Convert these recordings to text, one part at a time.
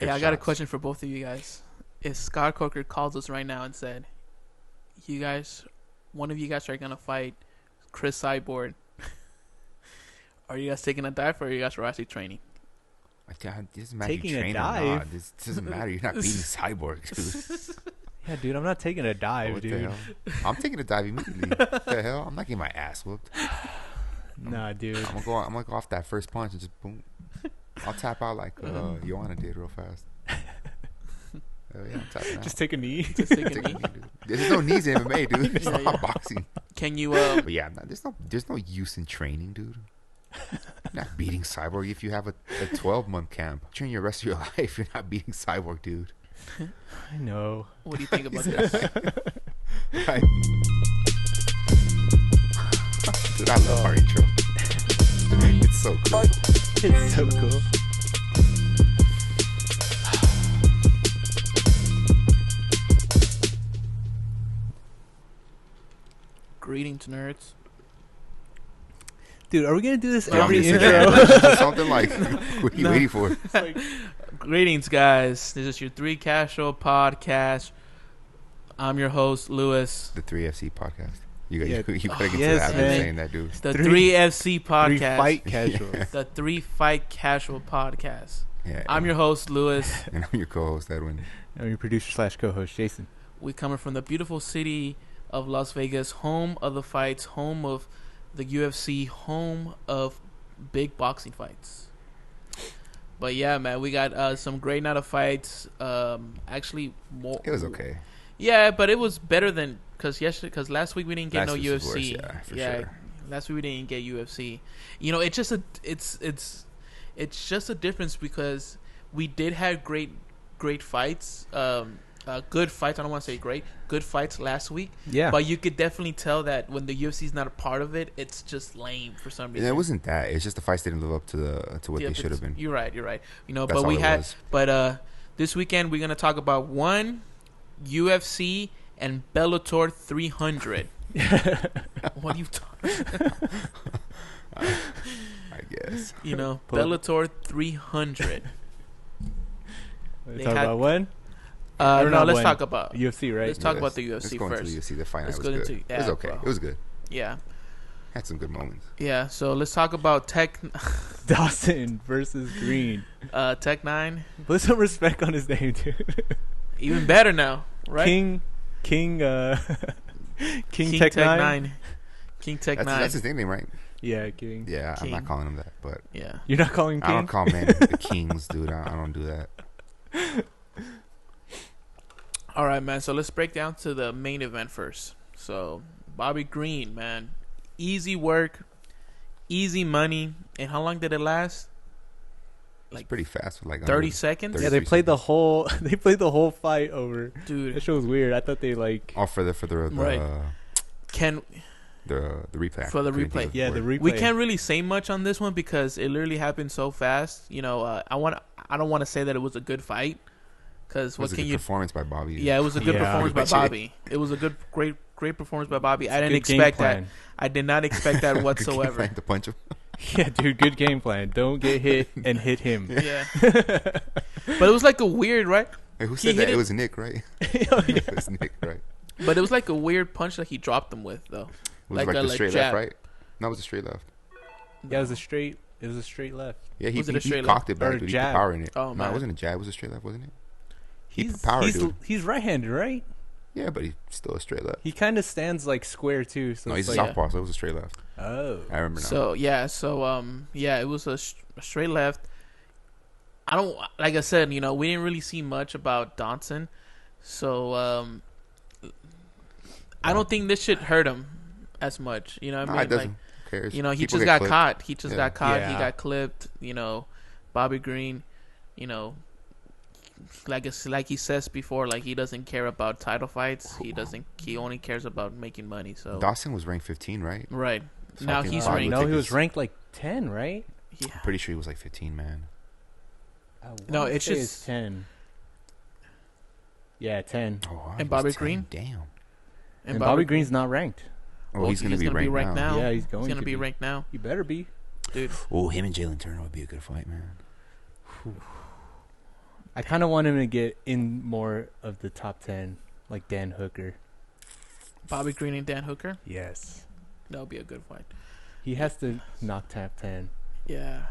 Hey, I got a question for both of you guys. If Scott Coker calls us right now and said, "You guys, one of you guys are gonna fight Chris Cyborg," are you guys taking a dive or are you guys actually training? God, it doesn't matter Taking you a train dive? or not. This doesn't matter. You're not beating Cyborg, dude. Yeah, dude, I'm not taking a dive, What dude. the hell? I'm taking a dive immediately. What the hell? I'm not getting my ass whooped. Nah, dude. I'm gonna go off that first punch and just boom. I'll tap out like Joanna did real fast. Hell yeah, I'm tapping out. Just take a knee. Just take a Take knee. a knee, dude. There's no knees in MMA, dude. It's Yeah, not boxing. Can you? But yeah, there's no use in training, dude. You're not beating Cyborg if you have a 12-month camp. Train your rest of your life. You're not beating Cyborg, dude. I know. What do you think about this? Right. Dude, I love our intro. It's so cool. It's so cool. Greetings, nerds. Dude, are we gonna do this Yeah, every I'm just intro? saying, something like, what are you waiting for? Greetings, guys. This is your 3 Casual podcast. I'm your host, Lewis. The 3FC podcast. You Yeah. gotta get to Yes, that. I've man. been saying that, dude. The 3 3FC podcast. 3 fight casuals. The 3 Fight Casual podcast. Yeah, I'm your host, Lewis. and I'm your co-host, Edwin. I'm your producer / co-host, Jason. We coming from the beautiful city of Las Vegas, home of the fights, home of the UFC, home of big boxing fights. But yeah, man, we got some great night of fights. Actually, more. It was okay. Yeah, but it was better than because last week we didn't get Last no week was UFC. worse, yeah, for sure. Last week we didn't get UFC. You know, it's just it's just a difference because we did have great fights. Good fights. I don't want to say great. Good fights last week. Yeah. But you could definitely tell that when the UFC is not a part of it, it's just lame for some reason. And it wasn't that. It's just the fights didn't live up to what Yeah, they should have been. You're right. You know, That's but we all it had. was. But this weekend we're gonna talk about one UFC and Bellator 300. What are you talking about? I guess. You know, Bellator 300. Let's They talk had- about when? No, not let's when. talk about UFC, right? Let's talk Yeah, about the let's UFC go into first. the UFC. The fight night Let's was go good. into- It was yeah, okay. bro. It was good. Yeah. Had some good moments. Yeah, so let's talk about Tech Dawson versus Green. Tech 9. Put some respect on his name, dude. Even better now, right? King King Tech 9. King Tech 9. That's his nickname, right? Yeah, King. Yeah, I'm King. not calling him that, but Yeah. You're not calling him King? I don't call men the kings, dude. I don't do that. All right, man. So let's break down to the main event first. So Bobby Green, man, easy work, easy money. And how long did it last? It's pretty fast. Like 30 seconds? 30. Yeah, they 33 played the whole fight over. Dude. That show was weird. I thought they like Oh, for the Right. the replay. For the I couldn't replay. think of the yeah, the word. replay. We can't really say much on this one because it literally happened so fast. You know, I don't want to say that it was a good fight because It what was a can good you? performance by Bobby. Yeah, it was a good Yeah. performance by Pretty much it. Bobby. It was a great performance by Bobby. I Good didn't game expect that. plan. I did not expect that Good game whatsoever. plan to punch him. Yeah, dude, good game plan. Don't get hit and hit him. Yeah, but it was like a weird, right? Hey, who He said hit that? it- It was Nick, right? Oh, yeah. It was Nick, right? But it was like a weird punch that he dropped him with, though. Was Like it like a, the like, straight jab. left, right? No, it was a straight left. Yeah, it was a straight left. Yeah, he Was it a he straight cocked it Or back, a dude. He put jab? power in it. Oh, No, man. it wasn't a jab. It was a straight left, wasn't it? He He's put power, dude. he's right-handed, right? Yeah, but he's still a straight left. He kind of stands like square too. So No, he's it's a like, southpaw, so it was a straight left. oh, I remember now. So it was a straight left. I don't like I said, you know, we didn't really see much about Dawson, so I don't think this should hurt him as much. You know what I Nah, mean? it doesn't. Like, Who cares? you know, he People just get got clipped. caught. He just Yeah. got caught. He Yeah. got clipped. You know, Bobby Green. You know, like he says before, like he doesn't care about title fights. He only cares about making money. So Dawson was ranked 15, right? right So now I think he's Bobby ranked. would no, take he was his- ranked like 10, right? Yeah. I'm pretty sure he was like 15, man. I No, wanna it's say just- 10. Yeah, 10. Oh, wow, And he Bobby was 10. Green? Damn. And Bobby Green's not ranked. Oh, Well, he's gonna be ranked now. Yeah, he's He's going gonna to be be. ranked now, You better be. dude. Oh, him and Jalen Turner would be a good fight, man. I kind of want him to get in more of the top 10, like Dan Hooker. Bobby Green and Dan Hooker. Yes. That would be a good fight. He has to knock top 10. Yeah.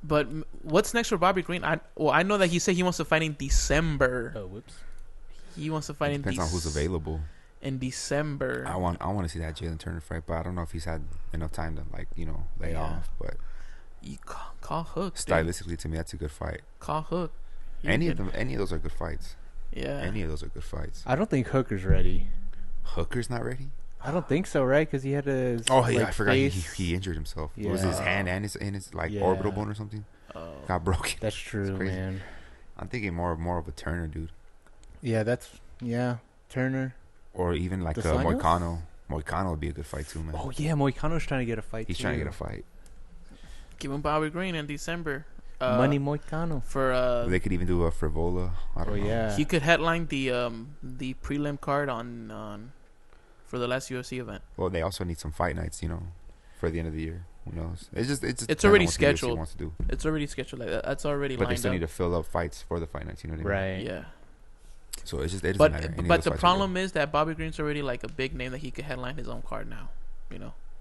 But what's next for Bobby Green? I know that he said he wants to fight in December. Oh, whoops. He wants to fight Depends on who's available. In December. I want to see that Jalen Turner fight, but I don't know if he's had enough time to lay off. But you call Hook. Stylistically, dude. to me, that's a good fight. Call Hook. Any of those are good fights. Yeah. Any of those are good fights. I don't think Hooker's ready. Hooker's not ready? I don't think so, right? Because he had his I forgot he injured himself. Yeah. It was his hand and his orbital bone or something. Oh. Got broken. That's true, man. I'm thinking more of a Turner, dude. Yeah, Turner. Or even like a Moicano. Moicano would be a good fight too, man. Oh yeah, Moicano's trying to get a fight. He's trying to get a fight. Give him Bobby Green in December. Money Moicano. For they could even do a Frivola. I don't know. Yeah. He could headline the prelim card on for the last UFC event. Well, they also need some fight nights, for the end of the year. Who knows? It's already what the UFC scheduled. wants to do. It's already scheduled. Like that. That's already But lined they still up. need to fill up fights for the fight nights. You know what I mean? Right. Yeah. So it doesn't matter. But the problem is that Bobby Green's already like a big name that he could headline his own card now.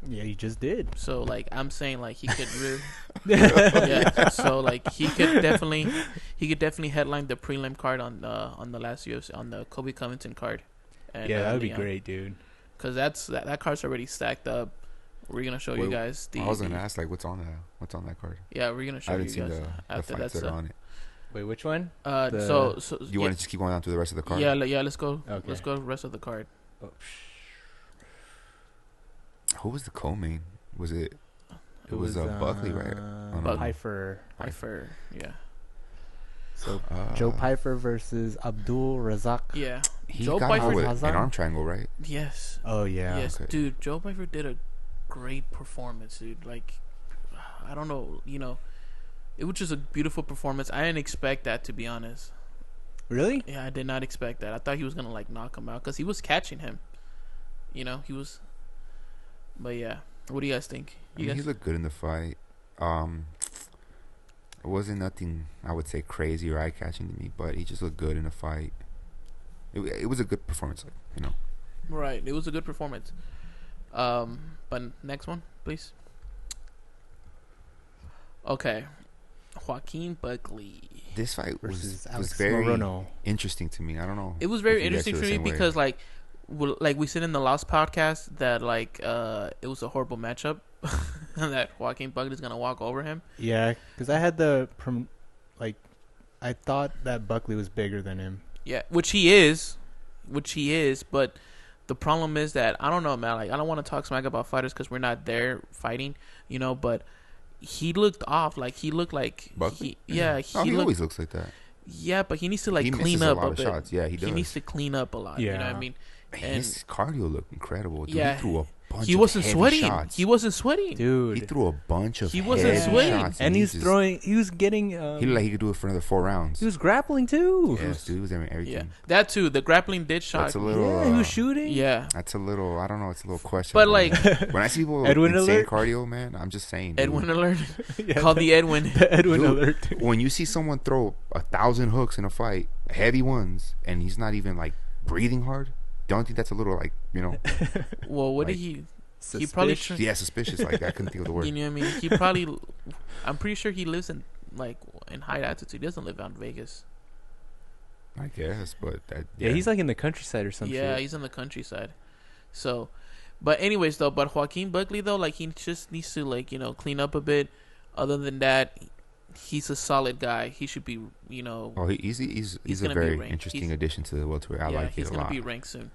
Yeah, he just did. So like I'm saying like he could really yeah. So like he could definitely headline the prelim card on the last UFC on the Kobe Covington card. And, yeah, that would be great, dude. Because that card's already stacked up. We're gonna show you guys I was gonna ask what's on that card. Yeah, we're gonna show you guys. I haven't seen the fights that are on it. Wait, which one? So you want to just keep going down through the rest of the card? Yeah. Let's go. Okay. Let's go rest of the card. Oh. Who was the co-main? Was it? It was Buckley, right? Pfeiffer. Yeah. So Joe Pfeiffer versus Abdul Razak. Yeah. He Joe got Pfeiffer with an arm triangle, right? Yes. Oh yeah. Yes, okay. Dude. Joe Pfeiffer did a great performance, dude. Like, I don't know. It was just a beautiful performance. I didn't expect that, to be honest. Really? Yeah, I did not expect that. I thought he was gonna knock him out because he was catching him. He was. But yeah, what do you guys think? He looked good in the fight. It wasn't nothing I would say crazy or eye catching to me, but he just looked good in the fight. It was a good performance, Right, it was a good performance. But next one, please. Okay, Joaquin Buckley. This fight versus was very Morono. Interesting to me. I don't know. It was very interesting for me because like we said in the last podcast that it was a horrible matchup that Joaquin Buckley's gonna walk over him. Yeah, because I had I thought that Buckley was bigger than him. Yeah, which he is, but the problem is that I don't know, man. Like I don't want to talk smack about fighters because we're not there fighting, but he looked off. Like he looked like Buckley? he always looks like that. Yeah, but he needs to he clean up a lot bit. Of shots. Yeah, he does. He needs to clean up a lot. Yeah. You know what I mean? And his cardio looked incredible. Dude. Yeah, he threw a bunch he of wasn't heavy sweating. shots. He wasn't sweating, dude. He threw a bunch of He wasn't heavy sweating. shots, And he's throwing. He was getting. He looked like he could do it for another 4 rounds. He was grappling too. Yes, dude, he was doing everything. Yeah, that too. The grappling did shot. That's a little. Yeah, he was shooting. Yeah, That's a little. I don't know. It's a little question. but like when I see people Edwin insane alert? cardio, man, I'm just saying. Dude. Edwin alert. Yeah, Called the Edwin. The Edwin Dude, alert. When you see someone throw 1,000 hooks in a fight, heavy ones, and he's not even breathing hard, don't you think that's a little Well, what did he? He probably. Yeah, suspicious. I couldn't think of the word. You know what I mean? He probably. I'm pretty sure he lives in high altitude. He doesn't live out in Vegas. I guess, but Yeah, he's in the countryside or something. Yeah, he's in the countryside. So, but anyways though, Joaquin Buckley though, he just needs to clean up a bit. Other than that, he's a solid guy. He should be Oh, he's a very interesting addition to the welterweight. I like it a lot. He's gonna be ranked soon.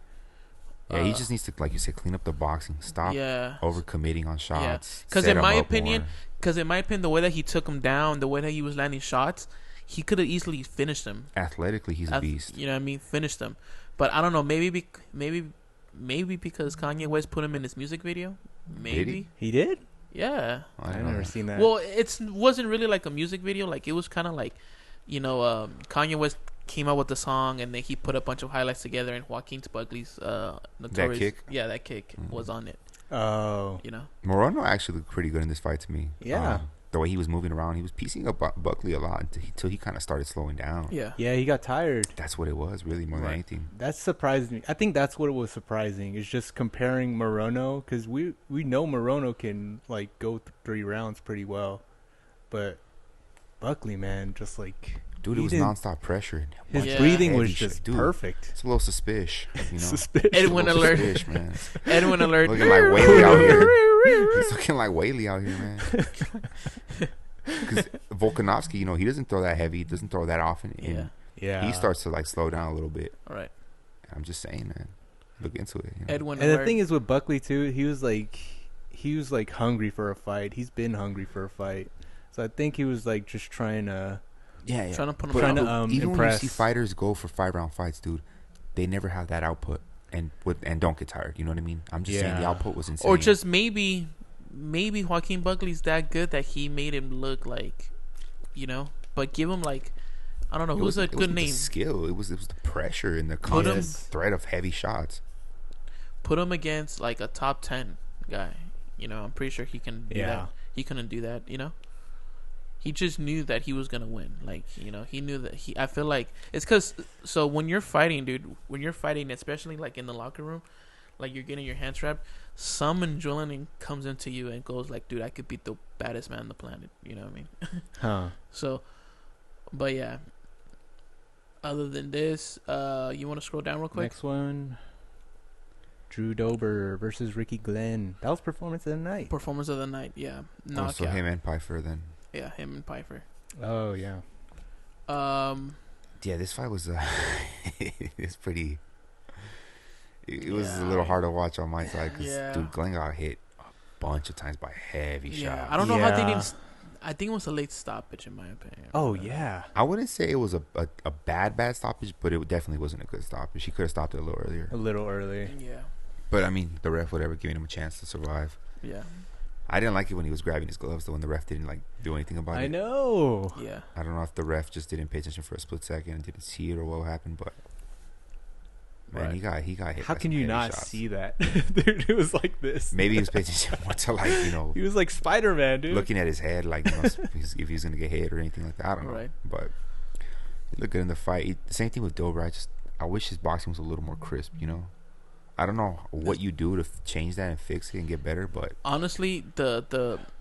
Yeah, he just needs to, like you said, clean up the boxing. Stop overcommitting on shots. Because in my opinion, the way that he took him down, the way that he was landing shots, he could have easily finished him. Athletically, he's a beast. You know what I mean? Finished him. But I don't know. Maybe because Kanye West put him in his music video. Maybe he did. Yeah, I've never seen that. Well, it wasn't really like a music video. Like it was kind of Kanye West came out with the song and then he put a bunch of highlights together and Joaquin Buckley's notorious that kick was on it. Oh, Morono actually looked pretty good in this fight to me. Yeah. the way he was moving around, he was piecing up Buckley a lot until he kind of started slowing down. Yeah. Yeah, he got tired. That's what it was, really, more than anything. That surprised me. I think that's what was surprising. Is just comparing Morono, because we know Morono can like go 3 rounds pretty well, but Buckley, man, just like dude, it was nonstop pressure. His breathing was just perfect. It's a little suspicious, you know. Suspicious. Edwin alert, man. Edwin alert. Looking like Whaley out here. He's looking like Whaley out here, man. Because Volkanovski, you know, he doesn't throw that heavy. He doesn't throw that often. Yeah. He starts to like slow down a little bit. All right. I'm just saying, man. Look into it. You know? Edwin and alert. the thing is with Buckley too, he was like hungry for a fight. He's been hungry for a fight. So I think he was like just trying to trying to put him even impress. when you see fighters go for 5-round fights, dude, they never have that output and don't get tired. You know what I mean? I'm just saying the output was insane. Or just maybe Joaquin Buckley's that good that he made him look like, you know. But give him like, I don't know, who's a good name? The skill. It was the pressure and the constant threat of heavy shots. Put him against like a top 10 guy. You know, I'm pretty sure he can do that. He couldn't do that, you know. He just knew that he was gonna win. Like, you know, he knew that I feel like it's because so when you're fighting, dude, especially like in the locker room, like you're getting your hands wrapped, some adrenaline comes into you and goes like, dude, I could beat the baddest man on the planet. You know what I mean? Huh. So, but yeah. Other than this, you want to scroll down real quick? Next one. Drew Dober versus Ricky Glenn. That was performance of the night. Performance of the night, yeah. Knockout. So him and Pfeiffer then. Yeah, him and Pfeiffer. Oh yeah. Yeah, this fight was it's pretty. It was a little hard to watch on my side because dude, Glenn got hit a bunch of times by heavy shots. I don't know how they didn't. I think it was a late stoppage in my opinion. Oh yeah. I wouldn't say it was a bad stoppage, but it definitely wasn't a good stoppage. He could have stopped it a little earlier. A little early. Yeah. But I mean, the ref would ever giving him a chance to survive. Yeah. I didn't like it when he was grabbing his gloves, though, when the ref didn't like do anything about it. I know. Yeah. I don't know if the ref just didn't pay attention for a split second and didn't see it or what happened, but man, he got hit. How by can some you heavy not shots. see that? Dude, it was like this. Maybe he was paying attention more to like, you know, he was like Spider-Man, dude. looking at his head, like, you know, if he's gonna get hit or anything like that. I don't know, but he looked good in the fight. The same thing with Dober. I wish his boxing was a little more crisp, you know. I don't know what you do to change that and fix it and get better, but honestly, the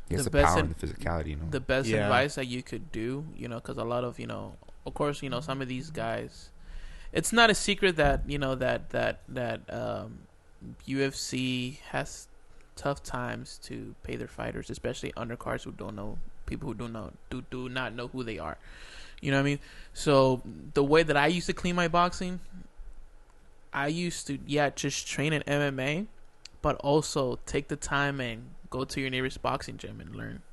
best power and the physicality, you know. The best advice that you could do, you know, because a lot of, you know, of course, you know, some of these guys, it's not a secret that, you know, that UFC has tough times to pay their fighters, especially undercards who don't know, people who do not know who they are. You know what I mean? So the way that I used to clean my boxing, I used to, just train in MMA, but also take the time and go to your nearest boxing gym and learn.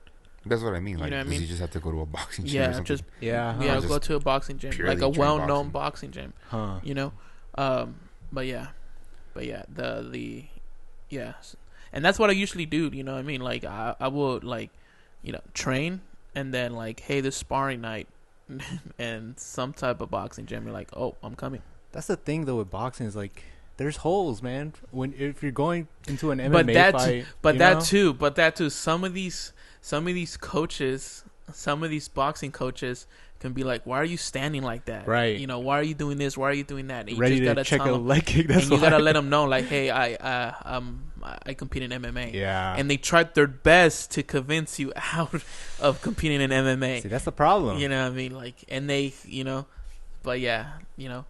That's what I mean. Like, you know what I mean? You just have to go to a boxing gym or something? Go to a boxing gym, like a well-known boxing gym. You know, but yeah, and that's what I usually do. You know what I mean? Like I would like, you know, train and then like, hey, this sparring night, and some type of boxing gym. You're like, oh, I'm coming. That's the thing though with boxing is like there's holes, man. If you're going into an MMA fight, but that too. Some of these coaches, some of these boxing coaches can be like, "Why are you standing like that? Right? You know, why are you doing this? Why are you doing that?" And you ready just gotta to check a leg kick. And you gotta let them know, like, "Hey, I compete in MMA." Yeah. And they tried their best to convince you out of competing in MMA. See, that's the problem. You know what I mean? Like, and they, you know, but yeah, you know.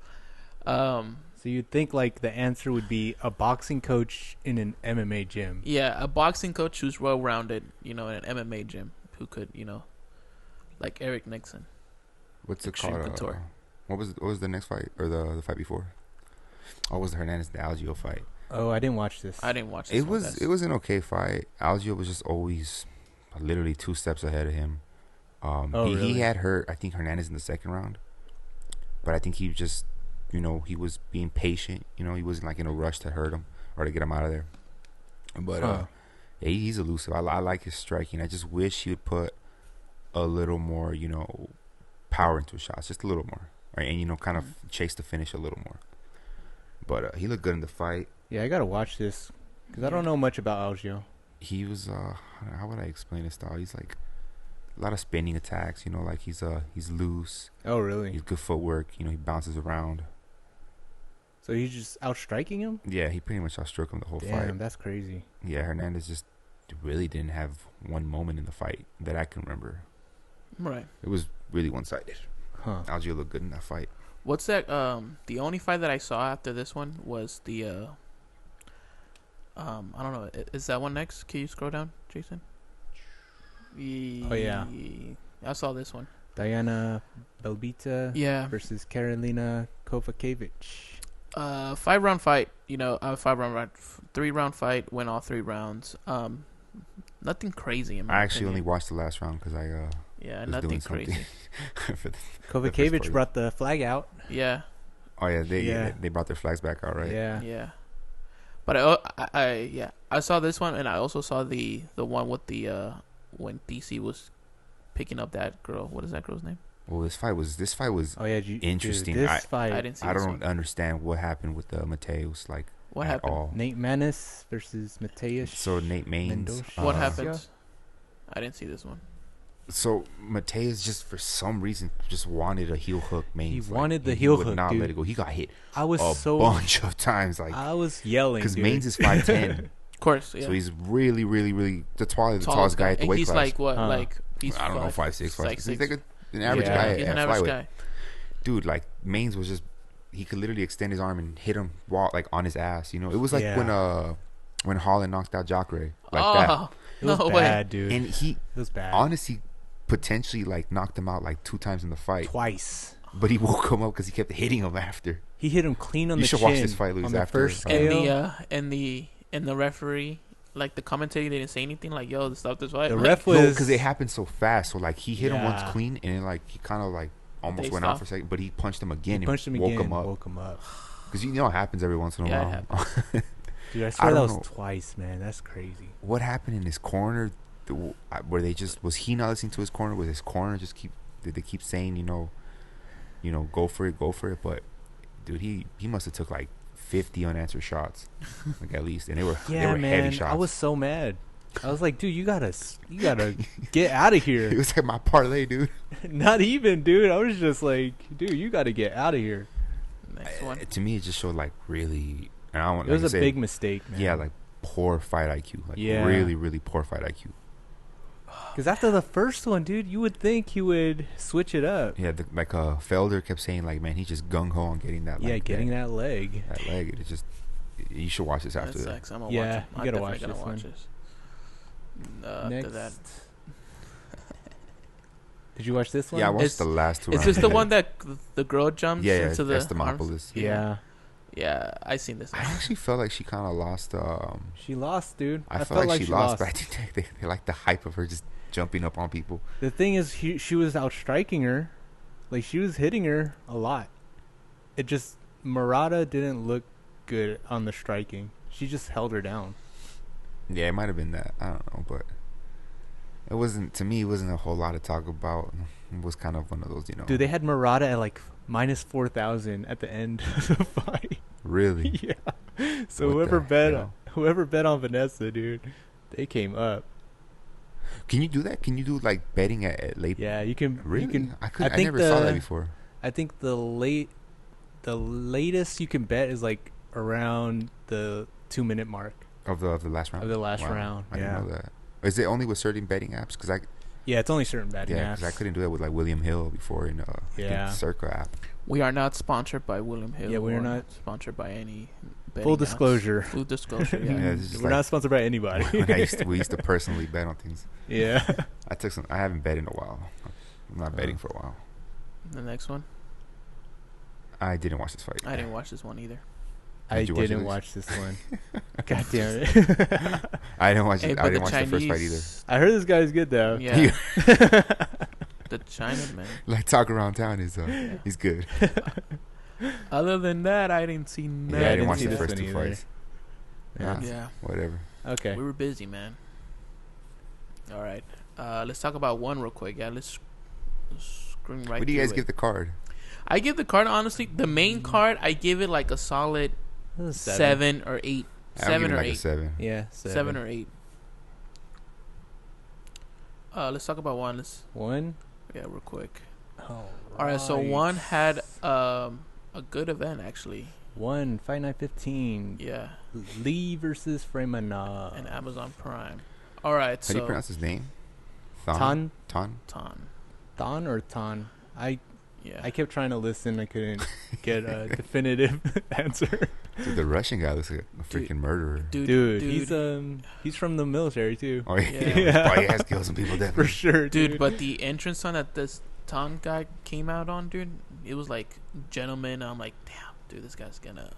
So you'd think like the answer would be a boxing coach in an MMA gym. Yeah, a boxing coach who's well-rounded, you know, in an MMA gym, who could, you know, like Eric Nixon. What's it called? What was the next fight or the fight before? Oh, it was the Hernandez Algio fight. Oh, I didn't watch this. I didn't watch this. It was an okay fight. Algio was just always literally 2 steps ahead of him. Really? He had hurt, I think, Hernandez in the second round, but I think he just, you know, he was being patient. You know, he wasn't like in a rush to hurt him or to get him out of there. But he's elusive. I like his striking. I just wish he would put a little more, you know, power into his shots, just a little more, right? And, you know, kind of chase the finish a little more. But he looked good in the fight. Yeah, I gotta watch this because I don't know much about Algio. He was how would I explain his style? He's like a lot of spinning attacks. You know, like he's loose. Oh, really? He's good footwork. You know, he bounces around. So he's just outstriking him? Yeah, he pretty much outstruck him the whole Damn, fight. that's crazy. Yeah, Hernandez just really didn't have one moment in the fight that I can remember. Right. It was really one-sided. Huh. Algeo looked good in that fight. What's that? The only fight that I saw after this one was the I don't know. Is that one next? Can you scroll down, Jason? Oh, yeah. I saw this one. Diana Belbita Yeah. versus Karolina Kovacevic. 5-round fight. You know, 3-round fight. Went all 3 rounds. Nothing crazy in my I actually opinion. only watched the last round because I Yeah, was nothing doing something. crazy. Kovacevic brought the flag out. Yeah. Oh yeah, they brought their flags back out, right? Yeah. Yeah. But I saw this one, and I also saw the one with the when DC was picking up that girl. What is that girl's name? Well, this fight was Oh yeah, interesting. Dude, this I fight. I didn't see. I this don't one. understand what happened with Mateus. Like What at happened? all. Nate Maness versus Mateus. So Nate Maines. Mendoza. What Yeah. happened? I didn't see this one. So Mateus just for some reason just wanted a heel hook. Maines. He wanted the heel would hook, not dude. let it go. He got hit I was a so bunch of times. Like I was yelling because dude. Maines is 5'10", Of course, yeah. so he's really, really, really the tallest guy at the and weight he's class. like what? Huh. Like he's I don't know, 5'6", 5'6". He's like an average Yeah. guy He's at an average flyweight. guy. Dude, like Maines was just he could literally extend his arm and hit him while like on his ass. You know, it was like when Holland knocked out Jacare like that. It was No bad, dude. And he It was bad. honestly potentially like knocked him out like 2 times in the fight, Twice. but he woke him up because he kept hitting him after. He hit him clean on You the should chin. watch this fight, Luis, on the after. first And scale. And the referee, like the commentator, they didn't say anything. Like, yo, stop this fight. The Like, ref No, was because it happened so fast. So like he hit him once Yeah. clean, and then like he kind of like almost They went out stopped. for a second, but he punched him again. He punched him and woke again. him up. Woke him up. Because you know it happens every once in a Yeah, while. it happens. Dude, I swear I that don't was know. twice, man. That's crazy. What happened in his corner? Where they just was he not listening to his corner? Was his corner just did they keep saying you know, go for it? But dude, he must have took like 50 unanswered shots, like at least, and they were Yeah, man. heavy shots. I was so mad. I was like, dude, you gotta get out of It here. was like my parlay, dude. Not even, dude. I was just like, dude, you gotta get out of here. Next one. To me, it just showed like really. And I don't, It was like a I said, big mistake, man. Yeah, like poor fight IQ. Like Yeah. really, really poor fight IQ. Because after the first one, dude, you would think he would switch it up. Yeah, Felder kept saying like, man, he's just gung ho on getting that. Yeah, like, getting that leg. that leg. It just you should watch this That after that. sucks. I'm gonna Yeah, watch it. you I'm gotta definitely watch gonna this watch one. this. After Next. that, Did you watch this one? Yeah, I watched It's- the last 2 is rounds. this the one that the girl jumps Yeah, into the arms? Estimopolis. Yeah. Yeah, I seen this. I actually felt like she kind of lost. She lost, dude. I felt like she lost, but I think they like the hype of her just jumping up on people. The thing is, she was outstriking her. Like, she was hitting her a lot. It just, Murata didn't look good on the striking. She just held her down. Yeah, it might have been that. I don't know, but it wasn't. To me, it wasn't a whole lot to talk about. It was kind of one of those, you know. Dude, they had Murata at like minus 4,000 at the end of the fight. Really? Yeah. So What the whoever bet on Vanessa, dude, they came up. Can you do that? Can you do like betting at late? Yeah, you can. Really? You can. I I think never saw that before. I think the latest you can bet is like around the 2-minute mark Of the last round. of the last Wow, round. I Yeah. didn't know that. Is it only with certain betting apps? Because Yeah, it's only certain betting apps. I couldn't do that with like William Hill before in Yeah. Circa app. We are not sponsored by William Hill. Yeah, we're or not. sponsored by any. Full betting apps. disclosure. Full disclosure. Yeah. Yeah, it's just We're like not sponsored by anybody. when we used to personally bet on things. Yeah. I haven't bet in a while. I'm not betting for a while. The next one. I didn't watch this fight. I didn't watch this one either. I Did you watch didn't it? watch this one. God damn it. I didn't watch Hey, it. but I didn't watch the first fight either. Chinese- I heard this guy's good though. Yeah. The Chinaman. Like talk around town is he's good. Other than that, I didn't see Yeah, nothing. I didn't watch see the this first one 2 either. fights. Yeah. Yeah. Whatever. Okay. We were busy, man. All right. Let's talk about one real quick. Yeah, let's scream right What do you through guys it. give the card? I give the card, honestly, the main card, I give it like a solid This is 7 or 8. I'm 7 giving or like 8. a 7. Yeah, 7 or 8. Let's talk about one. One? Yeah, real quick. Oh, All right, so one had a good event actually. One, Fight Night 15. Yeah. Lee versus Freymanov. And Amazon Prime. All right, How do you pronounce his name? Tan? Tan or Tan? Yeah. I kept trying to listen. I couldn't get a definitive answer. Dude, the Russian guy looks like a freaking murderer. Dude, he's from the military too. Oh yeah. Probably has killed some people definitely. For sure, dude. But the entrance song that this Tan guy came out on, dude, it was like gentleman. I'm like, damn, dude, this guy's gonna.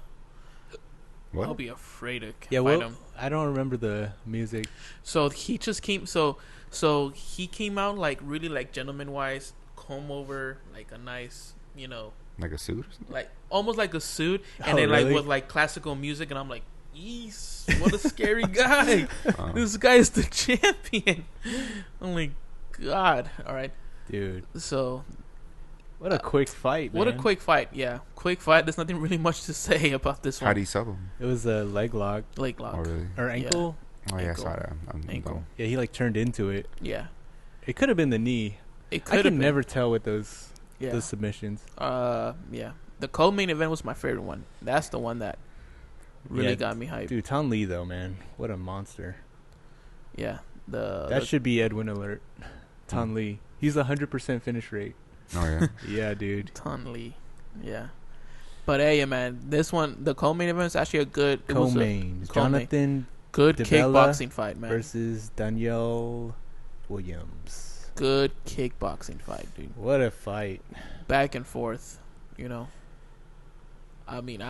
What? I'll be afraid to fight him. I don't remember the music. So he just came. So he came out like really like gentleman wise, comb over like a nice, like a suit or something? Like almost like a suit, and then really? like with like classical music, and I'm like, yeesh, what a scary guy. This guy is the champion. I'm like, God. All right, dude. So what a quick fight, man. What a quick fight. Yeah, quick fight. There's nothing really much to say about this one. How do you sub him? It was a leg lock. Oh, really? Or ankle? Yeah. Oh, yeah, I saw that. Ankle. Yeah, he like turned into it. Yeah. It could have been the knee. It could have been. Never tell with those submissions. Yeah. The co-main event was my favorite one. That's the one that really got me hyped. Dude, Tan Lee though, man. What a monster. Yeah. That should be Edwin alert. Tan Lee. He's 100% finish rate. Oh yeah. Yeah, dude. Tan Lee. Yeah. But hey, man, this one, the co-main event is actually a good co-main. Jonathan good Davella kickboxing fight, man. Versus Danielle Williams. Good kickboxing fight, dude. What a fight. Back and forth, I mean,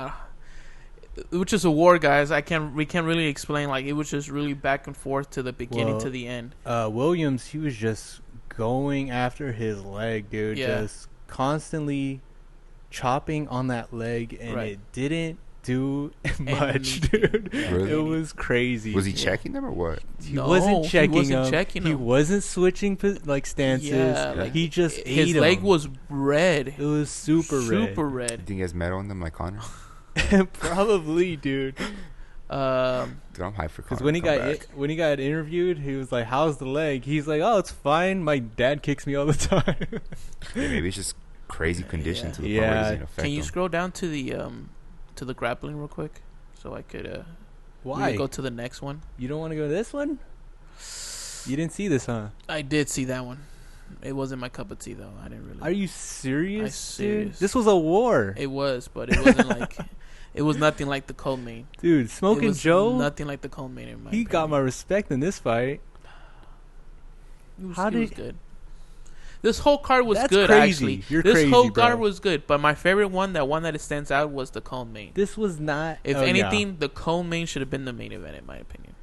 which is a war, guys. We can't really explain. Like, it was just really back and forth to the beginning to the end. Williams, he was just going after his leg, dude. Yeah. Just constantly chopping on that leg, and it didn't do much, dude. Really? It was crazy. Was he checking them or what? He wasn't checking them. He wasn't switching stances. Yeah, like he just ate his leg was red. It was super red. You think he has metal in them like Connor? Probably, dude. Dude, I'm hyped for Connor. Because when he got interviewed, he was like, "How's the leg?" He's like, "Oh, it's fine. My dad kicks me all the time." Yeah, maybe it's just crazy condition to the point where it doesn't affect Can you him. scroll down to the grappling real quick, so I could why go to the next one? You don't want to go to this one? You didn't see this, huh? I did see that one. It wasn't my cup of tea, though. I didn't really. Are you serious? I'm serious. Dude? This was a war. It was, but it wasn't like. It was nothing like the co-main. Dude, Smoking Joe. Nothing like the co-main in my opinion. Got my respect in this fight. It was good. This whole card was good, crazy. actually. You're this crazy, whole bro. card was good, but my favorite one, that one that stands out, was the co-main. This was not. If anything, the co-main should have been the main event, in my opinion.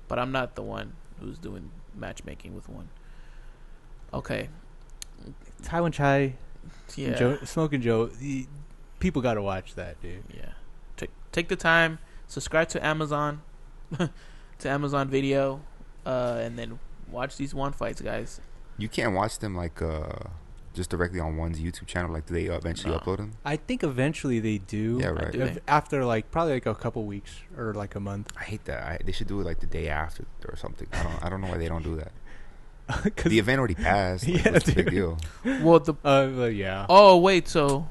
But I'm not the one who's doing matchmaking with one. Okay. Taiwan Chai. Yeah. Smoking Joe. People got to watch that, dude. Yeah. Take the time. Subscribe to Amazon. To Amazon Video. And then watch these one fights, guys. You can't watch them like just directly on one's YouTube channel. Like, do they eventually upload them? I think eventually they do. Yeah, right. After probably a couple weeks or like a month. I hate that. They should do it like the day after or something. I don't know why they don't do that. The event already passed. Like, what's the big deal? Well, yeah. Oh wait, so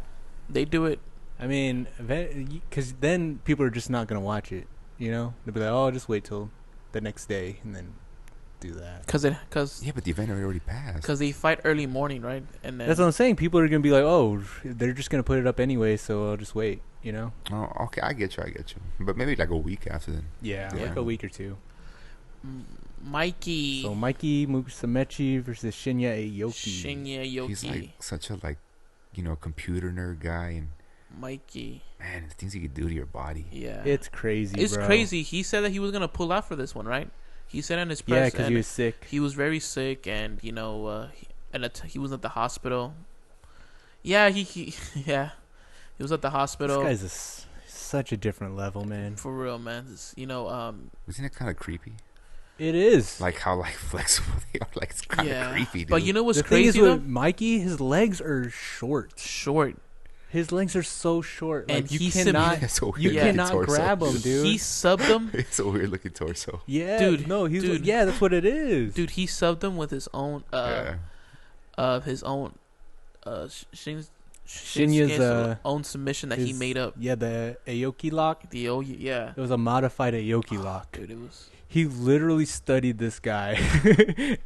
they do it. I mean, because then people are just not gonna watch it. They'll be like, "Oh, just wait till the next day and then do that." Yeah, but the event already passed. Because they fight early morning, right? And then that's what I'm saying. People are gonna be like, "Oh, they're just gonna put it up anyway, so I'll just wait." Oh, okay, I get you. But maybe like a week after then. Yeah, like a week or two. Mikey. So Mikey Musumeci versus Shinya Aoki. He's like such a computer nerd guy, and Mikey. Man, the things he could do to your body. Yeah, it's crazy. It's crazy. He said that he was gonna pull out for this one, right? He said in his press. Yeah, because he was sick. He was very sick, and he was at the hospital. Yeah, he was at the hospital. This guy's such a different level, man. For real, man. Isn't it kind of creepy? It is. Like how flexible they are. Like, it's kind of creepy, dude. But you know what's the crazy thing is with Mikey, his legs are short. His legs are so short. And Like he you cannot, That's a weird you looking cannot torso. grab him, dude. He subbed him. It's a weird looking torso. Yeah, Dude, no, he's dude. yeah, that's what it is. Dude, he subbed him with his own his own Shinya's own submission that he made up. Yeah, the Aoki lock. Yeah. It was a modified Aoki lock. Dude, it was. He literally studied this guy And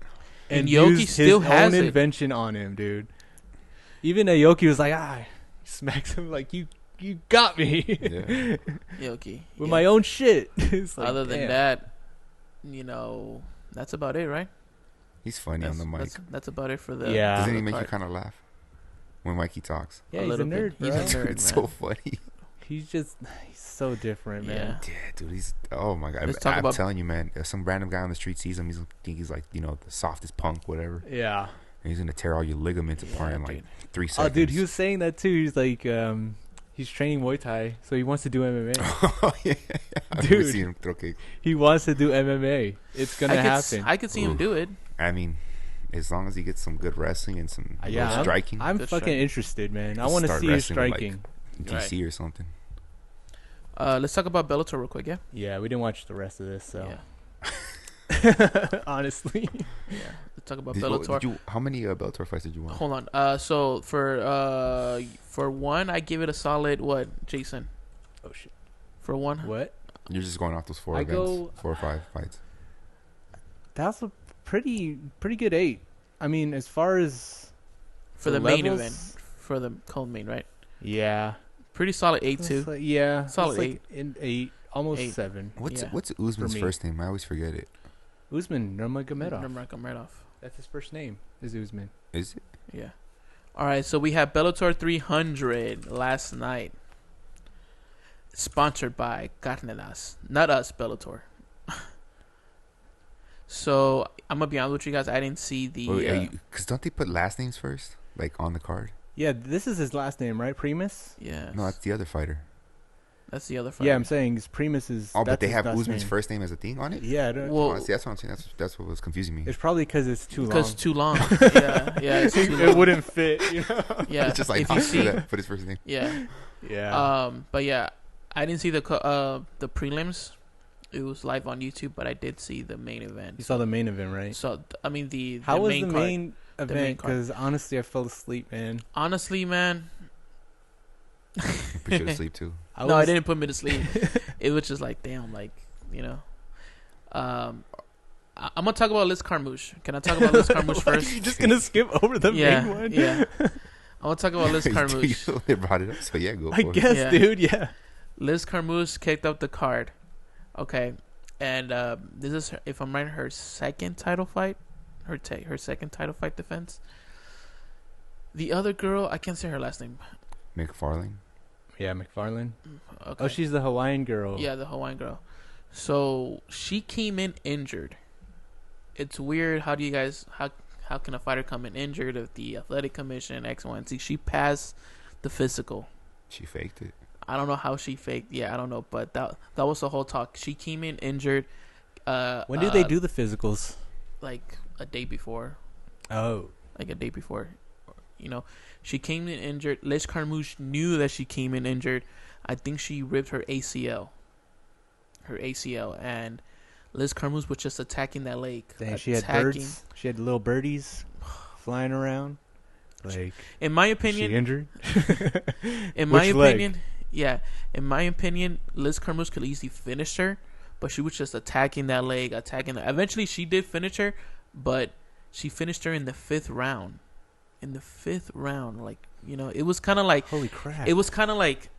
and Yoki used still his has own it. invention on him, dude. Even Aoki was like, smacks him like you got me Yeah. Yoki. with Yeah. my own shit. It's like, Other than damn. that, that's about it, right? He's funny on the mic. That's about it for the. Yeah. Doesn't he the make you card. kind of laugh when Mikey talks? Yeah, A he's a little nerd, bit. bro. He's a nerd, It's man. so funny. He's so different, man. Yeah. Yeah, dude, he's oh my god. Let's talk I'm about- telling you, man. If some random guy on the street sees him, he's like, the softest punk, whatever. Yeah. And he's gonna tear all your ligaments apart in like dude. 3 Oh, seconds. dude, he was saying that too. He's like, he's training Muay Thai, so he wants to do MMA. Oh, yeah. I've Dude. never seen him throw kicks. He wants to do MMA. It's gonna happen. I could see him Oof. do it. I mean, as long as he gets some good wrestling and some Yeah, good striking, I'm Good fucking striking. interested, man. I Just want to start see his wrestling with, like, striking. DC or something. Let's talk about Bellator real quick, yeah? Yeah, we didn't watch the rest of this, so Yeah. honestly, Yeah. Let's talk about Did Bellator. you, how many Bellator fights did you watch? Hold on. So for one, I give it a solid what, Jason? oh shit, For one, what? You're just going off those 4 I events, go- 4 or 5 fights. That's a pretty good 8. I mean, as far as for the main event, for the co-main, right? yeah, Pretty solid 8 it's too. like- yeah, Solid it's like in 8, almost 8. 7. What's Yeah. what's Usman's me. first name? I always forget it. Usman Nurmagomedov. Nurmagomedov. That's his first name. Is Usman. Is it? Yeah. All right, so we have Bellator 300 last night. Sponsored by Carnedas. Not us, Bellator. So, I'm going to be honest with you guys. I didn't see the... Because don't they put last names first, like on the card? Yeah, this is his last name, right? Primus. yeah. No, that's the other fighter. That's the other fight. Yeah, I'm saying his Primus is. Oh, but that's they his have last Usman's name. first name as a thing on it. Yeah, I don't, Well, See, that's what I'm saying. That's what was confusing me. it's probably because it's too long. because it's too long. yeah, it's too long. It wouldn't fit, you know. Yeah, It's just like if you see... put his first name. Yeah. Yeah. But yeah, I didn't see the prelims. It was live on YouTube, but I did see the main event. You saw the main event, right? So I mean the How was main the card. main main event? card. Because honestly, I fell asleep, man. Honestly, man, You put you to sleep too. I didn't put me to sleep. It was just like, damn, like, you know. I'm gonna talk about Liz Carmouche. Can I talk about Liz Carmouche first? You're just gonna skip over the Yeah, main one? yeah. I want to talk about Liz Carmouche. They brought it up, so yeah, go I for it. guess, Yeah. dude. Yeah. Liz Carmouche kicked up the card. Okay, and this is, if I'm right, her second title fight. Her second title fight defense. The other girl, I can't say her last name. McFarlane. Yeah, McFarlane. Okay. Oh, she's the Hawaiian girl. Yeah, the Hawaiian girl. So she came in injured. It's weird. How can a fighter come in injured if the athletic commission X, Y, and Z? She passed the physical. She faked it. I don't know how she faked. Yeah, I don't know, but that was the whole talk. She came in injured. When did they do the physicals? Like a day before. Oh. Like a day before. You know, she came in injured. Liz Carmouche knew that she came in injured. I think she ripped her ACL. And Liz Carmouche was just attacking that leg. Dang, she had birds. She had little birdies flying around. Like, in my is she opinion, injured? in my Which leg? opinion, yeah. In my opinion, Liz Carmouche could easily finish her, but she was just attacking that leg, Eventually, she did finish her, but she finished her in the 5th round. Like, you know, it was kind of like, Holy crap! it was kind of like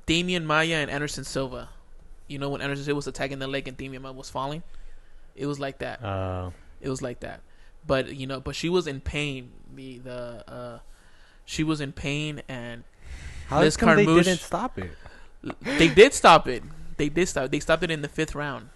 Damian Maia and Anderson Silva. You know, when Anderson Silva was attacking the leg and Damian Maia was falling, it was like that. It was like that. But you know, but she was in pain. She was in pain, and How Liz come they Carmouche- didn't stop it? they did stop it. They stopped it in the 5th round.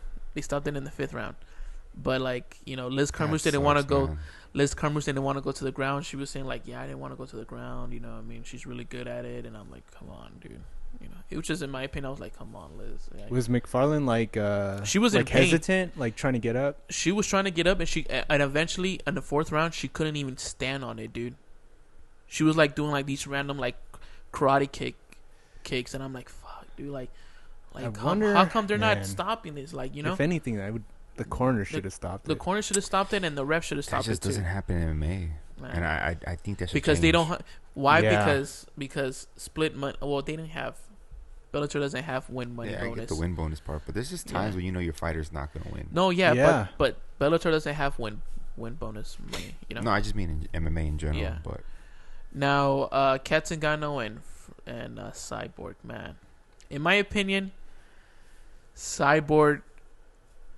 But like, you know, Liz Carmouche That didn't want to sucks, go. man. Liz Carmouche didn't want to go to the ground. She was saying like, yeah, I didn't want to go to the ground. You know, I mean, she's really good at it. And I'm like, come on, dude. You know, it was just, in my opinion, I was like, come on, Liz. Yeah, Was McFarlane like she was in like pain. hesitant, like trying to get up? She was trying to get up, and eventually in the 4th round, she couldn't even stand on it, dude. She was like doing like these random like karate kicks, and I'm like, fuck, dude, like how come they're not stopping this? Like, you know, if anything, the corner should have stopped it. The corner should have stopped it, and the ref should have stopped it. That just doesn't happen in MMA. Man. And I think that's because they don't. Why? Yeah. Because split money. Well, they didn't have. Bellator doesn't have win money bonus. I get the win bonus part, but there's just times when you know your fighter's not gonna win. No, but Bellator doesn't have win bonus money. You know. No, I just mean in MMA in general. Yeah. But now, Ngannou and Cyborg, man. In my opinion, Cyborg.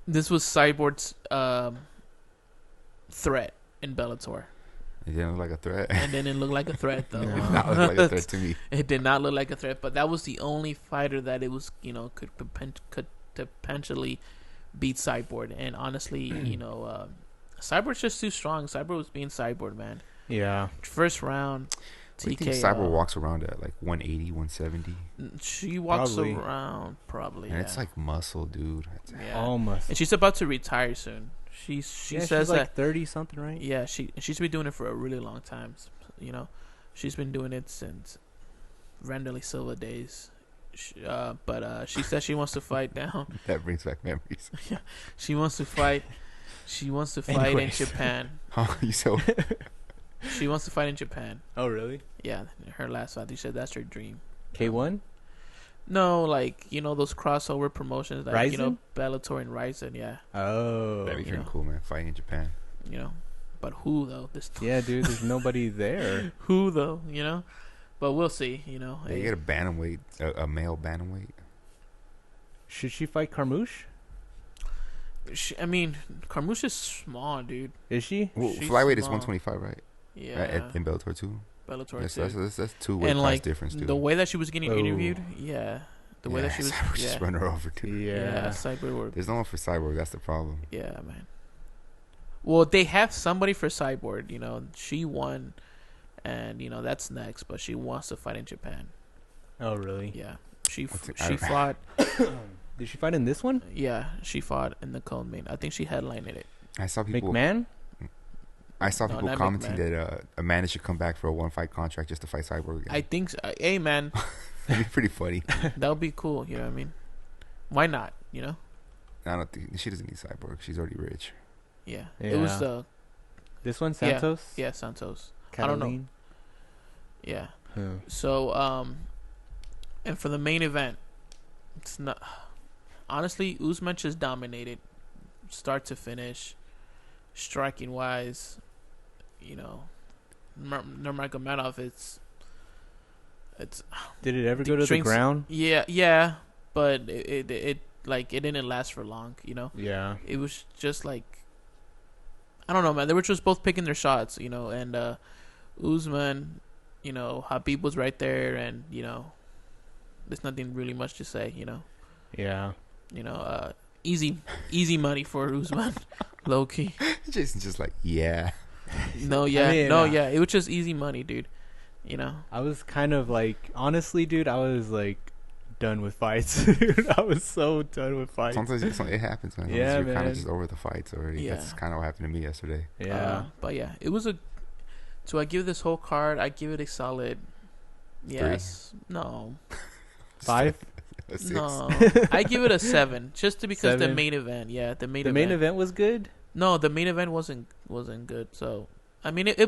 This was Cyborg's threat in Bellator. It didn't look like a threat. It didn't look like a threat, though. It did not look like a threat to me. It did not look like a threat, but that was the only fighter that it was, could potentially beat Cyborg. And honestly, Cyborg's just too strong. Cyborg was being Cyborg, man. Yeah. First round, TKO. Do you think Cyborg walks around at like 180, 170? She walks around probably. And it's like muscle, dude. Yeah. All muscle. And she's about to retire soon. She says she's like that 30 something, right? Yeah, she's been doing it for a really long time. She's been doing it since Randy Silva days. But she says she wants to fight now. That brings back memories. Yeah, she wants to fight. She wants to fight in Japan. She wants to fight in Japan. Oh, really? Yeah, her last fight. She said that's her dream. K1? No, like, those crossover promotions, like, Ryzen? Bellator and Ryzen, yeah. Oh. That'd be pretty cool, man, fighting in Japan. But who, though? Yeah, dude, there's nobody there. Who, though, But we'll see, They get a bantamweight, a male bantamweight. Should she fight Carmouche? Carmouche is small, dude. Is she? Well, flyweight is 125, right? Yeah. In Bellator, too? Bellator, too. That's 2 weight class difference, dude. The way that she was getting interviewed, the way that she was... Cyborg just run her over, too. Yeah, Cyborg. There's no one for Cyborg, that's the problem. Yeah, man. Well, they have somebody for Cyborg, She won, and, that's next, but she wants to fight in Japan. Oh, really? Yeah. She fought... Did she fight in this one? Yeah, she fought in the co-main. I think she headlined it. I saw people... McMahon? I saw people commenting that Amanda should come back for a 1-fight contract just to fight Cyborg again. I think so. Hey, man. That'd be pretty funny. That would be cool, you know what I mean? Why not, I don't think... She doesn't need Cyborg. She's already rich. Yeah. It was the... This one, Santos? Yeah, Santos. Cataline? I don't know. Yeah. So, and for the main event, it's not... Honestly, Usman just dominated, start to finish, striking wise. Nurmagomedov, it's. Did it ever go to the ground? Yeah, but it didn't last for long. Yeah. It was just like, I don't know, man. They were just both picking their shots, and Usman, Habib was right there, and there's nothing really much to say, Yeah. Easy money for Usman, low key. Jason's just like, yeah. No, yeah, it was just easy money, dude. I was kind of like, honestly, dude, I was like done with fights. I was so done with fights. Sometimes it happens, man. Yeah, you're kind of just over the fights already. Yeah. That's kind of what happened to me yesterday. Yeah, but yeah, it was So I give this whole card. I give it a solid. Yes. 3? No. 5. A 6. No, I give it a 7, just because 7? the main event. Yeah, the main event was good. No, the main event wasn't good. So I mean, it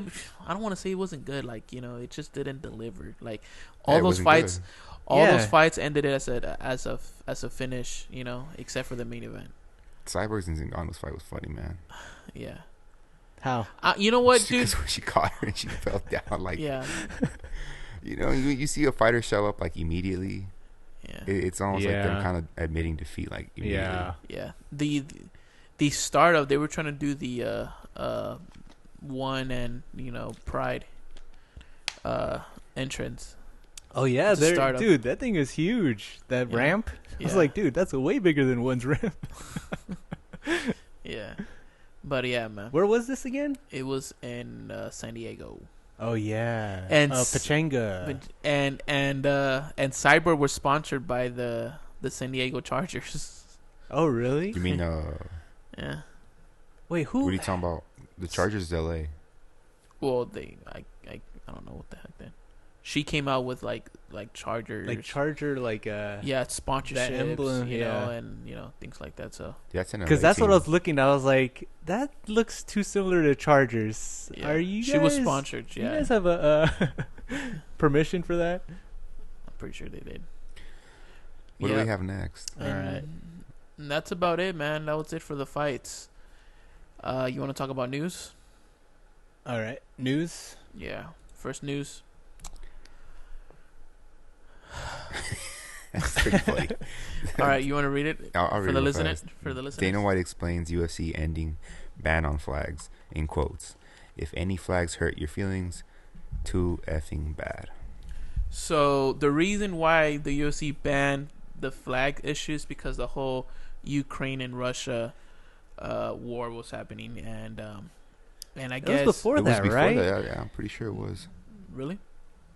I don't want to say it wasn't good. Like it just didn't deliver. Like all those fights, those fights ended as a finish. Except for the main event. Cyborg's and Ngannou's fight was funny, man. Yeah. How? You know what, dude? When she caught her and she fell down, like yeah. You see a fighter show up like immediately. Yeah. It's almost like them kind of admitting defeat, like immediately. Yeah. The start of, they were trying to do the one and Pride entrance. Oh yeah, dude, that thing is huge. That ramp. I was Yeah. like, dude, that's way bigger than one's ramp. Yeah. But yeah, man. Where was this again? It was in San Diego. Oh yeah, And Pachanga. And Cyborg was sponsored by the San Diego Chargers. Oh really? You mean Yeah. Wait, who? what are you talking about? The Chargers is LA. Well, I don't know what the heck then. She came out with like Chargers, yeah, sponsorships, that emblem, you know, and things like that. So because that's what I was looking at. I was like, that looks too similar to Chargers. yeah. Are you guys? She was sponsored. Yeah, you guys have a permission for that? I'm pretty sure they did. What do we have next? All right. And that's about it, man. That was it for the fights. You want to talk about news? All right, news. Yeah, first news. That's pretty funny. All right, you want to read it I'll for read the it listeners? fast. For the listeners, Dana White explains UFC ending ban on flags in quotes. If any flags hurt your feelings, too effing bad. So the reason why the UFC banned the flag issues because the whole Ukraine and Russia war was happening, and I guess it was before that, right? Yeah, I'm pretty sure it was. Really?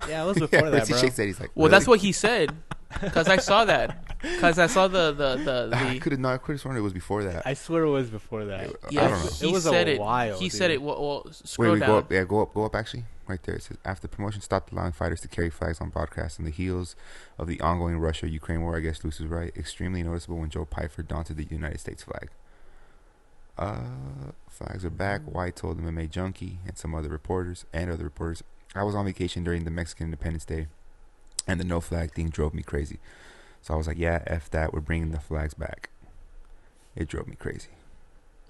Yeah, it was before that, bro. Shake said he's like, Well, really? that's what he said. Because I saw that. Because I saw the I could have sworn it was before that. I swear it was before that. Yeah, I don't know. he It was said a it. while. He dude. said it. Well, scroll Wait, down. go up. Yeah, go up. Actually, right there. It says after the promotion stopped allowing fighters to carry flags on broadcast in the heels of the ongoing Russia-Ukraine war. I guess Luce was right. Extremely noticeable when Joe Pyfer daunted the United States flag. Flags are back. White told MMA Junkie and some other reporters. I was on vacation during the Mexican Independence Day, and the no flag thing drove me crazy. So I was like, yeah, F that. We're bringing the flags back. It drove me crazy.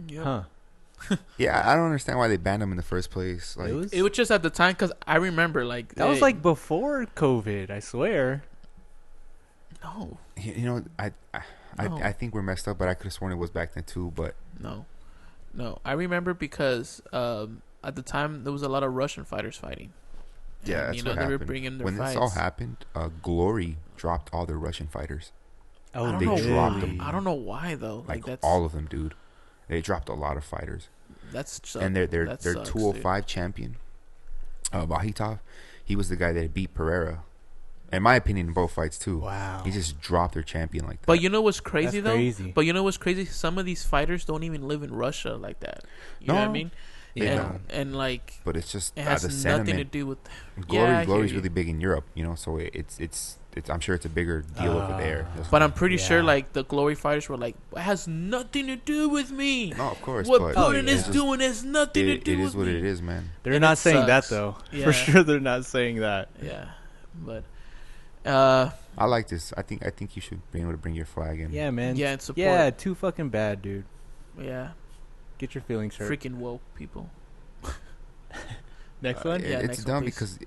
Yeah. Huh. Yeah, I don't understand why they banned them in the first place. Like, It was just at the time because I remember like that was like before COVID. I swear. no, you know, I think we're messed up, but I could have sworn it was back then too. But no. I remember because at the time there was a lot of Russian fighters fighting. yeah, And, that's they what happened. were bringing their When fights. this all happened, Glory dropped all their Russian fighters. Oh, I don't they know dropped why. them. I don't know why though. Like that's all of them, dude. They dropped a lot of fighters. and Their that 205 champion, Vahitov, he was the guy that beat Pereira. In my opinion, in both fights too. wow. He just dropped their champion like that. But you know what's crazy That's though? crazy. But you know what's crazy? Some of these fighters don't even live in Russia like that. You know what I mean? They Yeah. don't. And like But it's just it has the nothing sentiment. to do with Glory's you. really big in Europe, you know. So it's I'm sure it's a bigger deal over there. That's But why. I'm pretty Yeah. sure like the Glory fighters were like, it has nothing to do with me. No, of course. What but Putin yeah. is doing has nothing to do it with is what me. it is, man. They're And not it saying that sucks. though. Yeah. For sure, they're not saying that. Yeah, but I like this. I think you should be able to bring your flag in. Yeah, man. yeah, and support. Yeah, too fucking bad, dude. Yeah, Get your feelings hurt. freaking woke people. Next one. Yeah, It's next dumb one, please. because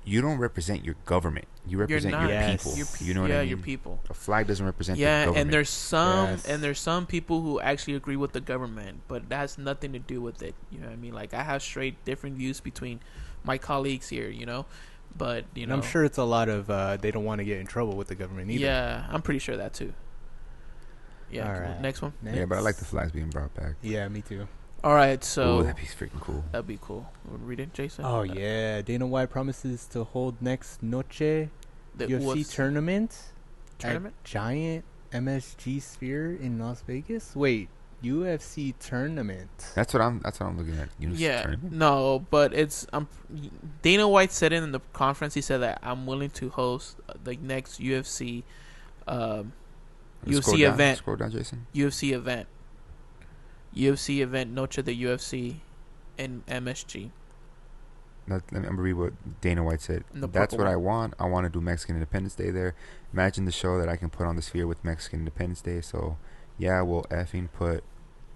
you don't represent your government. You represent not. your Yes. people. Your You know what I mean? your people. A flag doesn't represent the Yeah, government. and Yes. there's some people who actually agree with the government, but that has nothing to do with it. You know what I mean? Like I have straight different views between my colleagues here. You know, but you And know, I'm sure it's a lot of they don't want to get in trouble with the government either. yeah, I'm pretty sure that too. Yeah. All cool. right. Next one. Yeah, but I like the flags being brought back. Yeah, me too. All right, so Oh, that'd be freaking cool. that'd be cool. Wanna read it, Jason? Oh yeah, Dana White promises to hold next Noche The UFC what's- tournament tournament. at Giant MSG Sphere in Las Vegas. Wait, UFC tournament. That's what I'm looking at. Yeah, Tournament? no, but it's Dana White said it in the conference. He said that I'm willing to host the next UFC Scroll down, event. Scroll down, Jason. UFC event Noche the UFC in MSG. Let me read what Dana White said. And the That's purple what one. I want. I want to do Mexican Independence Day there. Imagine the show that I can put on the Sphere with Mexican Independence Day. So, yeah, we'll effing put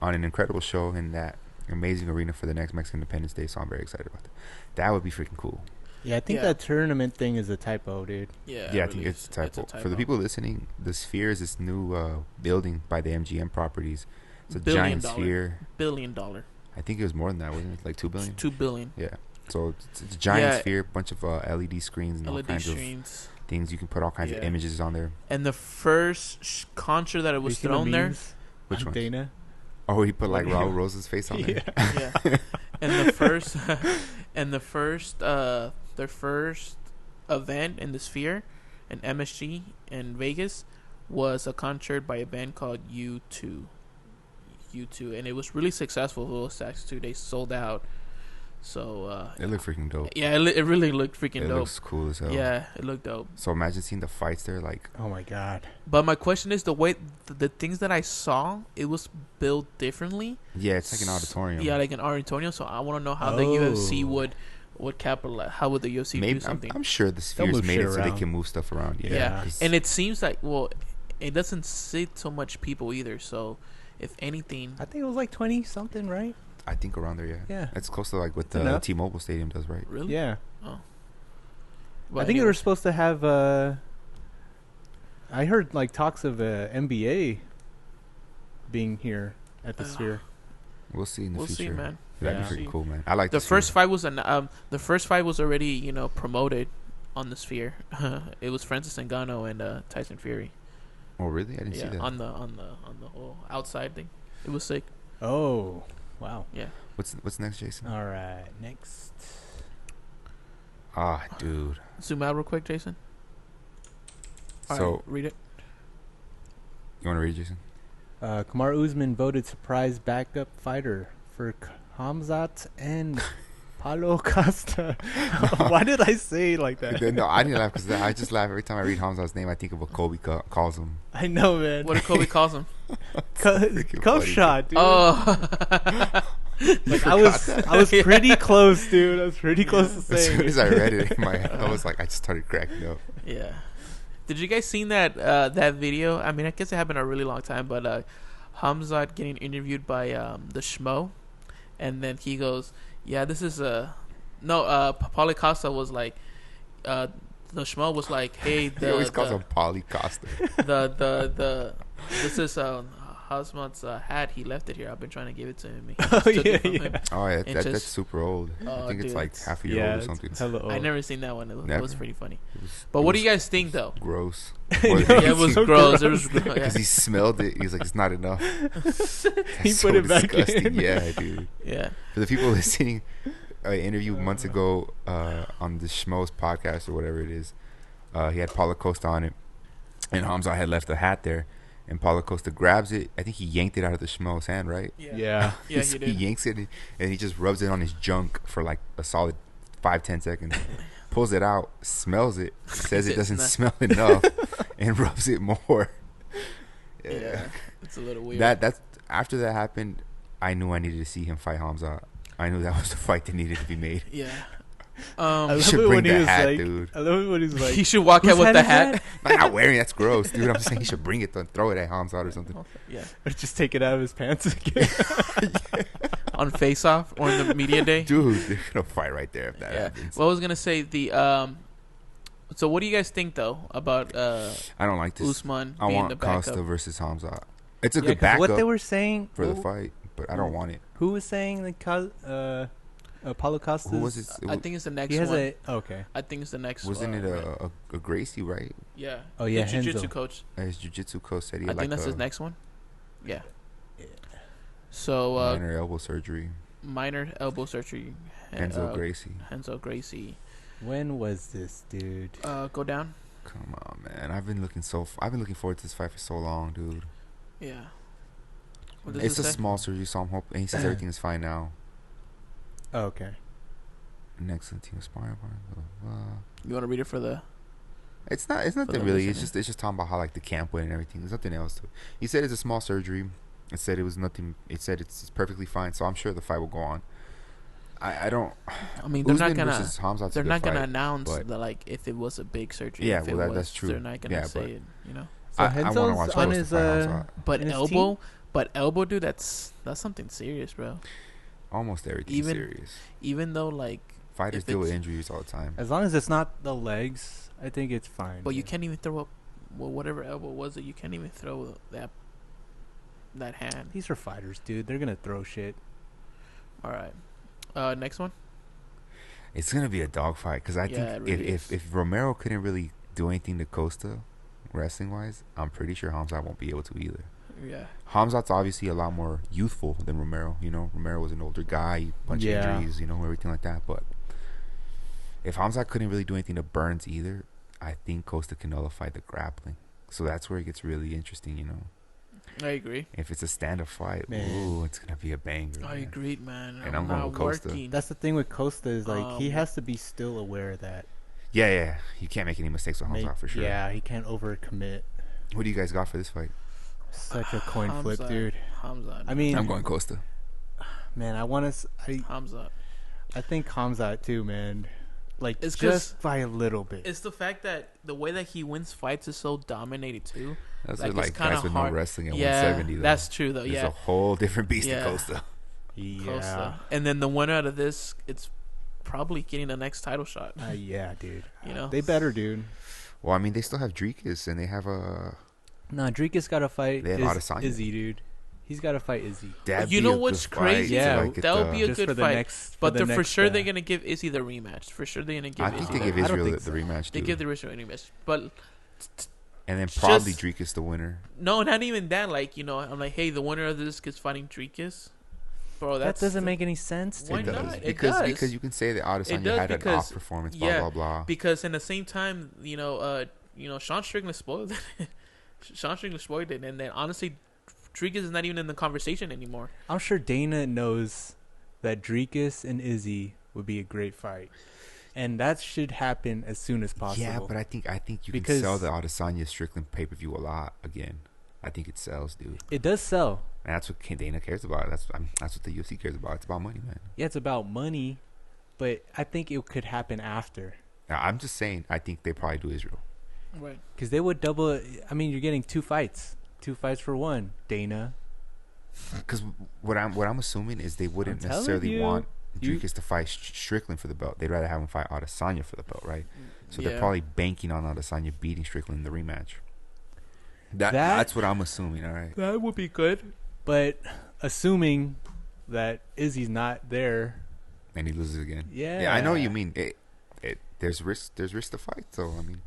on an incredible show in that amazing arena for the next Mexican Independence Day. So I'm very excited about that. That would be freaking cool. Yeah, I think Yeah. that tournament thing is a typo, dude. Yeah, Yeah, I really think it's a typo. For the typo. people listening, the Sphere is this new building by the MGM properties. It's a $1 billion. giant sphere. $1 billion. I think it was more than that, wasn't it? Like $2 billion? $2 billion. Yeah. So it's a giant Yeah. sphere, bunch of LED screens and all LED kinds screens. of things. You can put all kinds of Yeah. images on there. And the first concert that it was You see the thrown there. memes Which on one? Dana. Oh, he put like Yeah. Raul Rosa's face on there. Yeah. Yeah. And the first their first event in the Sphere in MSG in Vegas was a concert by a band called U2, and it was really successful. Those actually they sold out So it looked freaking dope. yeah, it really looked freaking It dope. looks cool as hell. Yeah, it looked dope. So imagine seeing the fights there, like. Oh my god. But my question is, the way the things that I saw, it was built differently. Yeah, it's like an auditorium. Yeah, like an auditorium. So I want to know how the UFC would capitalize. How would the UFC do something? I'm sure the spheres move made shit it so they around. can move stuff around. Yeah. 'Cause And it seems like, well, it doesn't sit so much people either. So if anything, I think it was like 20 something, right? I think around there, yeah. Yeah. It's close to like what That's enough. T-Mobile Stadium does, right? really, Yeah. Oh, I think they were supposed to have. I heard like talks of NBA being here at the Sphere. We'll see in the We'll see, future. man. That'd Yeah. be pretty cool, man. I like The this first Sphere. fight was the first fight was already promoted on the Sphere. It was Francis Ngannou and Tyson Fury. Oh, really? I didn't see that. on the whole outside thing. It was sick. Oh, wow. Yeah. What's next, Jason? All right, next. Ah, dude. Zoom out real quick, Jason. All So right, read it. you want to read, Jason? Kamaru Usman voted surprise backup fighter for Khamzat and Paulo Costa. Why did I say it like that? No, I didn't laugh because I just laugh every time I read Hamza's name. I think of what Kobe calls him. I know, man. What did Kobe calls him? Freaking Cuff funny, shot, dude. Oh. Like I was pretty close, dude. I was pretty close to As saying soon it. as I read it in my head, I was like, I just started cracking up. Yeah. Did you guys seen that that video? I mean, I guess it happened a really long time, but Khamzat getting interviewed by the Schmo, and then he goes, "Yeah, this is Paulo Costa was like, the Schmo was like, hey, He always calls him Paulo Costa. this is Khamzat's hat. He left it here. I've been trying to give it to him. He Oh, just took yeah, it from yeah. him. Oh, yeah, It that's just- super old. I Oh, think it's dude, like it's- half a year old or it's something. hella old. I never seen that one. It was Never. pretty funny. It But was what do you guys think though? gross. Yeah, Yeah, it was so gross. It gross. was gross. Because he smelled it. He was like, it's not enough. He That's put it back disgusting. in. Yeah, dude. Yeah. For the people listening, I interviewed months ago on the Schmoes podcast or whatever it is. He had Paulo Costa on it, and Khamzat had left the hat there, and Paulo Costa grabs it. I think he yanked it out of the Schmoes hand, right? Yeah. Yeah, So he he did. yanks it, and he just rubs it on his junk for like a solid 5-10 seconds. Pulls it out, smells it, says it It's doesn't not- smell enough, and rubs it more. Yeah. It's a little weird. That's after that happened. I knew I needed to see him fight Khamzat. I knew that was the fight that needed to be made. Yeah. I You love should it bring when he the was hat, like, dude. I love it when he's like, he should walk whose out with the is hat. I'm not wearing it. That's gross, dude. I'm saying he should bring it and throw it at Khamzat or something. Yeah. Or just take it out of his pants again. On Face Off or in the media day. Dude, they're gonna fight right there if that Yeah. happens. Well, I was gonna say the So what do you guys think though about I don't like this. Usman I being want the backup? Costa versus Khamzat. It's a Yeah, good 'cause backup what they were saying for the fight, but I don't want it. Who was saying the Paulo Costa? Who was it? I think it's the next He has one. okay. I think it's the next. Wasn't it right. a Gracie, right? Yeah. Oh, yeah, The jiu-jitsu Renzo. coach. His jiu-jitsu coach said he I had think like that's a his next one. Yeah. So minor elbow surgery. minor elbow surgery. Renzo Gracie. Renzo Gracie. When was this, dude? Go down. Come on, man. I've been looking forward to this fight for so long, dude. Yeah. What does It's it a say? small surgery, so I'm hoping. And he says everything is fine now. Oh, okay. An excellent team of sparring partners. Blah, blah, blah. You want to read it for the? It's nothing the really. It's listener. just talking about how like the camp went and everything. There's nothing else to it. He said it's a small surgery. It said it was nothing. It said it's perfectly fine. So I'm sure the fight will go on. I don't. I mean, they're Usman not gonna. versus Khamzat's a They're good not gonna fight, announce but- that like if it was a big surgery. Yeah, if it well, was, that's true. They're not gonna Yeah, say but- it. You know. So I wanna Renzo's watch on Costa his fight Khamzat. But in his elbow, team? but elbow, dude, that's something serious, bro. Almost everything Even- serious. Even though like, Fighters if deal with it's- injuries all the time. As long as it's not the legs, I think it's fine. but you dude. can't even throw up. Well, whatever elbow was it, you can't even throw that hand. These are fighters, dude. They're gonna throw shit. All right. Next one. It's gonna be a dogfight because I Yeah, think it really if Romero couldn't really do anything to Costa, wrestling wise, I'm pretty sure Khamzat won't be able to either. Yeah. Khamzat's obviously a lot more youthful than Romero. You know, Romero was an older guy, bunch of Yeah. injuries, you know, everything like that. But if Khamzat couldn't really do anything to Burns either, I think Costa can nullify the grappling. So that's where it gets really interesting, you know. I agree. If it's a stand-up fight, Man. ooh, it's gonna be a banger. I man. agreed, man. And I'm going not with Costa. working. That's the thing with Costa is like he Um, has to be still aware of that. Yeah. You can't make any mistakes with Khamzat for sure. Yeah, he can't overcommit. What do you guys got for this fight? Such a coin flip, Khamzat. dude. Khamzat. I mean, I'm going Costa. man, Khamzat. I think Khamzat too, man. Like It's just by a little bit. It's the fact that the way that he wins fights is so dominated too. That's Like, what, it's guys kinda with hard. no wrestling at Yeah, 170. Though. that's true though. There's Yeah, a whole different beast Yeah. in Costa. Yeah. Costa. And then the winner out of this, it's probably getting the next title shot. Yeah, dude. You know, They better, dude. Well, I mean, they still have Dricus, and they have Nah, Dricus got to fight They have Adesanya. Izzy, dude. He's got to fight Izzy. that'd You be know a what's good crazy? fight to, Yeah, like, get that would the- be a Just good for the fight. next, But for for next, sure they're gonna give Izzy the rematch. For sure they're gonna give I Izzy. think they the give I don't Israel think the rematch. They Too. give the Israel rematch, but And then probably just- Dricus the winner. no, not even that. Like, you know, I'm like, hey, the winner of this is fighting Dricus, bro. that doesn't make any sense to Why me. It not? does. It Because does. because you can say that It Adesanya does had an because- off performance, blah yeah. blah blah. Because in the same time, you know, Sean Strickland spoiled it. Sean Strickland spoiled it, and then honestly, Dricus is not even in the conversation anymore. I'm sure Dana knows that Dricus and Izzy would be a great fight, and that should happen as soon as possible. Yeah, but I think you Because- can sell the Adesanya Strickland pay per view a lot again. I think it sells, dude. it does sell. And that's what Dana cares about. That's what the UFC cares about. It's about money, man. Yeah, it's about money, but I think it could happen after. Now, I'm just saying. I think they probably do Israel. Right. Because they would double. I mean, you're getting two fights for one. Dana. Because what I'm assuming is they wouldn't I'm telling necessarily you, want you- Dricus to fight Strickland for the belt. They'd rather have him fight Adesanya for the belt, right? So they're Yeah. probably banking on Adesanya beating Strickland in the rematch. That- That's what I'm assuming. All right. That would be good. But assuming that Izzy's not there, And he loses again. yeah, I know what you mean. There's risk. There's risk to fight. So I mean,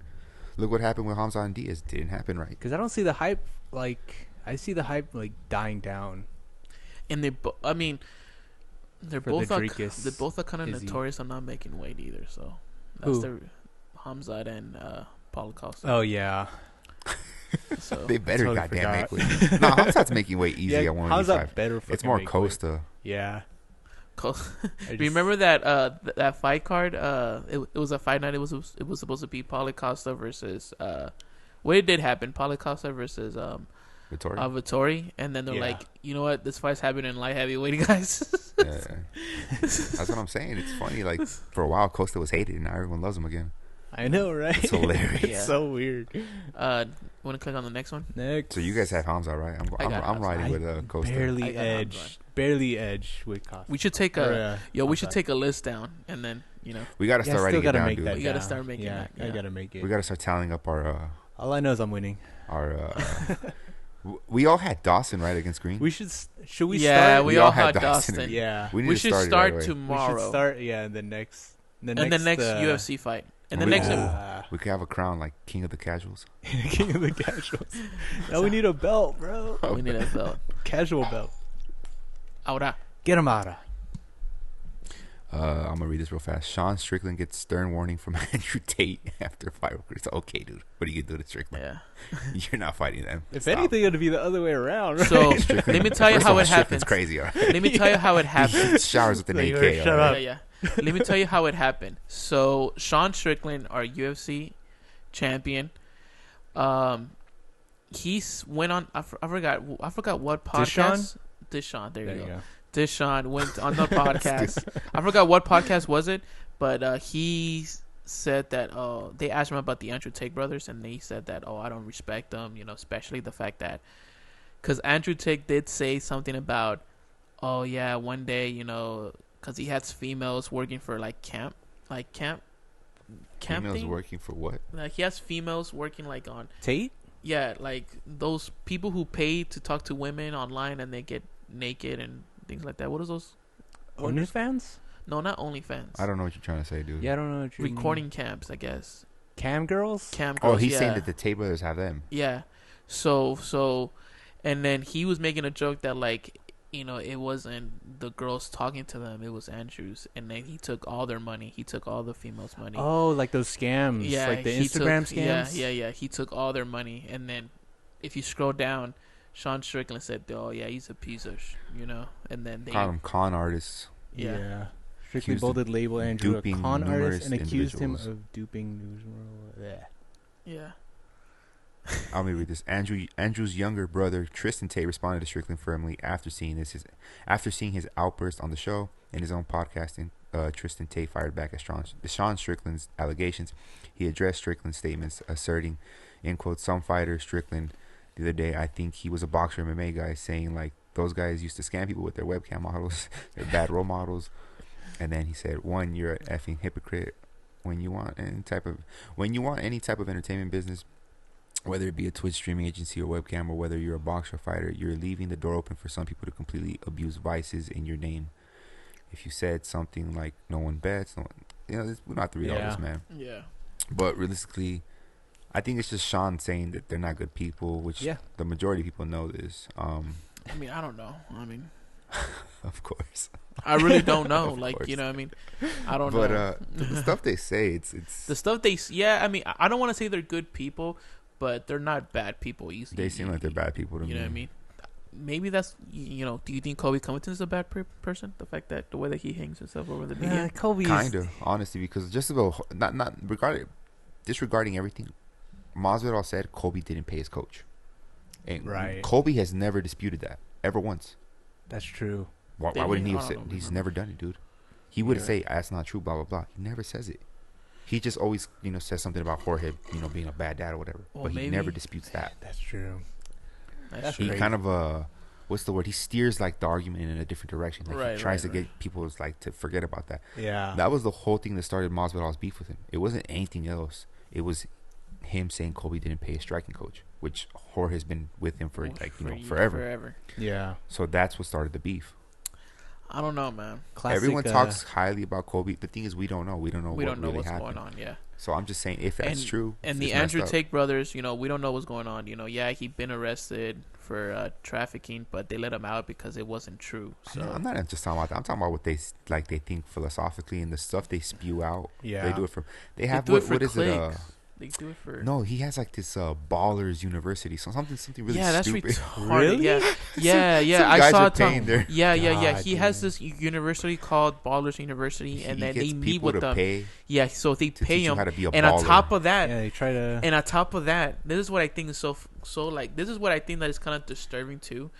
look what happened with Khamzat and Diaz. Didn't happen right. Because I don't see the hype. Like I see the hype like dying down. And they, I mean, they're For both the are, Dricus, they're both are kind of Izzy. notorious on not making weight either. So that's Who? the Khamzat and Paulo Costa. Oh yeah, So They better Totally goddamn make forgot. weight. No, Khamzat's making weight easy at how's that 185. better? It's fucking more make weight? Costa. Yeah. Co- I just- Remember that that fight card? It was a fight night. It was supposed to be Paulo Costa versus what it did happen. Paulo Costa versus Vittori. Vittori, and then they're Yeah. like, you know what? This fight's happening in light heavyweight, guys. Yeah. That's what I'm saying. It's funny. Like for a while, Costa was hated, and now everyone loves him again. I know, right? It's hilarious. It's Yeah. so weird. Want to click on the next one? Next. So you guys have Khamzat, right? I got I'm Khamzat. riding with Costa. I barely got edge with Costa. We should take a we should take a list down, and then We gotta start writing it down, make dude. that We gotta down. start making yeah, that, yeah. I gotta make it. We gotta start tallying up All I know is I'm winning. our. We all had Dawson right against Green. We should. Should we yeah, start? we We all all had had Dawson. Dawson. Yeah. We need We to should start, start it right away. tomorrow. We should start. Yeah, the next. and the next UFC fight. And the We- next We could have a crown like King of the Casuals. King of the Casuals. Now we need a belt, bro. we need a belt. Casual belt. Ahora. Get him out of. I'm gonna read this real fast. Sean Strickland gets stern warning from Andrew Tate after fight. It's okay, dude. What are you gonna do to Strickland? Yeah. You're not fighting them. If Stop. anything, it'd be the other way around. Right? So Strickland- let me tell you First how of all, it happens. Strickland's crazy. All right? Let me tell you how it happened. He showers with an Like, AK. shut all up. right? Yeah. Let me tell you how it happened. So Sean Strickland, our UFC champion, he went on. I forgot what podcast. D'Sean. There you go. D'Sean went on the podcast. I forgot what podcast was it, but he said that they asked him about the Andrew Tate brothers, and he said that I don't respect them, especially the fact that because Andrew Tate did say something about one day because he has females working for camp Females thing. working for what? Like he has females working on Tate. like those people who pay to talk to women online and they get naked and things like that. What is those? OnlyFans? No, not OnlyFans. I don't know what you're trying to say, dude. Yeah, I don't know what you Recording camps, I guess. Cam girls. Cam Oh, girls, he's yeah. saying that the Tate brothers have them. Yeah. So, and then he was making a joke that it wasn't the girls talking to them, it was Andrews, and then he took all their money. He took all the females' money. Oh, like those scams. Yeah, Like the he Instagram took, scams. Yeah. He took all their money, and then if you scroll down, Sean Strickland said, "Oh yeah, he's a piece of, and then they Call him con artists. yeah. Strictly Accused bolded label Andrew a duping con artist numerous and accused him individuals. of duping numerous. Yeah. Let me read this. Andrew's younger brother Tristan Tate responded to Strickland firmly after seeing his outburst on the show and his own podcasting. Tristan Tate fired back at D'Sean Strickland's allegations. He addressed Strickland's statements, asserting, in quotes, some fighter Strickland the other day, I think he was a boxer MMA guy, saying like those guys used to scam people with their webcam models, they're bad role models. And then he said, one, you're an effing hypocrite when you want any type of entertainment business, whether it be a Twitch streaming agency or webcam, or whether you're a boxer or fighter, you're leaving the door open for some people to completely abuse vices in your name. If you said something like no one bets, we don't have to read all this, man. Yeah. But realistically, I think it's just Sean saying that they're not good people, which the majority of people know this. I mean, I don't know. I mean, of course. I really don't know. Like, course. you know what I mean? I don't know. But the stuff they say, it's the stuff I mean, I don't want to say they're good people, but they're not bad people easily. They seem like they're bad people to me. You know what I mean? Maybe that's, do you think Colby Covington is a bad person? The fact that the way that he hangs himself over the media? Colby kind of, honestly, because just about disregarding everything, Masvidal said Colby didn't pay his coach. And right. Colby has never disputed that ever once. That's true. Why wouldn't he have said? He's never done it, dude. He wouldn't say that's not true, blah blah blah. He never says it. He just always, says something about Jorge, being a bad dad or whatever. Well, but he never disputes that. That's true. He kind of what's the word? He steers like the argument in a different direction. Like he tries to get people to forget about that. Yeah. That was the whole thing that started Masvidal's beef with him. It wasn't anything else. It was him saying Colby didn't pay his striking coach, which Jorge has been with him for forever. Yeah. So that's what started the beef. I don't know, man. Classic, Everyone talks highly about Colby. The thing is, we don't know. We don't know what's happened. going on. Yeah. So I'm just saying, if that's true, and the Andrew Tate brothers, we don't know what's going on. He'd been arrested for trafficking, but they let him out because it wasn't true. So I'm not just talking about that. I'm talking about what they think philosophically and the stuff they spew out. Yeah, they do it for. They have do it for what is it? They do it for. No, he has like this Ballers University, so something really that's stupid. retarded. Really? Yeah. Some I guys saw are it. paying their- Yeah. He has this university called Ballers University, and then they meet with them. Yeah, so they pay him, and on top of that, they try to. And on top of that, this is what I think is so like. This is what I think that is kind of disturbing too.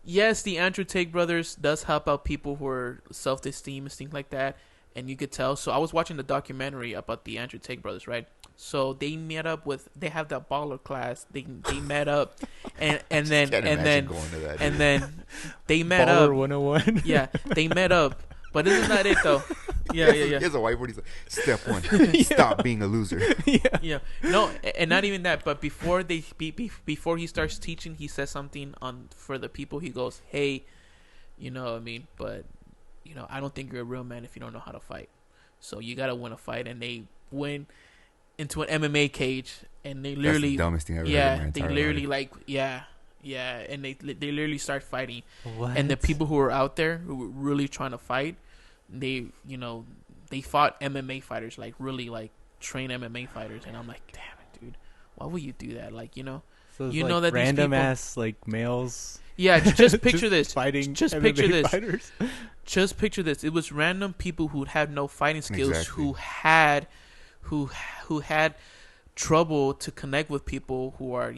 Yes, the Andrew Tate brothers does help out people who are self-esteem and things like that. And you could tell. So I was watching the documentary about the Andrew Tate brothers, right? So they met up they have that baller class. They met up, and then they met Baller up. 101. Yeah, they met up. But this is not it though. Yeah. He has a whiteboard. He's like, step one, stop being a loser. Yeah. No, and not even that. But before before he starts teaching, he says something for the people. He goes, "Hey, what I mean, but." I don't think you're a real man if you don't know how to fight. So you gotta win a fight, and they went into an MMA cage, and they literally That's the dumbest thing I've ever heard in my entire life. and they literally start fighting. What? And the people who were out there who were really trying to fight, they fought MMA fighters, like really like trained MMA fighters, and I'm like, damn it, dude, why would you do that? Like, So it's know that random these people, ass like males. Yeah, just picture this. Fighting. Just MMA picture this. Fighters. Just picture this. It was random people who had no fighting skills, Exactly. who had trouble to connect with people who are,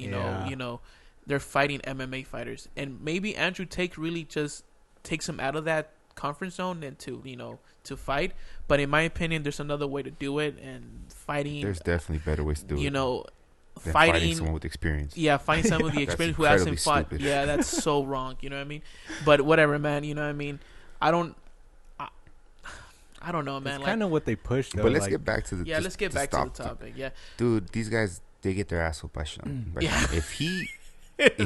they're fighting MMA fighters. And maybe Andrew Tate really just takes him out of that comfort zone and to fight. But in my opinion, there's another way to do it, and fighting. There's definitely better ways to do it. Than fighting someone with experience. Yeah, fighting someone with the experience who hasn't fought. Stupid. Yeah, that's so wrong. You know what I mean? But whatever, man. You know what I mean? I don't know, man. It's kind of what they push, though. But let's get back to the. Yeah, let's get back to the topic. Yeah, dude, these guys they get their ass whooped by Sean. Yeah. If he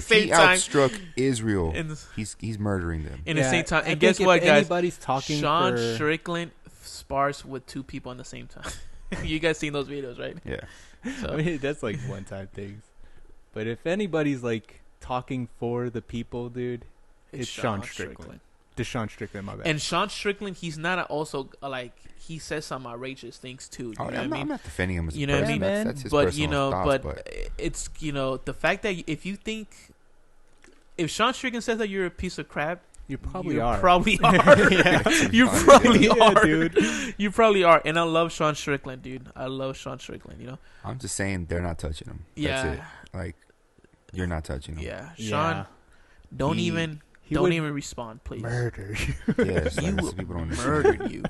same time. outstruck Israel, he's murdering them. In the same time, and guess guess what, guys? Anybody's talking. Sean Strickland spars with two people at the same time. You guys seen those videos, right? Yeah. So. I mean, that's like one-time things. But if anybody's like talking for the people, dude, it's Sean Strickland. D'Sean Strickland, my bad. And Sean Strickland, he's not also like he says some outrageous things too. You know what I mean? I'm not defending him as a You know what I person. mean? That's his But personal thoughts, but it's the fact that if Sean Strickland says that you're a piece of crap, you probably you are. Probably are. You probably are, dude. You probably are. And I love Sean Strickland, dude. I love Sean Strickland. You know. I'm just saying they're not touching him. Yeah. That's it. Like you're not touching him. Yeah, Sean. Don't even respond, please. Murder you. Yes, You like, people don't murdered you.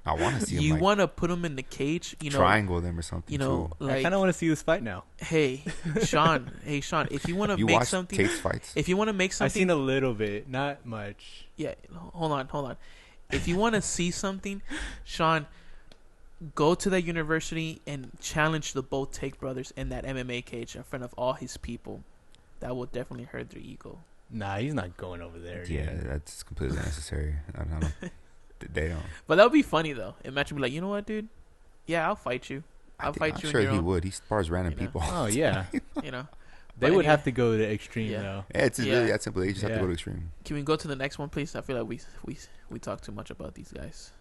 I want to see him. You like, want to put him in the cage? triangle them or something. Too. I like kind of want to see this fight now. Hey, Sean. If you want to You make watch something, Tate's fights? if you want to make something, I've seen a little bit, not much. yeah. Hold on. If you want to see something, Sean, go to that university and challenge the both Tate brothers in that MMA cage in front of all his people. That will definitely hurt their ego. Nah, he's not going over there. Yeah, dude. that's completely unnecessary. I don't know. They don't. But that would be funny though. Imagine be like, you know what, dude? Yeah, I'll fight you. I'll fight I'm you. sure in your he own, would. He spars random you know. people. Oh yeah, You know. they But would anyway, have to go to the extreme Yeah. though. Yeah, it's Yeah. really that simple. They just have to Yeah. go to extreme. Can we go to the next one, please? I feel like we talk too much about these guys.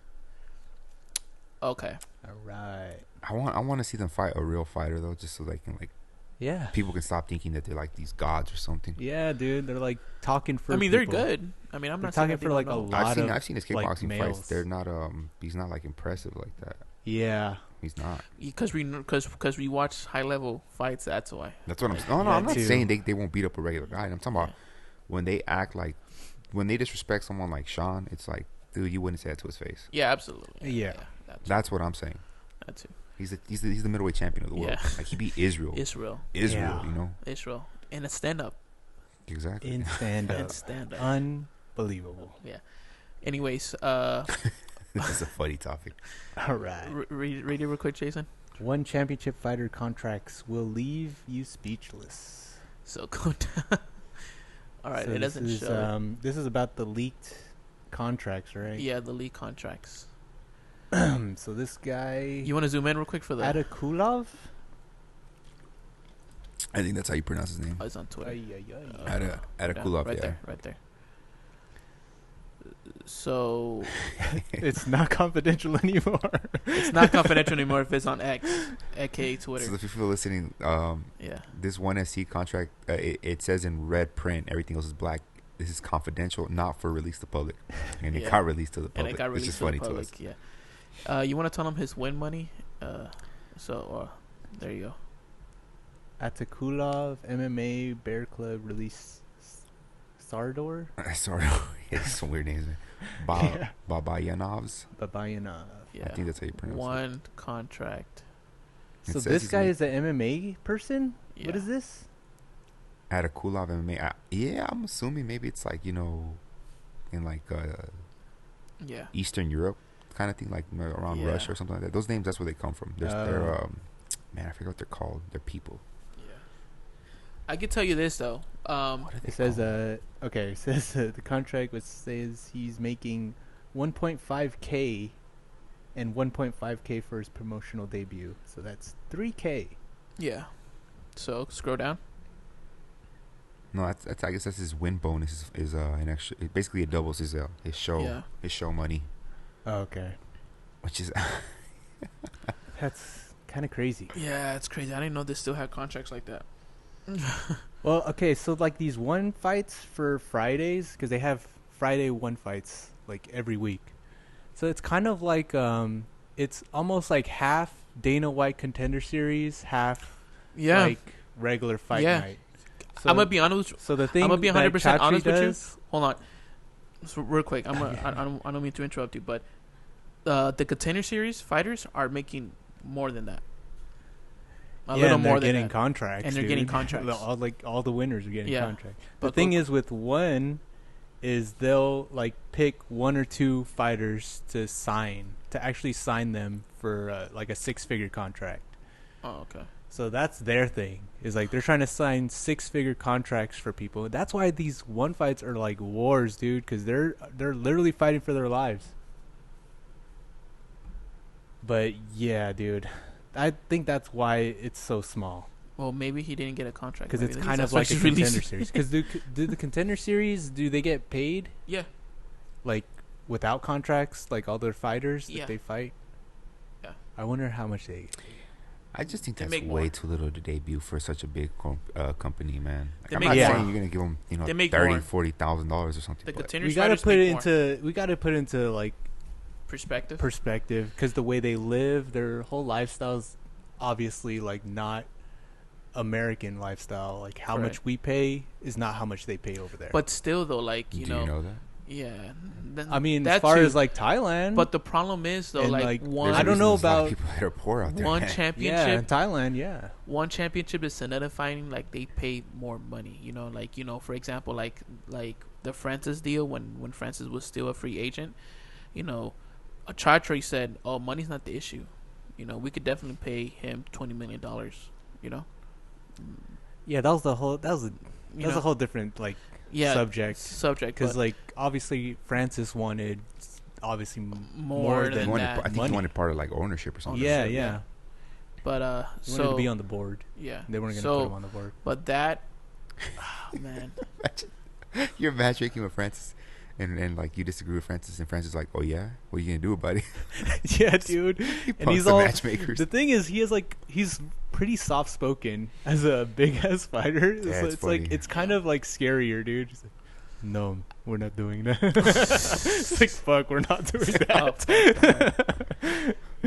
Okay. All right. I want to see them fight a real fighter though, just so they can like Yeah. people can stop thinking that they're like these gods or something. Yeah, dude. They're like talking for. I mean, they're people. good. I mean, I'm They're not saying talking that they for, like, don't a know. lot. I've seen his like, kickboxing males. fights. They're not he's not like impressive like that. Yeah. He's not. Because we watch high level fights. That's why. That's what I'm. Like, No, yeah, I'm not too. saying they won't beat up a regular guy. I'm talking about Yeah. when they act like when they disrespect someone like Sean. It's like, dude, you wouldn't say that to his face. Yeah, absolutely. Yeah. That's what I'm saying. That too. He's the middleweight champion of the world. Yeah. Like he beat Israel. Israel, Yeah. You know Israel, and a stand up. exactly. In stand up. And stand up. Unbelievable. Anyways, This is a funny topic. All right. read it real quick, Jason. One championship fighter contracts will leave you speechless. So go down. All right, So it doesn't this is, show. This is about the leaked contracts, right? Yeah, the league contracts. So this guy, You want to zoom in real quick for that? Adakulov? I think that's how you pronounce his name. Oh, it's on Twitter. Adakulov, right yeah. there, right there. So It's not confidential anymore. it's not confidential anymore if it's on X, aka So Twitter. the people listening, Yeah. this one SC contract, it says in red print, everything else is black. This is confidential, not for release to public, and it Yeah. got released to the And public. it got Which released is to the funny to public. us. Yeah. You want to tell him his win money? There you go. Atakulov, MMA, Bear Club, release Sardor, Sorry, it's some weird names. Babayanovs. Babayanov. Yeah. I think that's how you pronounce it. One contract. It So says this he's guy in- is an MMA person? Yeah. What is this? Adakulov MMA. Yeah, I'm assuming maybe it's like, in like Yeah. Eastern Europe kind of thing, like around Yeah. Russia or something like that. Those names, that's where they come from. They're man, I forget what they're called. They're people. Yeah. I could tell you this though. What are they It says, called? it says the contract which says he's making 1.5K and 1.5K for his promotional debut. So that's 3K. Yeah. So scroll down. No, that's I guess that's his win bonus is an extra. Basically, it doubles his Yeah. show money, Oh, okay. which is That's kind of crazy. Yeah, it's crazy. I didn't know they still had contracts like that. Well, okay, so like these one fights for Fridays, because they have Friday one fights like every week. So it's kind of like it's almost like half Dana White Contender Series, half Yeah. like regular fight Yeah. night. So, I'm gonna be honest. so the thing I'm gonna be 100% that honest Chachi with you. does- Hold on. So real quick, I don't mean to interrupt you, but the Contender Series fighters are making more than that. A yeah, little and more they're than getting that. contracts, And they're dude. getting contracts. all the winners are getting Yeah. contracts. But The thing go- is with one is they'll like pick one or two fighters to actually sign them for like a 6-figure contract. Oh, okay. So that's their thing. Is like they're trying to sign 6-figure contracts for people. That's why these one fights are like wars, dude, cuz they're literally fighting for their lives. But yeah, dude. I think that's why it's so small. Well, maybe he didn't get a contract Because Maybe it's that's kind of why like a she's contender releasing- series. Because do the contender series, do they get paid? Yeah. like without contracts, like all their fighters Yeah. that they fight. Yeah. I wonder how much they. I just think They that's make way more. too little to debut for such a big company, man. Like, They I'm make not more. saying you're gonna give them, They make $30,000, more. $40,000 or something. The But contenders We gotta fighters put make it more. into. We gotta put into like Perspective. perspective, because the way they live, their whole lifestyle's obviously like not American lifestyle. Like how Correct. much we pay is not how much they pay over there. But still, though, like do you you know that? yeah. I mean, that as far too. as like Thailand, But the problem is though, And, like, like, one, I don't know There's a lot of about- people that are poor out there. one man. yeah, championship. in Thailand, yeah. One championship is solidifying. Like they pay more money. Like for example, like the Francis deal when Francis was still a free agent. A Chartray said, "Oh, money's not the issue. We could definitely pay him $20 million. Yeah, that was a whole different like Yeah, subject. Because but like obviously Francis wanted obviously more than than He wanted- that. I think money. he wanted part of like ownership or something. Yeah, ownership, yeah. yeah. But He wanted to be on the board. yeah, They weren't gonna so, put him on the board. But that, man, You're matchmaking with Francis, and like you disagree with Francis, and Francis is like, "Oh yeah, what are you gonna do about it?" Yeah, dude. He And he's punks the all matchmakers. the thing is he's pretty soft spoken as a big ass fighter. Yeah, So it's it's like funny. it's kind of like scarier, dude. He's like, no, we're not doing that. It's like fuck, we're not doing that.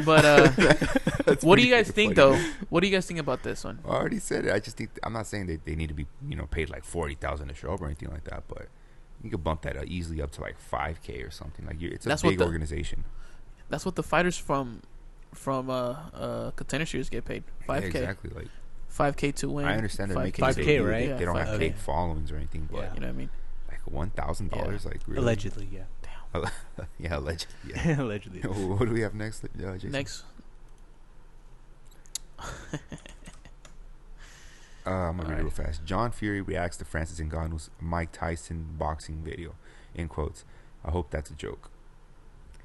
but That's what do pretty you guys fucking think funny. though? What do you guys think about this one? I already said it. I just think I'm not saying they need to be paid like $40,000 to show up or anything like that, but you could bump that easily up to like $5K or something. Like it's a That's what big the- organization. That's what the fighters from Contender Series get paid. Yeah, 5K. exactly. Like 5K to win. I understand they're 5K making 5K, a debut. right? Yeah, They don't have 5K. big followings or anything, but Yeah. You know what I mean? like $1,000, like really? Allegedly, yeah. Yeah, allegedly. Yeah. Allegedly. What do we have next, Jason? Next, I'm gonna read it real Alright. fast. John Fury reacts to Francis Ngannou's Mike Tyson boxing video. In quotes. I hope that's a joke.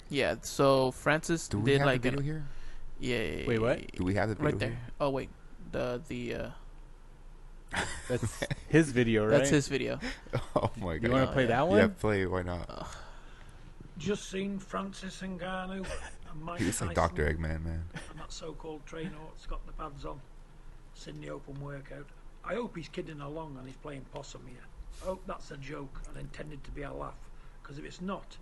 yeah. So Francis Do we did have like the video here? yeah. Wait, what? Do we have the video Right there. here? Oh wait, the That's his video, right? that's his video. Oh my You god. want to play yeah. that one? Yeah, play it. Why not? Just seen Francis Ngannou and Mike He looks like Tyson Dr. Eggman, man. and that so-called trainer that's got the pads on, seen the open workout. I hope he's kidding along and he's playing possum here. I hope that's a joke and intended to be a laugh, because if it's not,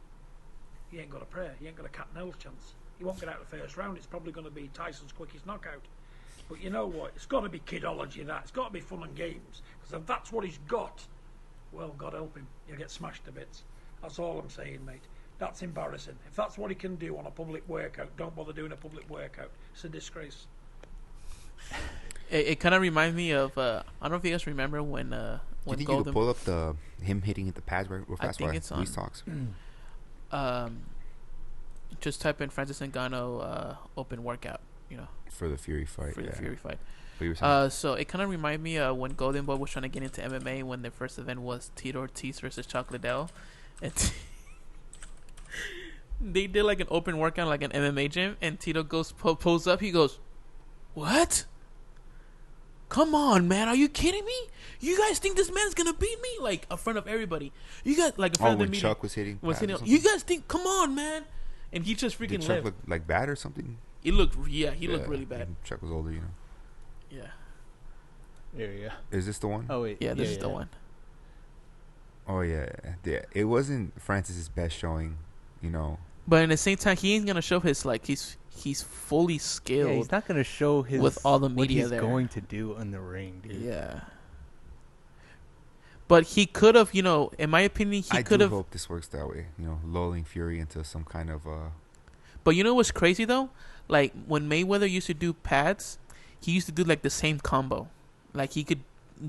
he ain't got a prayer, he ain't got a cat and nose chance. He won't get out the first round. It's probably going to be Tyson's quickest knockout. But you know what? It's got to be kidology, that. It's got to be fun and games. Because if that's what he's got, well, God help him, he'll get smashed to bits. That's all I'm saying, mate. That's embarrassing. If that's what he can do on a public workout, don't bother doing a public workout. It's a disgrace. It kind of reminds me of I don't know if you guys remember when Do you think you Golden could pull up him hitting at the pads real I fast think while it's we on- talks? just type in Francis Ngannou open workout, For the Fury fight. for the yeah. Fury fight. What you were saying? So it kind of reminded me when Golden Boy was trying to get into MMA when their first event was Tito Ortiz versus Chocoladell, and they did like an open workout like an MMA gym, and Tito goes pulls up, he goes, "What? Come on, man, are you kidding me? You guys think this man's gonna beat me?" Like in front of everybody. You guys like in front of the when meeting. Chuck was hitting Was pads hitting, or something? you guys think? Come on, man! And he just freaking Did Chuck left. look like bad or something? He looked, he looked Yeah, really bad. Chuck was older, Yeah, There you go. Is this the one? Oh wait. yeah, this is the one. Oh yeah. It wasn't Francis's best showing, But at the same time, he ain't gonna show his like he's fully Yeah, skilled. he's not gonna show his with all the what media he's there. going to do in the ring, dude. Yeah. But he could have, in my opinion, he I could do have. hope this works that way. Lulling Fury into some kind of But you know what's crazy though? Like when Mayweather used to do pads, he used to do like the same combo. Like he could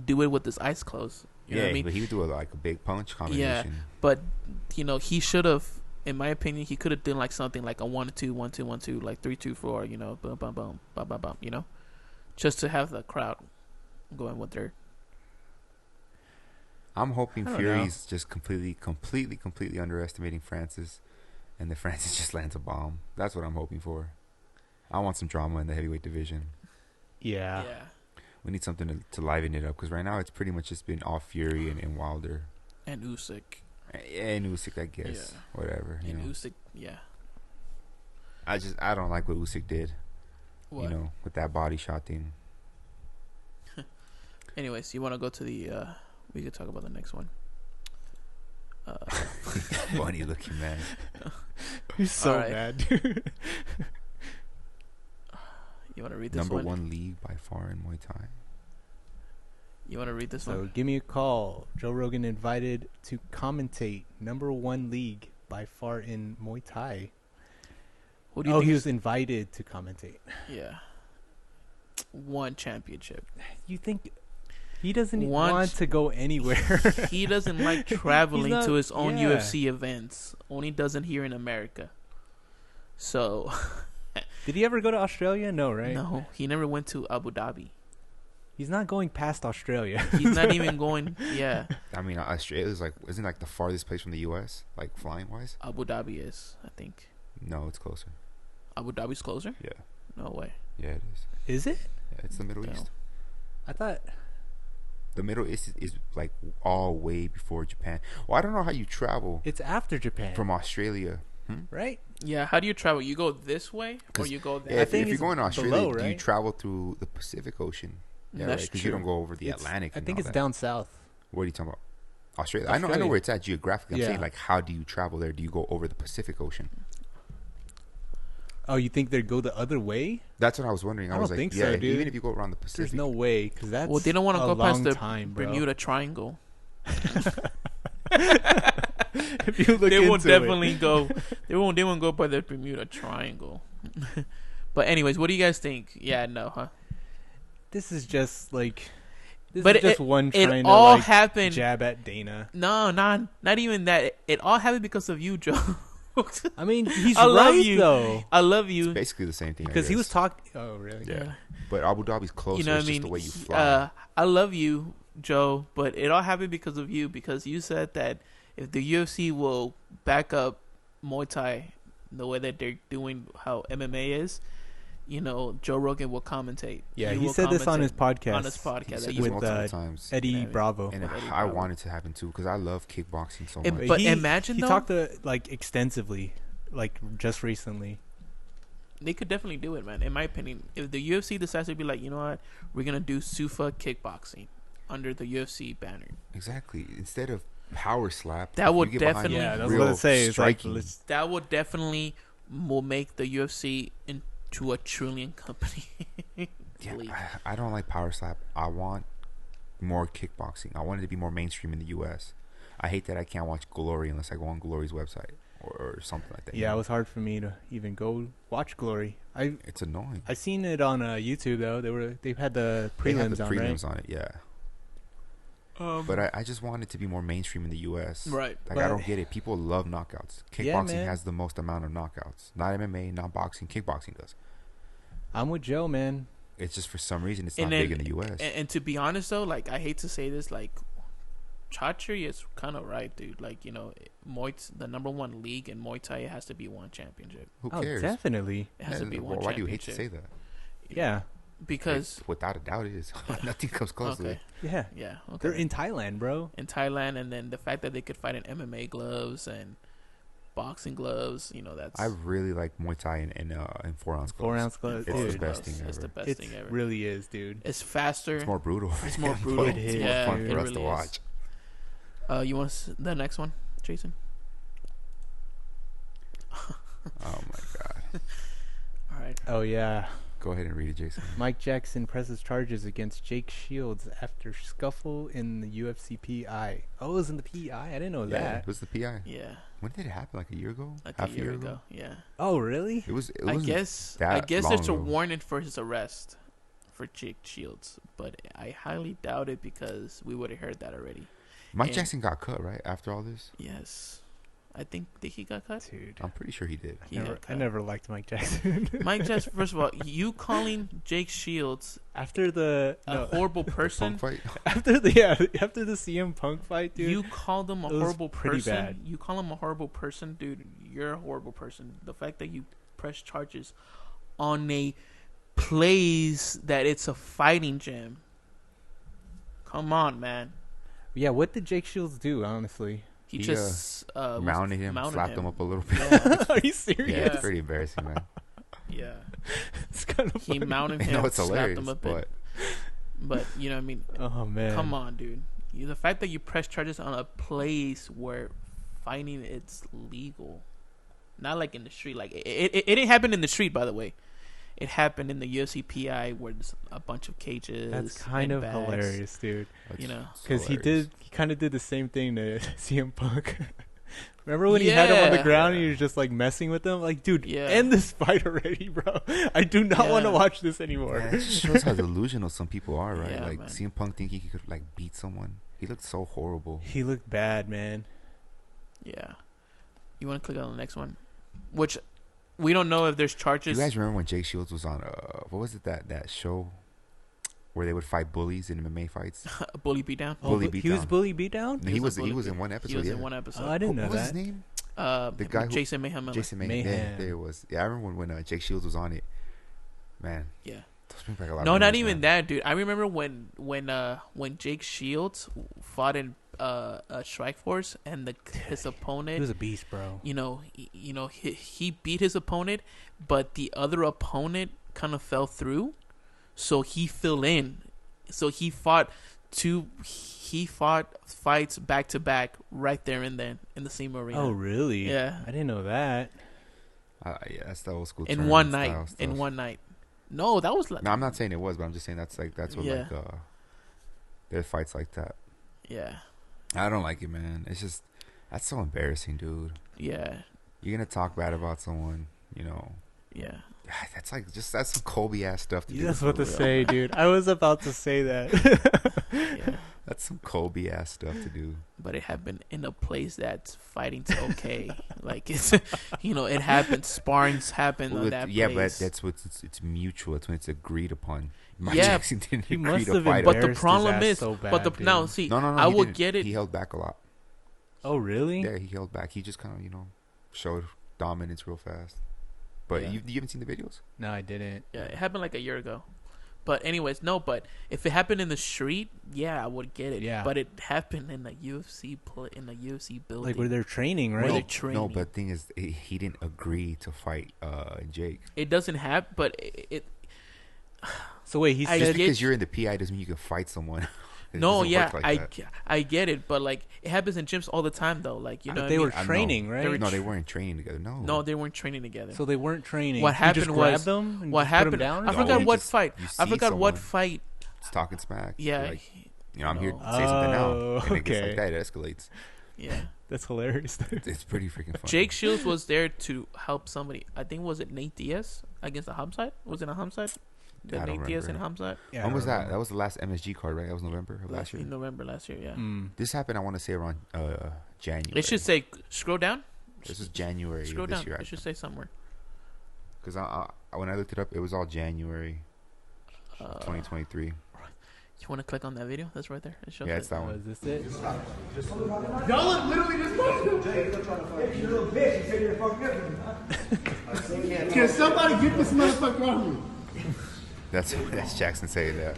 do it with his eyes closed. You know what I mean? but he would do like a big punch combination. But he should have. In my opinion, he could have done like something like a 1-2, 1-2, 1-2, like 3-2, 4. Boom, boom, boom, bum, bum, bum. Just to have the crowd going with their. I'm hoping I don't Fury's just completely underestimating Francis, and that Francis just lands a bomb. That's what I'm hoping for. I want some drama in the heavyweight division. Yeah. We need something to liven it up, because right now it's pretty much just been all Fury and Wilder. And Usyk. And Usyk, I guess. Yeah. Whatever. You And know. Usyk, yeah. I don't like what Usyk did. What? You know, with that body shot thing. Anyways, you want to go to the? We could talk about the next one. Funny looking man. He's so Alright. mad, dude. You want to read this Number one? one league by far in Muay Thai. You want to read this So one? give me a call. Joe Rogan invited to commentate number one league by far in Muay Thai. Who do you Oh, think he is- was invited to commentate. Yeah. One championship. You think he doesn't One want ch- to go anywhere? He doesn't like traveling not- to his own yeah. UFC events. Only does it here in America. So, Did he ever go to Australia? No, right? no, he never went to Abu Dhabi. He's not going past Australia. He's not even going. Yeah, I mean, Australia is like, isn't like the farthest place from the U.S. like flying wise? Abu Dhabi is. I think No, it's closer. Abu Dhabi's closer. Yeah, No way. yeah, it is. Is it? Yeah, it's the Middle No. East. I thought. The Middle East is like all way before Japan. Well, I don't know how you travel It's after Japan, from Australia. right? Yeah, how do you travel? You go this way or 'Cause- you go Yeah, that? if, think if you're it's going to Australia, below, do you right? travel through the Pacific Ocean? Yeah, That's Because true. you don't go over the It's- Atlantic. I and think all it's that. down south. What are you talking about? Australia. I know Australia. where it's at geographically. I'm Yeah. saying like, how do you travel there? Do you go over the Pacific Ocean? Oh, you think they'd go the other way? That's what I was wondering. I was don't like, think so, yeah, dude. even if you go around the Pacific, There's no way, because that's Well, they don't want to a go past long the time, bro. Bermuda Triangle. If you look They will into definitely it. go. They won't go by the Bermuda Triangle. But anyways, what do you guys think? Yeah, no, huh? This is just like. This But is just one It trying to all like happened. jab at Dana. No, not even that. It all happened because of you, Joe. I mean, he's I love right you. though, I love you. basically the same thing. I because he was guess. talking. Oh, really? Yeah. But Abu Dhabi's closer. You know what It's I just mean? the way you fly. I love you, Joe, but it all happened because of you. Because you said that if the UFC will back up Muay Thai the way that they're doing how MMA is, you know, Joe Rogan will commentate. Yeah, He he will said this on commentate his podcast. On his He podcast, said that this you with, multiple times. Eddie Yeah, Bravo. And Eddie I Bravo. want it to happen too because I love kickboxing so And- much. But imagine he though- talked like extensively, like just recently. they could definitely do it, man. In my opinion, if the UFC decides to be like, you know what, we're gonna do Sufa kickboxing under the UFC banner, Exactly. Instead of power slap, That if would you get behind definitely- Yeah, that's real what I say. It's like, striking, let's, that would definitely will make the UFC into a trillion company. yeah, league. I don't like power slap. I want more kickboxing. I want it to be more mainstream in the U.S. I hate that I can't watch Glory unless I go on Glory's website or something like that. yeah, it was hard for me to even go watch Glory. It's annoying. I seen it on YouTube though. They've had the They prelims have the on, prelims right? on it, yeah. But I just want it to be more mainstream in the U.S. Right. Like, But- I don't get it. People love knockouts. Yeah, Kickboxing man. has the most amount of knockouts. Not MMA, not boxing. Kickboxing does. I'm with Joe, man. It's just for some reason it's And not then- big in the U.S. And to be honest though, like I hate to say this, like Chaudhry is kind of right, dude. Like, you know, the number one league in Muay Thai has to be one championship. Who Oh, cares? definitely. It has to be one Why do you hate championship. to say that? Yeah, Because Without a doubt, it is. Nothing comes close to okay, it. yeah. yeah, okay. They're in Thailand, bro. in Thailand, and then the fact that they could fight in MMA gloves and boxing gloves, you know, that's I really like Muay Thai in 4-ounce gloves. 4-ounce gloves, It's the dude. best thing It's the ever. best It thing ever. really is, dude. It's faster. It's more brutal. It's more but brutal. It It's is, more Yeah, fun dude. for it us to really is. watch. You want the next one, Jason? Oh my god. All right. Oh yeah. Go ahead and read it, Jason. Mike Jackson presses charges against Jake Shields after scuffle in the UFC PI. Oh, it was in the PI? I didn't know Yeah, that. it was the PI. Yeah, When did it happen? Like a year ago? like Half a year ago. Yeah. Oh, really? It was. It I wasn't guess that there's a long ago. warrant for his arrest for Jake Shields, but I highly doubt it because we would have heard that already. Mike and- Jackson got cut, right? After all this? Yes, I think he got cut. Dude. I'm pretty sure he did. He got cut. I never liked Mike Jackson. Mike Jackson. First of all, you calling Jake Shields after the a horrible The person. punk fight? after the CM Punk fight, dude. You called him a It was horrible pretty person. bad. You call him a horrible person, dude. You're a horrible person. The fact that you press charges on a place that it's a fighting gym. Come on, man. Yeah, what did Jake Shields do, honestly? He just mounted him, slapped him up a little bit. Yeah. Are you serious? Yeah, it's pretty embarrassing, man. Yeah. It's kind of He funny. mounted I him, know it's slapped hilarious, him up, but but you know what I mean. Oh man. Come on, dude. The fact that you press charges on a place where fighting it's legal, not like in the street. Like it didn't happen in the street, by the way. It happened in the UFC PI where there's a bunch of cages. That's kind of bags, hilarious, dude. You know, Because he kind of did the same thing to CM Punk. Remember when he had him on the ground and he was just like messing with him? Like, dude, end this fight already, bro. I do not want to watch this anymore. Yeah, it just shows how delusional some people are, right? Yeah, like man. CM Punk think he could like beat someone. He looked so horrible. He looked bad, man. Yeah. You want to click on the next one, which we don't know if there's charges. You guys remember when Jake Shields was on what was it that show where they would fight bullies in MMA fights? Bully beatdown. Bully He was bully beatdown? He was in one episode. He was in one episode. Oh, I didn't know what was that. his name? The guy Jason Mayhem. Jason Mayhem. Yeah, there it was. Yeah, I remember when Jake Shields was on it. Man. Yeah. Those bring back a lot No, of not memories, even man. that, dude. I remember when Jake Shields fought in Strikeforce and his opponent. He was a beast, bro. He beat his opponent, but the other opponent kind of fell through, so he filled in. So he fought fights back to back right there and then in the same arena. Oh, really? Yeah. I didn't know that. Yeah, that's the old school. In one night. style stuff. In one night. No, that was like. No, I'm not saying it was, but I'm just saying that's what Yeah. there are fights like that. Yeah. I don't like it, man. It's just that's so embarrassing, dude. Yeah. You're gonna talk bad about someone, you know. Yeah. That's that's some Kobe ass stuff to do. That's what for to real. say, dude. I was about to say that. Yeah. That's some Kobe ass stuff to do. But it happened in a place that's fighting's okay. Like it's, it happens. Sparring's happen on that yeah, place. but that's what it's mutual. It's when it's agreed upon. Mike Yeah, Jackson didn't he agree must to have fight But him. the embarrassed problem his ass is, so but bad, now dude. see, No, I he would didn't. get it. He held back a lot. Oh, really? Yeah, he held back. He just kind of showed dominance real fast. But Yeah. you haven't seen the videos? No, I didn't. Yeah, it happened like a year ago. But anyways, no. But if it happened in the street, yeah, I would get it. Yeah. But it happened in the UFC building. Like where they're training, right? Where they're No, training. but the thing is, he didn't agree to fight Jake. It doesn't happen. But it So wait, he I Just said get- because you're in the PI doesn't mean you can fight someone. It no, doesn't yeah, work like that. I get it. But like it happens in gyms all the time, though. Like but what they I were mean? I know. training, right? They were No, they weren't training together. No. No, they weren't training together. So they weren't training. What He happened just was- grabbed them and what just put 'em happened? down? I No, forgot you what just- fight. you I see forgot what someone. fight. It's talking smack. Yeah, Like, I'm here to say something now. And it gets okay. like that. It escalates. yeah. That's hilarious. It's pretty freaking funny. Jake Shields was there to help somebody. I think was it Nate Diaz against the Hamzat? Was it a Hamzat? The I don't Nate Diaz and remember. Hamzat Yeah, When was I that? remember. That was the last MSG card, right? That was November of last year. in November last year. Yeah. Mm. This happened, I want to say, around January. It should say scroll down. This is January Scroll of this down. year. It should say somewhere. Because when I looked it up, it was all January Uh, 2023. You want to click on that video? That's right there. It shows Yeah, it's that Oh, one. is this it? Y'all are literally just you little bitch. You said you're fucking up. Can somebody get this motherfucker on me? That's Jackson saying that.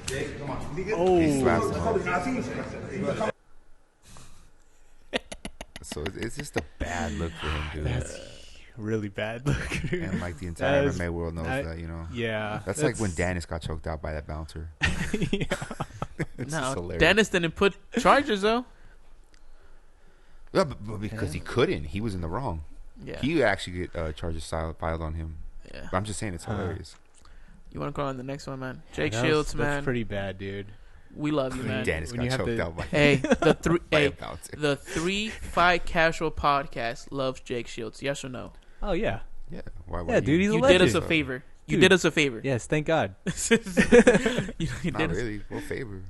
Oh, He slaps him. So it's just a bad look for him, dude. that's really bad. Look, dude. And like the entire That is- MMA world knows that, Yeah, That's like when Dennis got choked out by that bouncer. yeah. It's No, just hilarious. Dennis didn't put charges though. Yeah, but because he couldn't, he was in the wrong. Yeah. He actually get charges filed on him. Yeah. But I'm just saying it's hilarious. You want to go on the next one, man? Jake That Shields, was, man. That's pretty bad, dude. We love you, man. Dennis when got you have choked to- out by, Hey, the three. by a hey, bouncer. the 3 Fight Casual podcast loves Jake Shields. Yes or no? Oh yeah. Yeah, why Yeah, dude, he's a You legend. did us a favor. You Dude. did us a favor. Yes, thank God. you Not did us- really. What favor?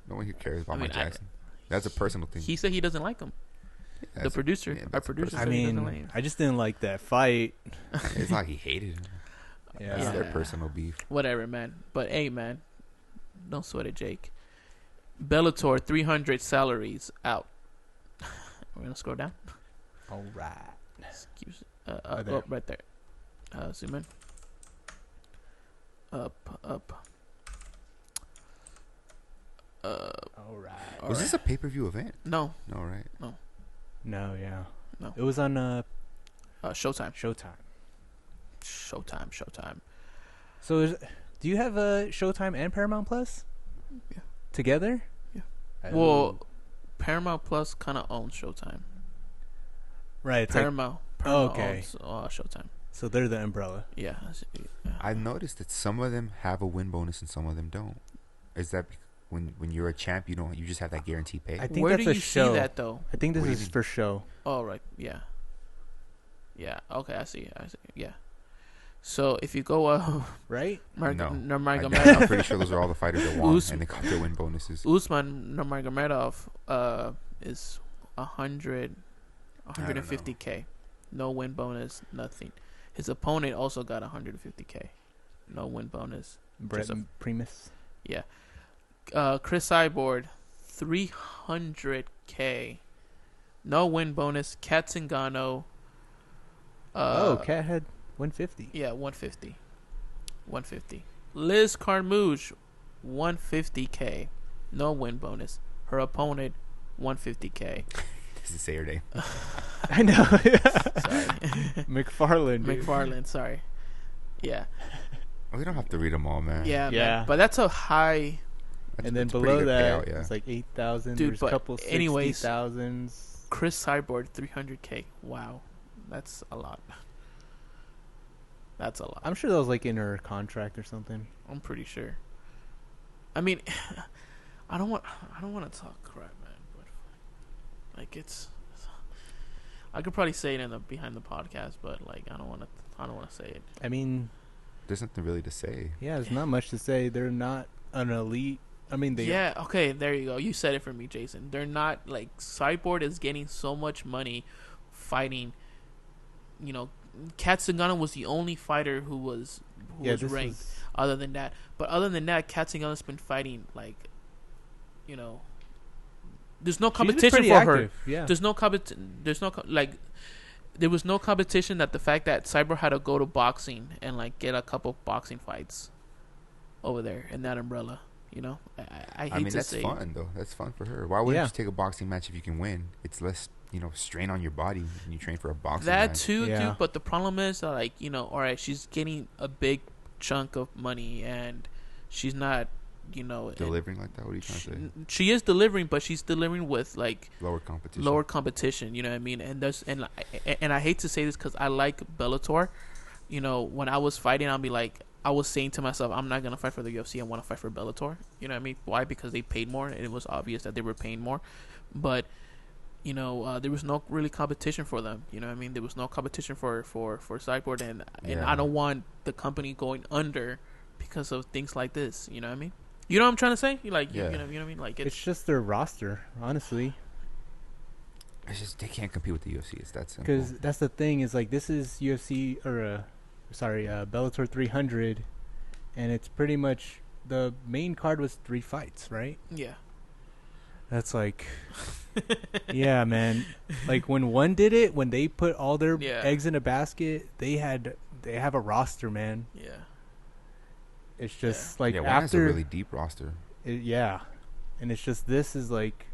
No one here cares about I mean, Mike Jackson. That's a personal thing. He said he doesn't like him. That's- The producer, yeah, our that's a producer. personal- I said he doesn't like mean, him. I just didn't like that fight. It's not like he hated him. Yeah. It's their Yeah. personal beef. Whatever, man. But hey, man, don't sweat it, Jake. Bellator 300 salaries out. We're gonna scroll down. All right. Excuse. Right there. Oh, right there. Zoom in. Up. All right. Was this a pay-per-view event? No. No, right? No. No, yeah. No. It was on Showtime. Showtime. So, do you have Showtime and Paramount Plus? Yeah. Together? Yeah. Oh. Well, Paramount Plus kind of owns Showtime. Right. It's Paramount okay. owns Showtime. So they're the umbrella. Yeah. I've noticed that some of them have a win bonus and some of them don't. Is that when you're a champ, you just have that guaranteed pay? I think Where that's do a you show. see that though? I think this What do you is mean? for show. Oh right, yeah. Okay, I see. Yeah. So if you go Right? No. Nurmagomedov, I'm pretty sure those are all the fighters that won, Us- and they got their win bonuses. Usman Nurmagomedov is 150K, no win bonus, nothing. His opponent also got 150K, no win bonus. Brent Primus. Yeah. Chris Cyborg, 300K, no win bonus. Kat Ngannou. Cat had 150. Yeah, 150. Liz Carmouche, 150K, no win bonus. Her opponent, 150K. Does it say her name? I know. Sorry. McFarland. Dude. McFarland, sorry. Yeah. We don't have to read them all, man. Yeah, Yeah. man. But that's a high. And then that's a pretty below good that, payout, yeah. it's like 8,000. Dude, There's but a couple anyways, 60,000s. Chris Cyborg, 300K. Wow. That's a lot. That's a lot. I'm sure that was like in her contract or something. I'm pretty sure. I mean, I don't want to talk crap, man. But like, I could probably say it in the behind the podcast, but like, I don't want to say it. I mean, There's nothing really to say. yeah, there's not much to say. They're not an elite. I mean, they. Yeah. Okay. There you go. You said it for me, Jason. They're not like Cyborg is getting so much money fighting. You know, Kat Ngannou was the only fighter who was ranked. Other than that, Kat Ngannou's been fighting like, you know, there's no competition for her. Yeah. There was no competition. That the fact that Cyborg had to go to boxing and like get a couple boxing fights over there in that umbrella. You know, I hate I mean, to that's say. fun though. That's fun for her. Why wouldn't Yeah. you take a boxing match if you can win? It's less, strain on your body when you train for a boxing That match. too, Yeah. dude. But the problem is that, like, all right, she's getting a big chunk of money and she's not, Delivering like that? What are you trying to say? she is delivering, but she's delivering with like Lower competition. lower competition. You know what I mean? And I hate to say this because I like Bellator. When I was fighting, I was saying to myself, I'm not gonna fight for the UFC. I want to fight for Bellator. You know what I mean? Why? Because they paid more, and it was obvious that they were paying more. But there was no really competition for them. You know what I mean? There was no competition for Cyborg, and Yeah. I don't want the company going under because of things like this. You know what I mean? You know what I'm trying to say? Like, Yeah. you know what I mean? Like, It's just their roster, honestly. It's just they can't compete with the UFC. It's that simple. Because that's the thing is like this is UFC Bellator 300, and it's pretty much the main card was 3 fights, right? yeah. That's like, yeah, man. Like when one did it, when they put all their Yeah. eggs in a basket, they have a roster, man. Yeah. It's just like yeah, one has a after, really deep roster. yeah, and it's just this is like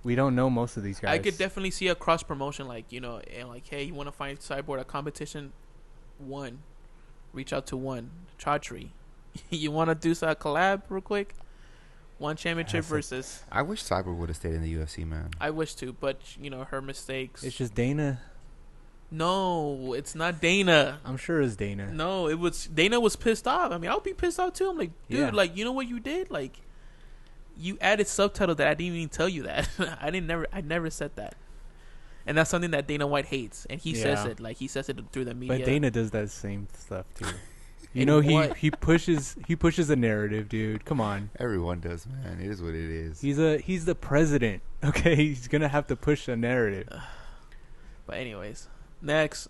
we don't know most of these guys. I could definitely see a cross promotion, like, and like, hey, you want to find Cyborg a competition? One, reach out to one Chaudhry. You want to do a collab real quick? One championship versus. I wish Cyborg would have stayed in the UFC, man. I wish to, but her mistakes. It's just Dana. No, it's not Dana. I'm sure it's Dana. No, it was Dana was pissed off. I mean, I'll be pissed off too. I'm like, dude, Yeah. like, you know what you did? Like, you added subtitle that I didn't even tell you that. I never said that. And that's something that Dana White hates, and he says Yeah. it. Like, he says it through the media. But Dana does that same stuff too. In what? he pushes a narrative, dude. Come on. Everyone does, man. It is what it is. He's the president. Okay, he's gonna have to push a narrative. But anyways, next.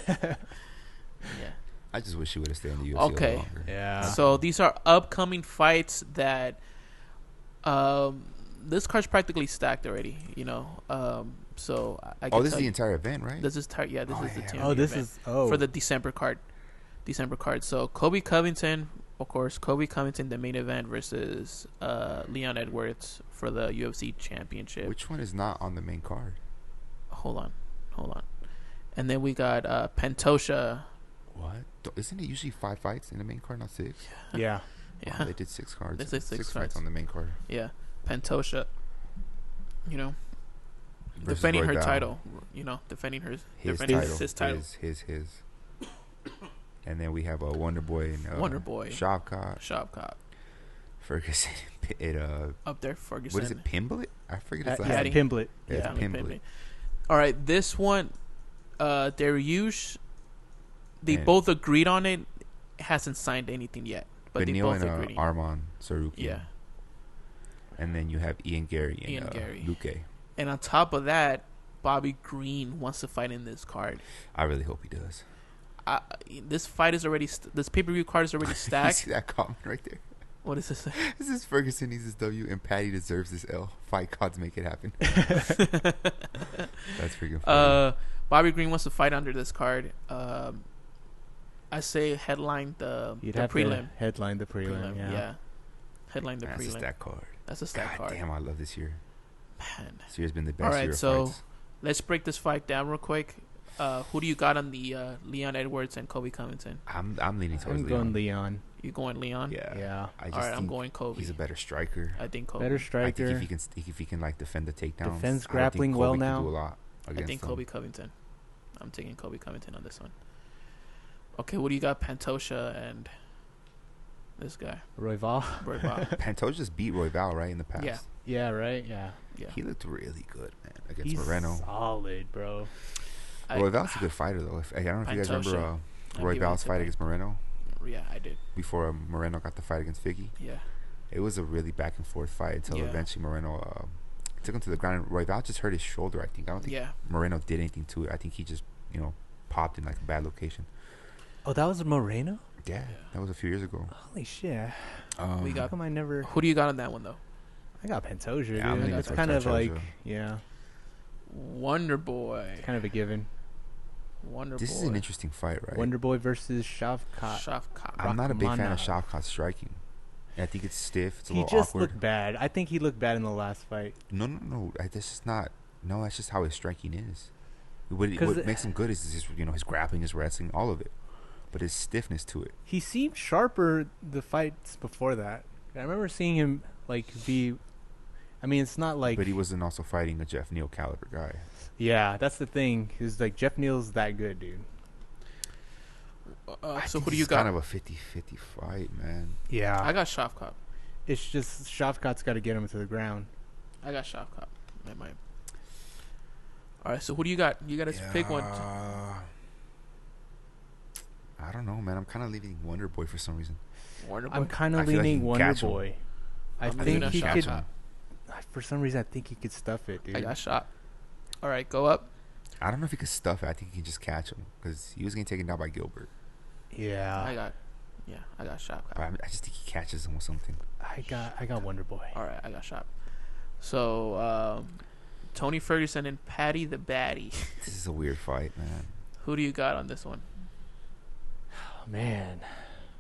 Yeah. I just wish he would have stayed in the UFC Okay. a little longer. Yeah. So these are upcoming fights that this card's practically stacked already, so I can This is tell the you- entire event, right? this is this is the yeah. team Oh, this event is for the December card. So Kobe Covington of course, Kobe Covington, the main event versus Leon Edwards for the UFC Championship. Which one is not on the main card? Hold on. And then we got Pantoja. What? Isn't it usually 5 fights in the main card, not 6? Yeah. Yeah. Oh, they did 6 cards. They did 6 fights cards on the main card. Yeah. Pantoja. Versus Defending her Royval. title. Defending His his title. title. His. And then we have a Wonder Boy and Wonder Boy. Shavkat. Ferguson. Up there, Ferguson. What is it? Pimblett? I forget his last Yeah, name. Pimblett. Yeah, Pimblett. All right, this one, Dariush, they And both agreed on it. Hasn't signed anything yet, but they Benil both and agreed. Arman Sarukian. Yeah. And then you have Ian Gary and Luque. And on top of that, Bobby Green wants to fight in this card. I really hope he does. This fight is already this pay-per-view card is already You stacked. see that comment right there? What does this say? This is Ferguson needs his W and Patty deserves this L. Fight gods make it happen. That's freaking funny. Bobby Green wants to fight under this card. I say headline the prelim. Headline the prelim. Yeah. Headline the That's prelim. a stack card. That's a stack God card. damn, I love this year. Man. This year's been the best All right, year of so fights. let's break this fight down real quick. Who do you got on the Leon Edwards and Kobe Covington? I'm leaning towards I'm going Leon. You going Leon? Yeah. I just All right, I'm think going Kobe. he's a better striker. I think Kobe. Better I striker. think if he can like defend the takedowns. Defends I don't grappling think well Kobe can now. do a lot I against think him. Kobe Covington. I'm taking Kobe Covington on this one. Okay, what do you got? Pantoja and this guy. Royval. Pantoja just beat Royval right in the past. Yeah. Yeah, right? Yeah. He looked really good, man, against He's Moreno. solid, bro. Royval's a good fighter, though. I don't know if you guys remember Royval's fight against Moreno. Yeah, I did. Before Moreno got the fight against Figgy. Yeah. It was a really back and forth fight until eventually Moreno took him to the ground. And Royval just hurt his shoulder, I think. I don't think Moreno did anything to it. I think he just, popped in like a bad location. Oh, that was Moreno? Yeah, that was a few years ago. Holy shit. We got. How come I never... Who do you got on that one, though? I got Pantoja, Yeah, dude. It's kind of like, Wonder Boy. It's kind of a given. This is an interesting fight, right? Wonder Boy versus Shavkat. I'm not a big fan of Shavkat's striking. I think it's stiff. It's a little awkward. He just looked bad. I think he looked bad in the last fight. No. This is not. No, that's just how his striking is. What makes him good is his, his grappling, his wrestling, all of it. But his stiffness to it. He seemed sharper the fights before that. I remember seeing him be. I mean, it's not like. But he wasn't also fighting a Jeff Neal caliber guy. Yeah, that's the thing. Is like Jeff Neal's that good, dude. So who do you got? Kind of a 50-50 fight, man. Yeah, I got Shavkat. It's just Shavkat's got to get him to the ground. I got Shavkat. I might. All right, so who do you got? You got to pick one. I don't know, man. I'm kind of leaning Wonder Boy for some reason. Wonder Boy. I'm kind of I feel like he leaning can Wonder catch him. Boy. I I'm think leaning he on could. Shavkat. For some reason, I think he could stuff it, dude. I got shot. All right, go up. I don't know if he could stuff it. I think he can just catch him because he was getting taken down by Gilbert. Yeah, I got Shavkat. But I just think he catches him with something. I got Wonder Boy. All right, I got shot. So Tony Ferguson and Patty the Baddie. This is a weird fight, man. Who do you got on this one? Oh, man,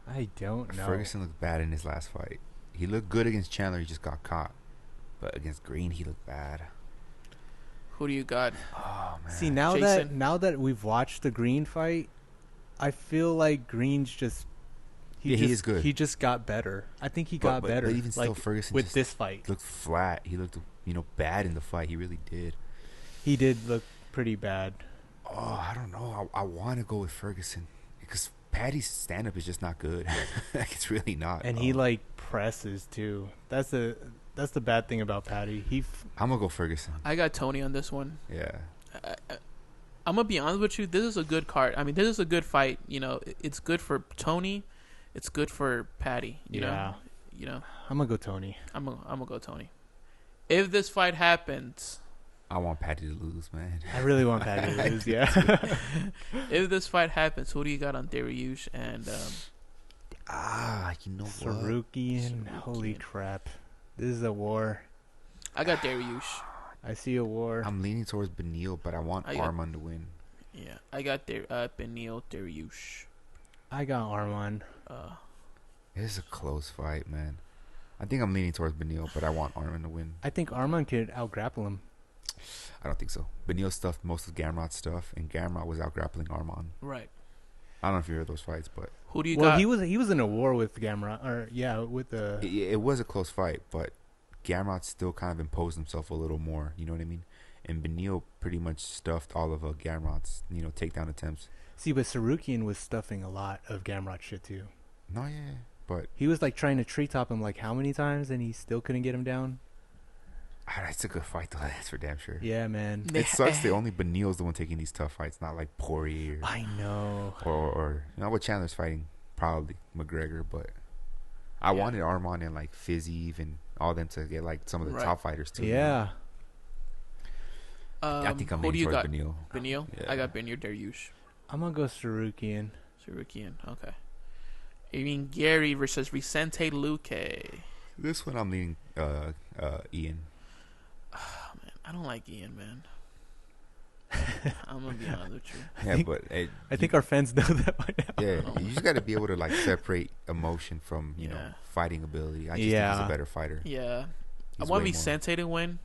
I don't know. Ferguson looked bad in his last fight. He looked good against Chandler. He just got caught. But against Green, he looked bad. Who do you got? Oh, man. See, now that we've watched the Green fight, I feel like Green's just he is good. He just got better. I think he got better. But even still, Ferguson with just this fight looked flat. He looked, bad in the fight. He really did. He did look pretty bad. Oh, I don't know. I want to go with Ferguson because Patty's stand-up is just not good. Like, it's really not. And he presses too. That's the bad thing about Patty. I'm gonna go Ferguson. I got Tony on this one. Yeah. I'm gonna be honest with you. This is a good card. I mean, this is a good fight. It's good for Tony. It's good for Patty. You know. I'm gonna go Tony. I'm gonna go Tony. If this fight happens, I want Patty to lose, man. I really want Patty to lose. Yeah. if this fight happens, who do you got on Dariush and? You know what? Sarukian. Holy crap! This is a war. I got Dariush. I see a war. I'm leaning towards Benil, but I want Arman to win. Yeah, I got Benil Dariush. I got Arman. It's a close fight, man. I think I'm leaning towards Beneil, but I want Arman to win. I think Arman could out-grapple him. I don't think so. Beneil stuffed most of Gamrot's stuff, and Gamrot was out-grappling Arman. Right. I don't know if you heard those fights, but... Who do you Well, got? he was in a war with Gamrot, or with the. It was a close fight, but Gamrot still kind of imposed himself a little more. You know what I mean? And Beneil pretty much stuffed all of Gamrot's, takedown attempts. See, but Sarukian was stuffing a lot of Gamrot shit too. No, yeah, but He was like trying to treetop him like how many times, and he still couldn't get him down. it's a good fight though. That's for damn sure. Yeah, man. It sucks that only Beneil's the one taking these tough fights, not like Poirier I know. or what Chandler's fighting, probably McGregor. But I wanted Arman and like Fiziev and all them to get like some of the Right. top fighters too. Yeah. I think I'm who do leaning you towards got? Beneil. Beneil? Yeah. I got Beneil Dariush. I'm gonna go Sarukian. Sarukian. Okay. You mean Gary versus Vicente Luque? This one I'm leaning Ian. Oh, man, I don't like Ian, man. I'm gonna be honest with you. Yeah, but I think our fans know that by now. yeah, you just got to be able to like separate emotion from Yeah. fighting ability. I just think he's a better fighter. Yeah, I He's want way more- Vicente to win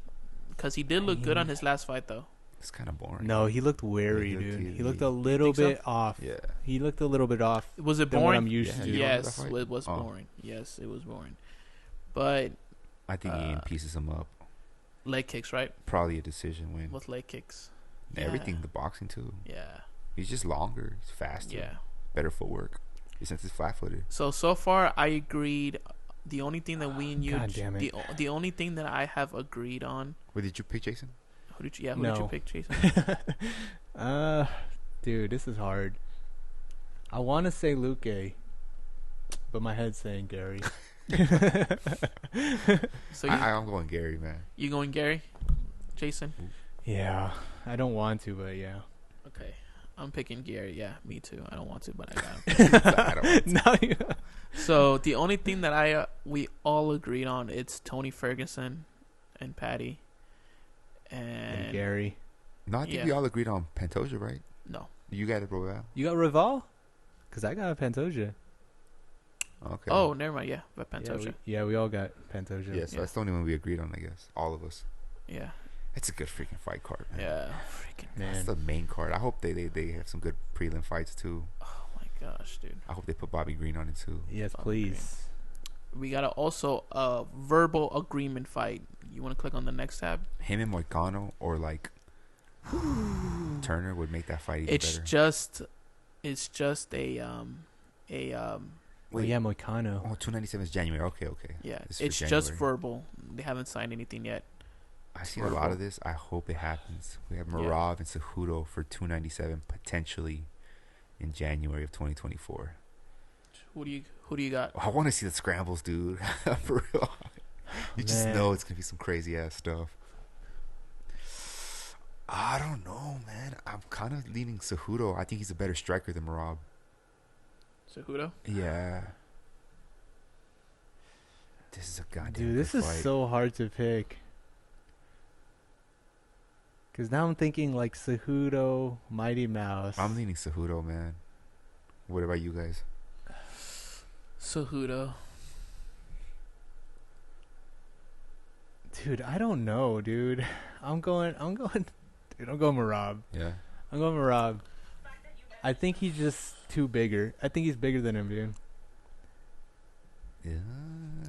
because he did look good on his last fight, though. It's kind of boring. No, he looked wary, He looked- dude. he- He looked a little think so? bit off. Yeah. He looked a little bit off Was it than what I'm boring? used Yeah, to. you don't know Yes, that fight? it was Oh. boring. Yes, it was boring. But I think Ian pieces him up. leg kicks, right? Probably a decision win. With leg kicks. Everything, the boxing too. Yeah. He's just longer. He's faster. Yeah. Better footwork. Since he's flat-footed. So far, I agreed. The only thing that we and you, God damn it. the only thing that I have agreed on. Wait, did you pick Jason? Who did you No. pick, Jason? Dude, this is hard. I want to say Luque, but my head's saying Gary. So I'm going Gary, man. you going Gary, Jason? Yeah, I don't want to, but yeah. Okay, I'm picking Gary. Yeah, me too. I don't want to, but I got him. I don't know. No, you- So the only thing that we all agreed on, it's Tony Ferguson and Patty and Gary. No, I think Yeah. we all agreed on Pantoja, right? No. You got it, bro. You got Rival? Because I got Pantoja. Okay. Oh, never mind. Yeah, but Pantoja. Yeah, we all got Pantoja. Yeah, so that's the only one we agreed on, I guess. All of us. Yeah. It's a good freaking fight card, man. Yeah. Freaking. That's Man. the main card. I hope they have some good prelim fights, too. Oh my gosh, dude. I hope they put Bobby Green on it, too. Yes, Bobby please. We got also a verbal agreement fight. You want to click on the next tab? Him and Moicano or, like, Turner would make that fight even It's better. it's just a Well, yeah, Moicano. Oh, 297 is January. Okay. yeah. It's for It's just January. verbal. They haven't signed anything yet. I see a lot of this. I hope it happens. We have Marav and Cejudo for 297 potentially in January of 2024. Who do you got? I want to see the scrambles, dude. For real. You just Man. know it's gonna be some crazy ass stuff. I don't know, man. I'm kind of leaning Cejudo. I think he's a better striker than Marav. Cejudo? Yeah. This is a goddamn Dude, this good is fight. so hard to pick. Because now I'm thinking like Cejudo, Mighty Mouse. I'm leaning Cejudo, man. What about you guys? Cejudo. Dude, I don't know, dude. I'm going Marab. Yeah. I'm going Marab. I think he's just too bigger. I think he's bigger than him, dude. Yeah.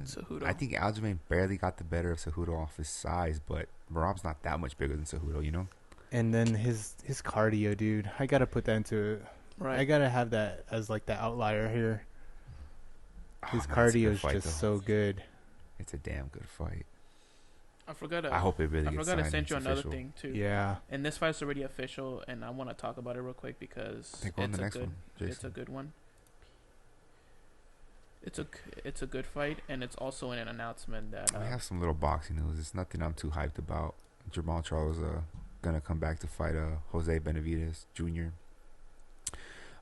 Cejudo. I think Aljamain barely got the better of Cejudo off his size, but Marab's not that much bigger than Cejudo, you know? And then his cardio, dude. I gotta put that into. Right. I gotta have that as like the outlier here. His Oh, man, it's a cardio good is fight, just though. so good. It's a damn good fight. I forgot I hope it really I gets forgot to signed. send It's you another official. thing too. Yeah. And this fight's already official, and I want to talk about it real quick because Okay, go on the next one, it's Jason. a good one. It's a good fight, and it's also an announcement that We have some little boxing news. It's nothing I'm too hyped about. Jermall Charlo's gonna come back to fight Jose Benavidez Jr.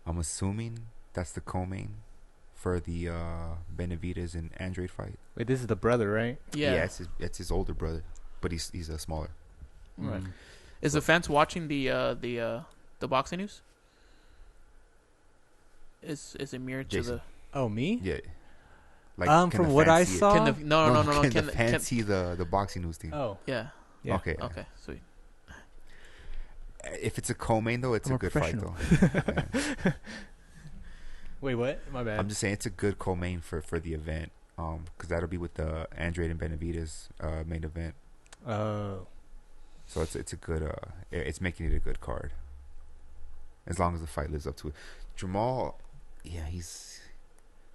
I'm assuming that's the co-main for the Benavidez and Andrade fight. Wait, this is the brother, right? yeah. It's his older brother, but he's smaller. Right. Mm. Is the fans watching the boxing news? Is it mirrored to Jason. the? Oh, me? Yeah. Like, from what I saw, Can the no. Can Can the fans see the boxing news team? oh yeah. yeah. Okay. Okay. Sweet. If it's a co-main though, it's I'm a a good fight though. professional. Wait, what? My bad. I'm just saying it's a good co-main for the event. Because that'll be with the Andrade and Benavidez main event. Oh, So it's a good it's making it a good card. As long as the fight lives up to it. Jermall, yeah,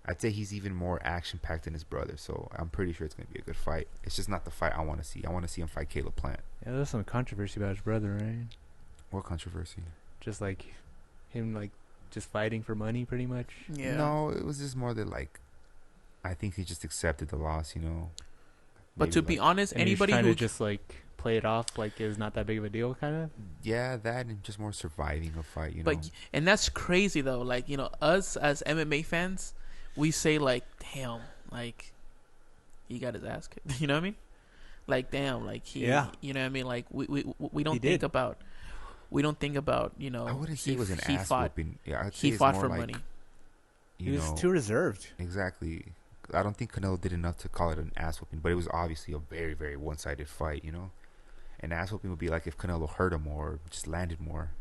I'd say he's even more action packed than his brother, so I'm pretty sure it's gonna be a good fight. It's just not the fight I wanna see. I wanna see him fight Caleb Plant. yeah. There's some controversy about his brother, right? What controversy? Just like him, like just fighting for money, pretty much. Yeah. No, it was just more that like I think he just accepted the loss, you know. But Maybe, to be like, honest, And anybody he's trying who to just like play it off like it was not that big of a deal, kind of. yeah, that and just more surviving a fight, you know. But and that's crazy though. Like, you know, us as MMA fans, we say like, damn, like he got his ass kicked. You know what I mean? Like, damn, like he. Yeah. You know what I mean? Like we don't He think did. about. We don't think about, you know. I wouldn't say it was an he ass fought. whooping. Yeah, I'd say He it's fought more for like, money. You He was know, too reserved. exactly. I don't think Canelo did enough to call it an ass whooping, but it was obviously a very, very one-sided fight, you know. An ass whooping would be like if Canelo hurt him or just landed more.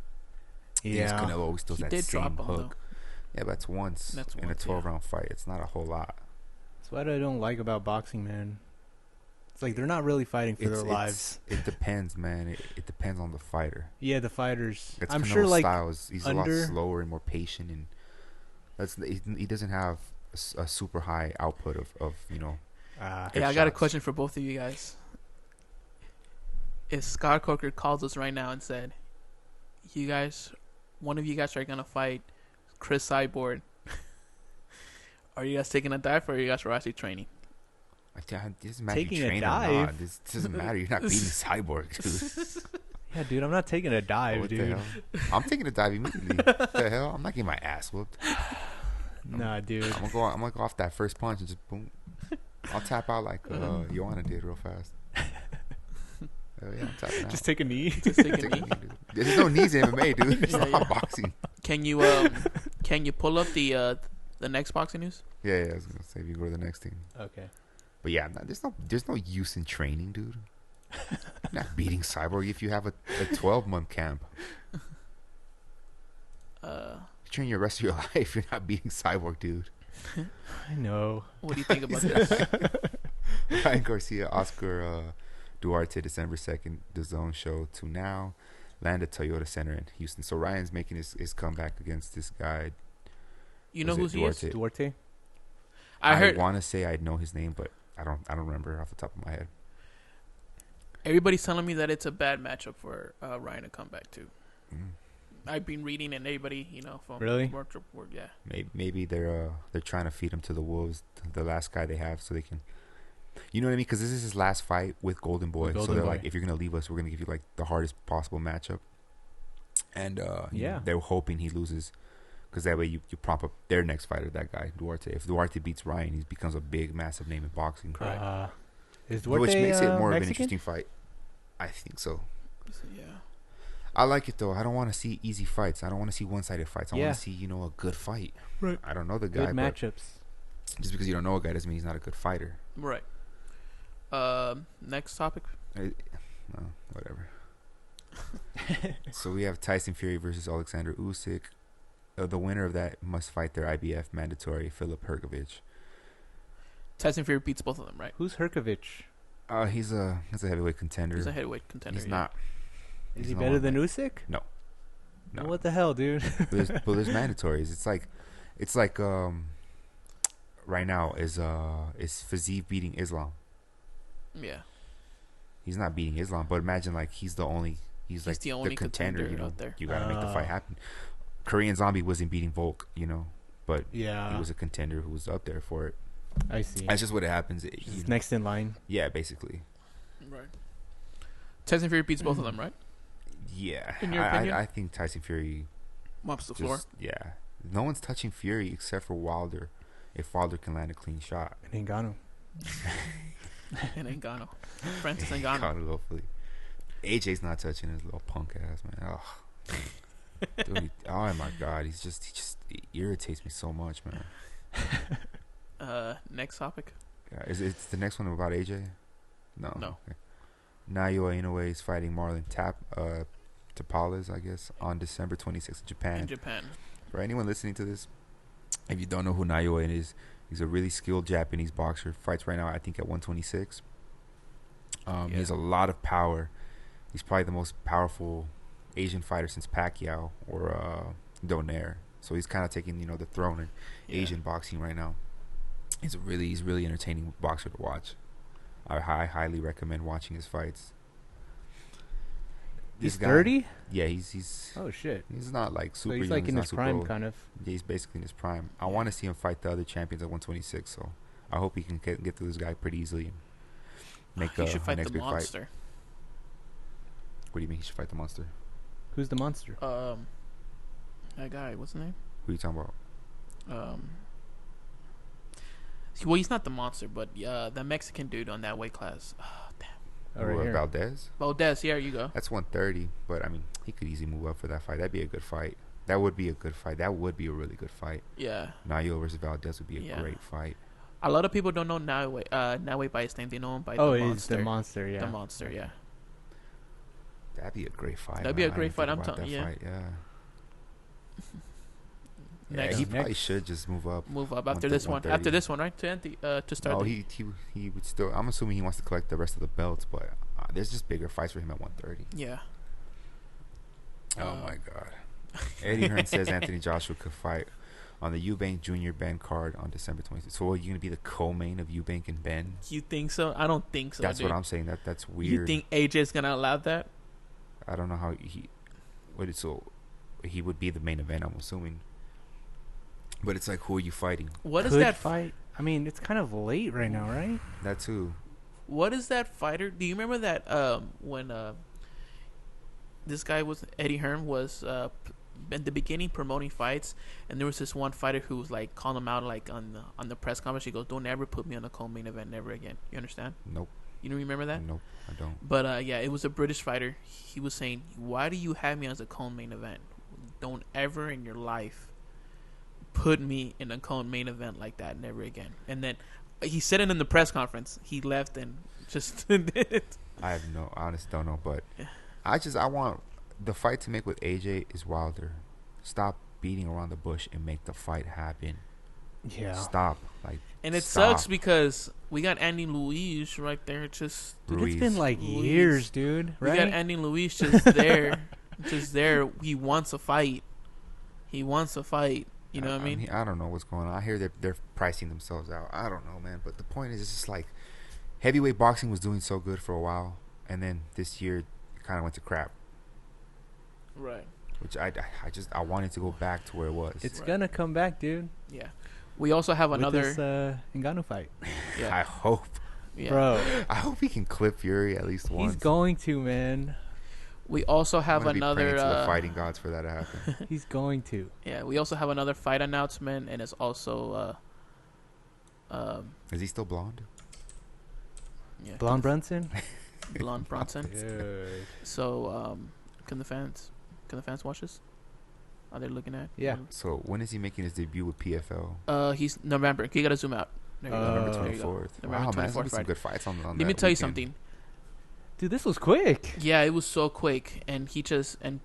Because Yeah. Canelo always throws He that did same drop him, hook. Yeah, but that's once That's in once, a 12-round fight. It's not a whole lot. That's what I don't like about boxing, man. It's like they're not really fighting for their lives. It depends, man. It depends on the fighter. Yeah, the fighters. That's I'm Canelo's sure, like style. He's a lot under- slower and more patient, and he doesn't have a super high output of you know. Hey, I got a shots. question for both of you guys. If Scott Coker calls us right now and said, "You guys, one of you guys are gonna fight Chris Cyborg," are you guys taking a dive or are you guys are actually training? It doesn't matter if Taking you a train or not. dive. This doesn't matter. You're not beating Cyborg, dude. Yeah, dude, I'm not taking a dive, What dude. the hell? I'm taking a dive immediately. What the hell? I'm not getting my ass whooped. Nah, dude. I'm gonna go off that first punch and just boom. I'll tap out like Joanna did real fast. Hell yeah, I'm tapping out. Just take a knee. Just take a Take knee. a knee, dude. There's no knees in MMA, dude. It's Yeah, not yeah. boxing. Can you pull up the next boxing news? Yeah, I was gonna say if you go to the next thing. Okay. But yeah, there's no use in training, dude. You're not beating Cyborg if you have a 12-month camp. You train your rest of your life. You're not beating Cyborg, dude. I know. What do you think about this? Ryan Garcia, Oscar Duarte, December 2nd, the Zone show to now land at Toyota Center in Houston. So Ryan's making his comeback against this guy. You know Was who it he is? Duarte? Duarte. I heard want to say I know his name, but I don't remember off the top of my head. everybody's telling me that it's a bad matchup for Ryan to come back to. Mm. I've been reading and everybody, you know, from Really? work to work, yeah. Maybe they're trying to feed him to the wolves, the last guy they have, so they can. You know what I mean? Because this is his last fight with Golden Boy. With So Golden they're Boy. like, if you're gonna leave us, we're gonna give you like the hardest possible matchup. And Yeah. they're hoping he loses, because that way you prop up their next fighter, that guy Duarte. If Duarte beats Ryan, he becomes a big, massive name in boxing. Is Duarte Which makes it more of an Mexican? interesting fight. I think so. Yeah. I like it though. I don't want to see easy fights. I don't want to see one-sided fights. I Yeah. want to see a good fight. Right. I don't know the guy, Good but matchups. just because you don't know a guy doesn't mean he's not a good fighter. Right. Next topic. No, whatever. So we have Tyson Fury versus Oleksandr Usyk. The winner of that must fight their IBF mandatory Filip Hrgovic. Tyson Fury beats both of them, right? Who's Hrgovic? He's a heavyweight contender. He's a heavyweight contender. He's yeah. not. Is He's he no better one than like- Usyk? No. What the hell, dude? But there's mandatories. It's like right now is Fiziev beating Islam. Yeah. He's not beating Islam, but imagine like he's like the only contender. contender out there. You gotta make the fight happen. Korean Zombie wasn't beating Volk, but Yeah. he was a contender who was up there for it. I see. That's just what it happens. He's next in line. Yeah, basically. Right. Tyson Fury beats both of them, right? Yeah, In your opinion? I think Tyson Fury Mops the floor. yeah. No one's touching Fury except for Wilder. If Wilder can land a clean shot, And Ngannou. And Ngannou. Francis Ngannou. God, hopefully. AJ's not touching his little punk ass, man. Oh, dude, oh my God, he irritates me so much, man. Next topic. Yeah, it's the next one about AJ? No. No. Okay. Naoya Inoue is fighting Marlon Tapales, I guess, on December 26th in Japan. In Japan. For anyone listening to this, if you don't know who Naoya is, he's a really skilled Japanese boxer. Fights right now, I think, at 126. He has a lot of power. He's probably the most powerful Asian fighter since Pacquiao or Donaire. So he's kind of taking, the throne in Asian boxing right now. He's really entertaining boxer to watch. I highly recommend watching his fights. He's 30? Yeah, he's oh shit. He's not like super. So he's young, like in not his super prime, old. kind of. Yeah, he's basically in his prime. I want to see him fight the other champions at 126. So I hope he can get through this guy pretty easily and make he should fight next the big monster. fight. What do you mean he should fight the monster? Who's the monster? That guy. What's his name? Who are you talking about? Well, he's not the monster, but the Mexican dude on that weight class. Oh, damn. Oh, right here. Valdez? Valdez, yeah, there you go. That's 130, but I mean, he could easily move up for that fight. That'd be a good fight. That would be a good fight. That would be a really good fight. Yeah. Naoya versus Valdez would be a great fight. A lot of people don't know Naoya by his name. They know him by the monster. Oh, it's the monster, yeah. The monster, yeah. That'd be a great fight. That'd be a great fight. I'm telling you. Yeah. Next. Yeah, he probably should just move up. Move up after this one. After this one, right? To start. No, he would still. I'm assuming he wants to collect the rest of the belts, but there's just bigger fights for him at 130. Yeah. Oh my God. Eddie Hearn says Anthony Joshua could fight on the Eubank Jr-Benn card on December 26th. So are you gonna be the co-main of Eubank and Ben? You think so? I don't think so. That's dude. what I'm saying. That's weird. You think AJ's gonna allow that? I don't know how he would be the main event, I'm assuming. But it's like, who are you fighting? What is Could that fight? I mean, it's kind of late right now, right? That too. What is that fighter? Do you remember that when this guy was Eddie Hearn was in the beginning promoting fights, and there was this one fighter who was like calling him out like on the press conference. He goes, "Don't ever put me on a co-main event, never again." You understand? Nope. You don't remember that? Nope, I don't. But yeah, it was a British fighter. He was saying, "Why do you have me as a co-main event? Don't ever in your life put me in a co-main event like that, never again." And then he said it in the press conference. He left and just did it. I honestly don't know, but I want the fight to make with AJ is Wilder. Stop beating around the bush and make the fight happen. Yeah. Stop. And it stop. sucks because we got Andy Luis right there. Just Dude, it's been like years, dude. Right? We got Andy Luis just there, just there. He wants a fight. You know what I mean? I don't know what's going on. I hear they're pricing themselves out. I don't know, man. But the point is, it's just like heavyweight boxing was doing so good for a while, and then this year it kind of went to crap. Right. Which I wanted to go back to where it was. It's gonna come back, dude. Yeah. We also have another with this Ngannou fight. Yeah. I hope. Yeah. Bro, I hope he can clip Fury at least once. he's going to, man. We also have I'm gonna be praying to the another. fighting gods for that to happen. He's going to. Yeah. We also have another fight announcement, and it's also. Is he still blonde? Yeah. Blonde Brunson? Blonde Bronson. Dude. So, can the fans watch this? Are they looking at? Yeah. So when is he making his debut with PFL? He's November. You gotta zoom out. There you go. November There you go. 24th. November Wow, man, there's 24th, gonna be some right. good fights on Let that me tell you weekend. something. Dude, this was quick. Yeah, it was so quick, and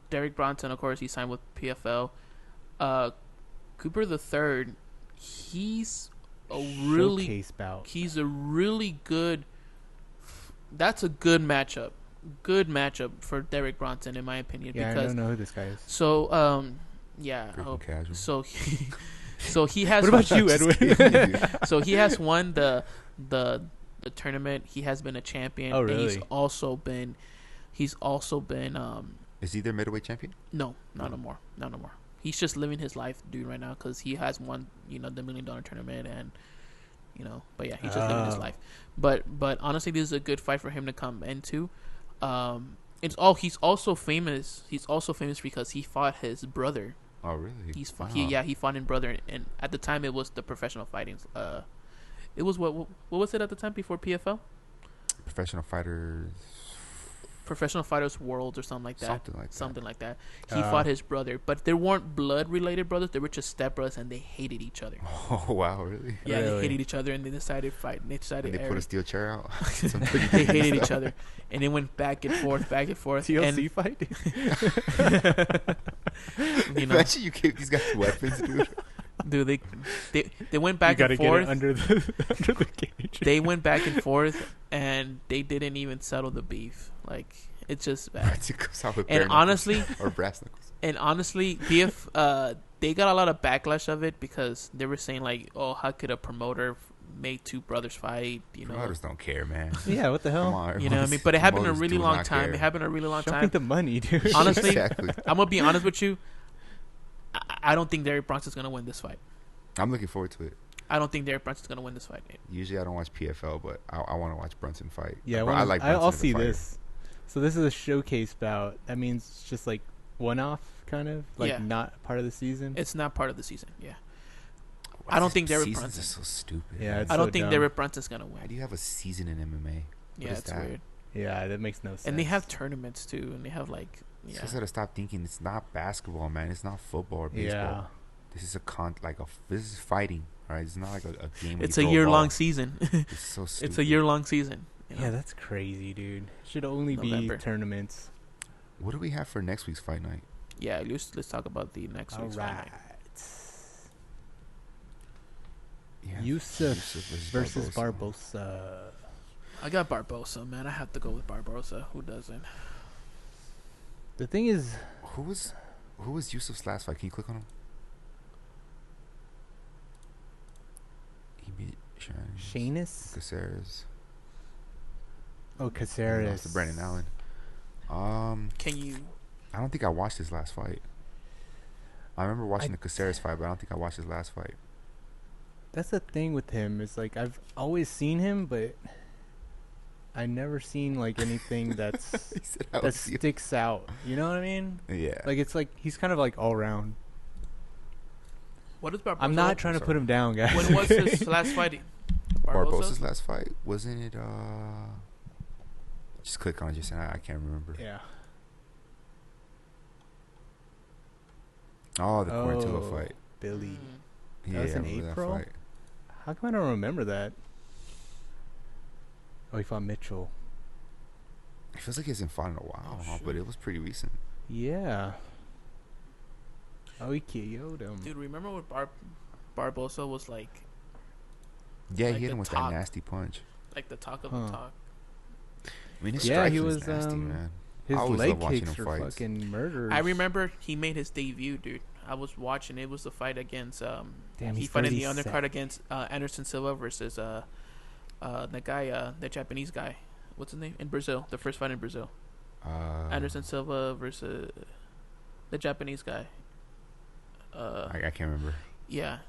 Derek Bronson, of course, he signed with PFL. Cooper the Third, he's a really Showcase bout. he's a really good. That's a good matchup. Good matchup for Derek Bronson, in my opinion. Yeah, because I don't know who this guy is. so yeah. Freaking casual. So he has. What about you, Edwin? So he has won the tournament. He has been a champion. Oh, And really? he's also been. Is he their middleweight champion? No, not no more. Not no more. He's just living his life, dude, right now because he has won, the $1 million tournament and, But yeah, he's just living his life. But honestly, this is a good fight for him to come into. He's also famous. He's also famous because he fought his brother. Oh, really? He fought his brother, and at the time it was the professional fighting. It was what was it at the time before PFL? Professional Fighters Professional Fighters World or something like that. Something like that. He fought his brother, but they weren't blood-related brothers. They were just stepbrothers, and they hated each other. Oh wow, really? Yeah, Really? they hated each other, and they decided to fight. And they decided And they put a steel chair out. they hated each other, and they went back and forth, back and forth. TLC fight. You know, Imagine you gave these guys weapons, dude. dude, they went back you and gotta forth. get it under the cage. They went back and forth, and they didn't even settle the beef. Like, it's just bad. And honestly, or brass knuckles. And honestly, BF, they got a lot of backlash of it because they were saying like, "Oh, how could a promoter make two brothers fight?" You know, Promoters don't care, man. Yeah, what the hell? Come on, you know what I mean? But it happened in a promoters really do long not time. care. It happened in a really long Show me time. the money, dude. Honestly, Exactly. I'm gonna be honest with you. I don't think Derek Bronx is gonna win this fight. I'm looking forward to it. I don't think Derek Brunson is gonna win this fight. Usually I don't watch PFL, but I want to watch Brunson fight. Yeah, I like Brunson I'll as a see fighter. this. So this is a showcase bout. That means it's just like one-off, kind of like Yeah. not part of the season. It's not part of the season. Yeah, I don't think Derek Seasons Brunson. are so stupid. Yeah, man. it's I don't so think dumb. Derek Brunson's gonna How win. do you have a season in MMA? Yeah, is it's that? weird. Yeah, that makes no sense. And they have tournaments too, and they have like You yeah. just gotta stop thinking it's not basketball, man. It's not football or baseball. Yeah. This is this is fighting. All right, it's not like a game. It's where a you throw year-long ball. season. It's so stupid. It's a year-long season. You know? Yeah, that's crazy, dude. Should only November. be tournaments. What do we have for next week's fight night? Yeah, let's talk about the next All week's fight right. night. Yeah, Yusuf Yusuf versus Barboza. I got Barboza, man. I have to go with Barboza. Who doesn't? The thing is, Who was Yusuf's last fight? Can you click on him? He beat Shanus? Caceres. Oh, He lost Caceres. to Brandon Allen. Can you? I don't think I watched his last fight. I remember watching the Caceres fight, but I don't think I watched his last fight. That's the thing with him. Is like I've always seen him, but I never seen like anything that's He said, "I that will see you." sticks out. You know what I mean? Yeah. Like it's like he's kind of like all round. What is Barboza? I'm not trying to put him down, guys. When was his last fight? Barboza's last fight, wasn't it? Just click on it. Just I can't remember. Yeah. Oh, the Quarantillo fight. Billy. Mm. Yeah, was I in remember April? that fight. How come I don't remember that? Oh, he fought Mitchell. It feels like he hasn't fought in a while, Oh, but shoot. it was pretty recent. Yeah. Oh, he KO'd him. Dude, remember when Barboza was like Yeah, Like he hit the him with top. that nasty punch. the talk of Huh. the talk? I mean, his Yeah, striking he was was, nasty, man. His I always leg love watching kicks him are fights. fucking murderers. I remember he made his debut, dude. I was watching. It was the fight against Damn, he he's fought in the 37. undercard against Anderson Silva versus the guy, the Japanese guy. What's his name? In Brazil, the first fight in Brazil. Anderson Silva versus the Japanese guy. I can't remember. Yeah.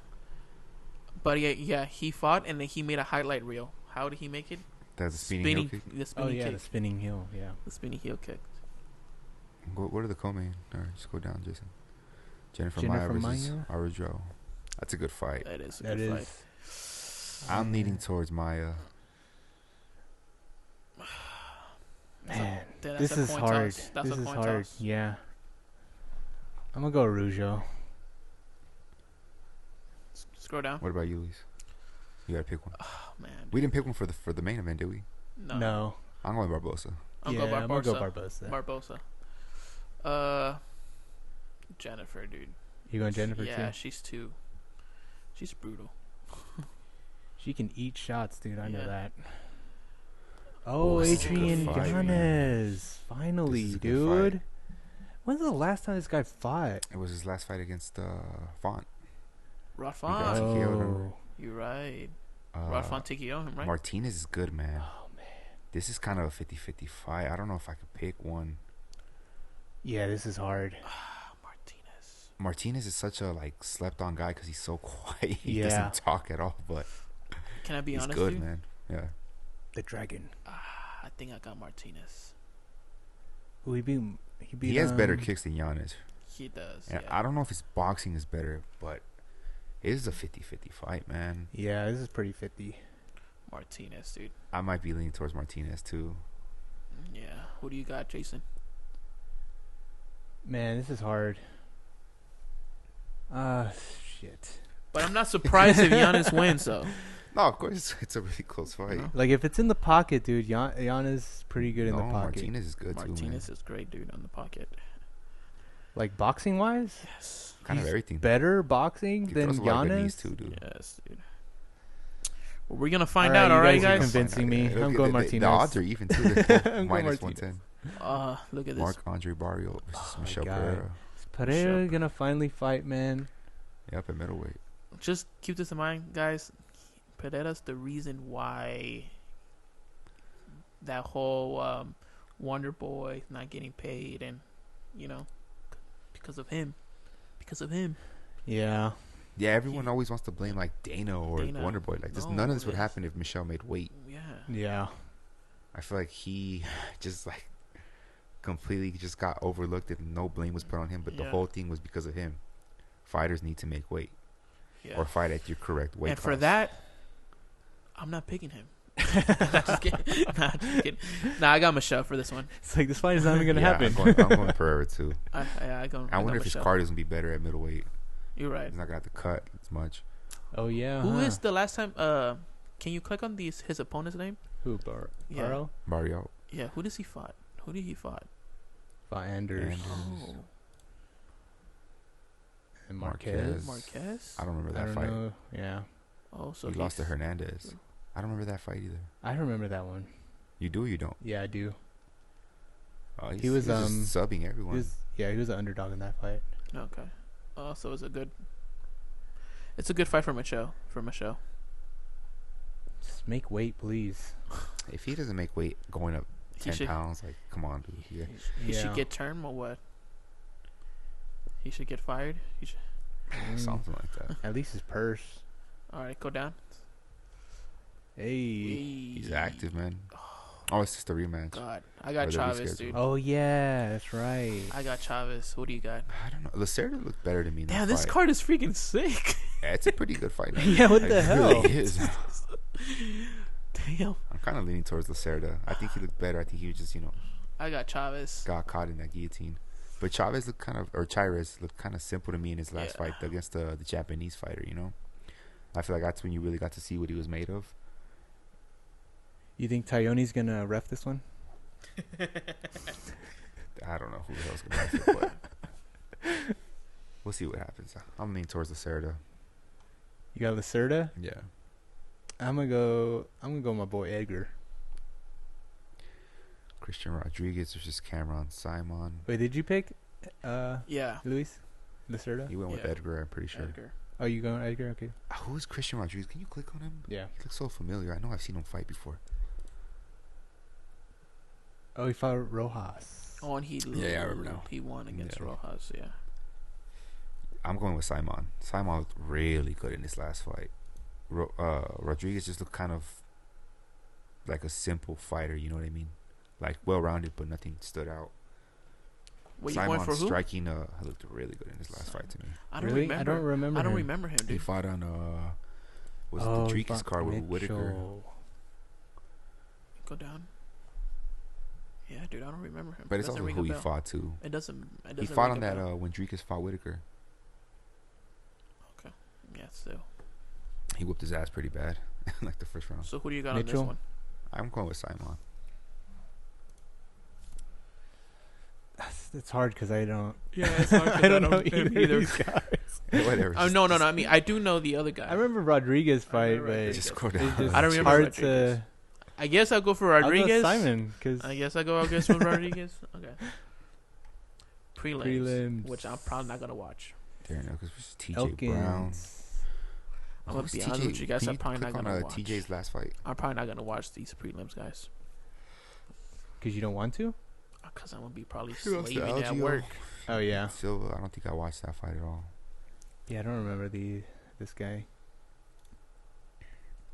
But yeah, he fought and then he made a highlight reel. How did he make it? That's a spinning heel kick. The Oh spinning yeah, kick. the spinning heel. Yeah. The spinning heel kick. What are the co-main? All right, just go down, Jason. Jennifer Jennifer Maia versus Maia? Araujo. That's a good fight. That is a That good is. fight. I'm leaning towards Maia. Man, That's this a is coin hard. toss. That's This a is coin hard. toss. Yeah. I'm gonna go Araujo. Scroll down. What about you, Luis? You gotta pick one. Oh man. We didn't pick one for the main event, did we? No. I'm going Barboza. I'll yeah, go I'm gonna Barboza. go Barboza. Barboza. Jennifer, dude. You going Jennifer Yeah, too? she's brutal. She can eat shots, dude. I know Yeah. that. Oh, this is a good Adrian fight, man. Yanez. Finally, This is a good dude. When's the last time this guy fought? It was his last fight against Font. Rod got Font. TKO'd him. You're right. Rod Font TKO him, right? Martinez is good, man. Oh man. This is kind of a 50-50 fight. I don't know if I could pick one. Yeah, this is hard. Martinez. Martinez is such a slept on guy because he's so quiet. He Yeah. doesn't talk at all, but Can I be he's honest good, with you? man. Yeah. The Dragon. I think I got Martinez. Who he beat? He has better kicks than Giannis. He does. And Yeah. I don't know if his boxing is better, but it is a 50-50 fight, man. Yeah, this is pretty 50. Martinez, dude. I might be leaning towards Martinez too. Yeah. Who do you got, Jason? Man, this is hard. Shit. But I'm not surprised if Giannis wins, though. No, of course it's a really close fight. No. Like if it's in the pocket, dude, Giannis is pretty good in the pocket. Martinez is good too, man. Martinez is great, dude, on the pocket. Like boxing wise, Yes. Kind of he's everything. better boxing He than throws a lot of good knees Giannis. too, dude. Yes, dude. Well, we're gonna find All right, out, you alright, guys are guys? convincing me. I'm going Martinez. The odds are even too. They're both I'm going minus Martinez. 110. Look at this. Marc-Andre Barrios versus Oh, my Michel God. Pereira. Is Pereira gonna finally fight, man? Yep, at middleweight. Just keep this in mind, guys. Pereira's the reason why that whole Wonder Boy not getting paid, and because of him. Yeah. Yeah, everyone always wants to blame like Dana or Dana. Wonder Boy. Like, No, none of this would it's- happen if Michelle made weight. Yeah. Yeah. I feel like he just like completely just got overlooked and no blame was put on him. But the Yeah. whole thing was because of him. Fighters need to make weight Yeah. or fight at your correct weight And class. for that, I'm not picking him. Nah, just kidding. Nah, I got Michelle for this one. It's like this fight is not even gonna Yeah, happen. I'm going Pereira too. I I got wonder if his Michelle. card is gonna be better at middleweight. You're right. He's not gonna have to cut as much. Oh yeah. Who is the last time? Can you click on his opponent's name? who? Yeah. Barrow? Barrio. Yeah. Who does he fought? Who did he fought? Anders Oh, and Marquez. Marquez. I don't remember I that don't fight. know. Yeah. Oh, so He lost to he's- Hernandez. I don't remember that fight either. I remember that one. You do or you don't? Yeah, I do. Oh, He was, just subbing He everyone. was an underdog in that fight. Okay. So it's a good fight for Michelle. Just make weight, please. If he doesn't make weight going up He 10 should- pounds, like, come on, dude. Yeah. He Yeah. should get term or what? He should get fired. He should. Something like that. At least his purse. All right, go down. Hey. He's active, man. Oh, it's just a rematch. God, I got Or the Chavez, reschedule. dude. Oh yeah, that's right. I got Chavez. What do you got? I don't know. Lacerda looked better to me in Damn, that this fight. card is freaking sick. Yeah, it's a pretty good fight. Yeah, what Like, the it hell? really is. Damn, I'm kind of leaning towards Lacerda. I think he looked better. I think he was just, I got Chavez. got caught in that guillotine. But Chavez looked Chires looked kind of simple to me in his last Yeah. fight against the Japanese fighter, I feel like that's when you really got to see what he was made of. You think Tyone's gonna ref this one? I don't know who the hell's going to have it, but we'll see what happens. I'm leaning towards Lacerda. You got Lacerda? Yeah. I'm gonna go with my boy Edgar. Christian Rodriguez versus Cameron Simon. Wait, did you pick Yeah. Luis Lacerda? He went with Yeah. Edgar, I'm pretty sure. Edgar. Oh, you going Edgar? Okay. Who is Christian Rodriguez? Can you click on him? Yeah. He looks so familiar. I know I've seen him fight before. Oh, he fought Rojas. Oh, and he Yeah, I remember now. He won against Yeah. Rojas. Yeah. I'm going with Simon. Simon looked really good in this last fight. Rodriguez just looked kind of like a simple fighter, you know what I mean? Like well-rounded, but nothing stood out. What, you Simon going for who? striking looked really good in his last fight to me. I don't Really? remember. I don't remember. I don't him. remember him, He dude. fought on was it Oh, the he Dricus fought card with Whitaker? Mitchell. Go down. Yeah, dude, I don't remember him. But it's Doesn't also ring who a he bell. fought too. It doesn't. He fought ring on a that bell. when Dricus fought Whitaker. Yeah, still. He whooped his ass pretty bad, like the first round. So who do you got Mitchell? on this one? I'm going with Simon. It's hard because I don't. Yeah, it's hard 'cause I don't know him either of these guys. Whatever. Oh no. I mean, I do know the other guy. I remember Rodriguez fight, remember but Rodriguez. Just scroll it's down. just I don't remember hard Rodriguez. to. I guess I'll go for I'll go Rodriguez. Simon, because I guess I'll go against with Rodriguez. Okay. Prelims, Prelims. which I'm probably not gonna watch. Darren Elkins versus TJ Brown. Elkins. I'm gonna Who's be TJ? honest with you guys. Can I'm probably click not on gonna watch. TJ's last fight. I'm probably not gonna watch these prelims, guys, Because you don't want to? because I'm gonna be probably He lost to slaving at Algeo. work. Oh yeah. Silva, I don't think I watched that fight at all. Yeah, I don't remember this guy.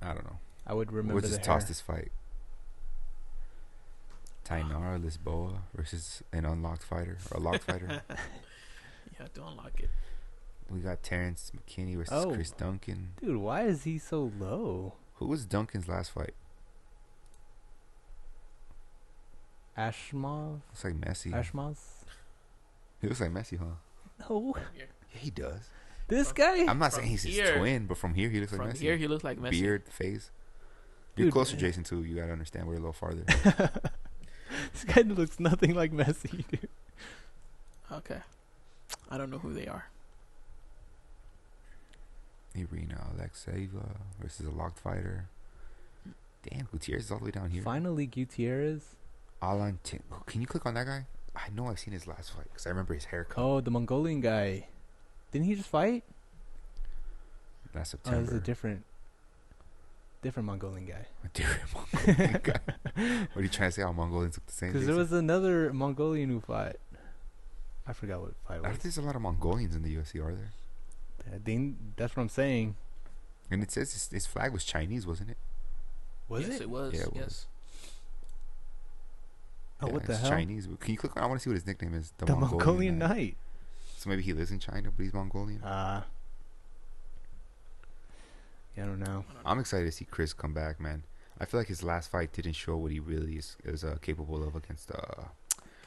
I don't know. I would remember We'll the just hair. toss this fight. Tainara Lisboa versus an unlocked fighter or a locked fighter. Yeah, don't unlock it. We got Terrence McKinney versus Oh. Chris Duncan. Dude, why is he so low? Who was Duncan's last fight? Ashmov. Looks like Messi. Ashmaz. He looks like Messi, huh? No. Yeah, he does. This guy. I'm not saying he's his here- twin, but from here he looks like From Messi. here, he looks like Messi. Beard, face. You're Dude, closer, Jason, too. You gotta understand we're a little farther. This guy looks nothing like Messi, dude. Okay. I don't know who they are. Irina Alexeyeva versus a locked fighter. Damn, Gutierrez is all the way down here. Finally, Gutierrez. Alan, can you click on that guy? I know I've seen his last fight because I remember his haircut. Oh, the Mongolian guy. Didn't he just fight? Last Oh, September. this is a different Mongolian guy. A different Mongolian guy. What are you trying to say? All Mongolians look the same? Because there was another Mongolian who fought. I forgot what fight I it don't think was. there's a lot of Mongolians in the UFC, are there? That's what I'm saying. And it says his flag was Chinese, wasn't it? Was yes, it? it was. Yeah, it yes. was. Oh, Yeah, what the it's hell? Chinese. Can you click on? I want to see what his nickname is. The Mongolian Knight. Knight. So maybe he lives in China, but he's Mongolian. Yeah, I don't know. I'm excited to see Chris come back, man. I feel like his last fight didn't show what he really is capable of against.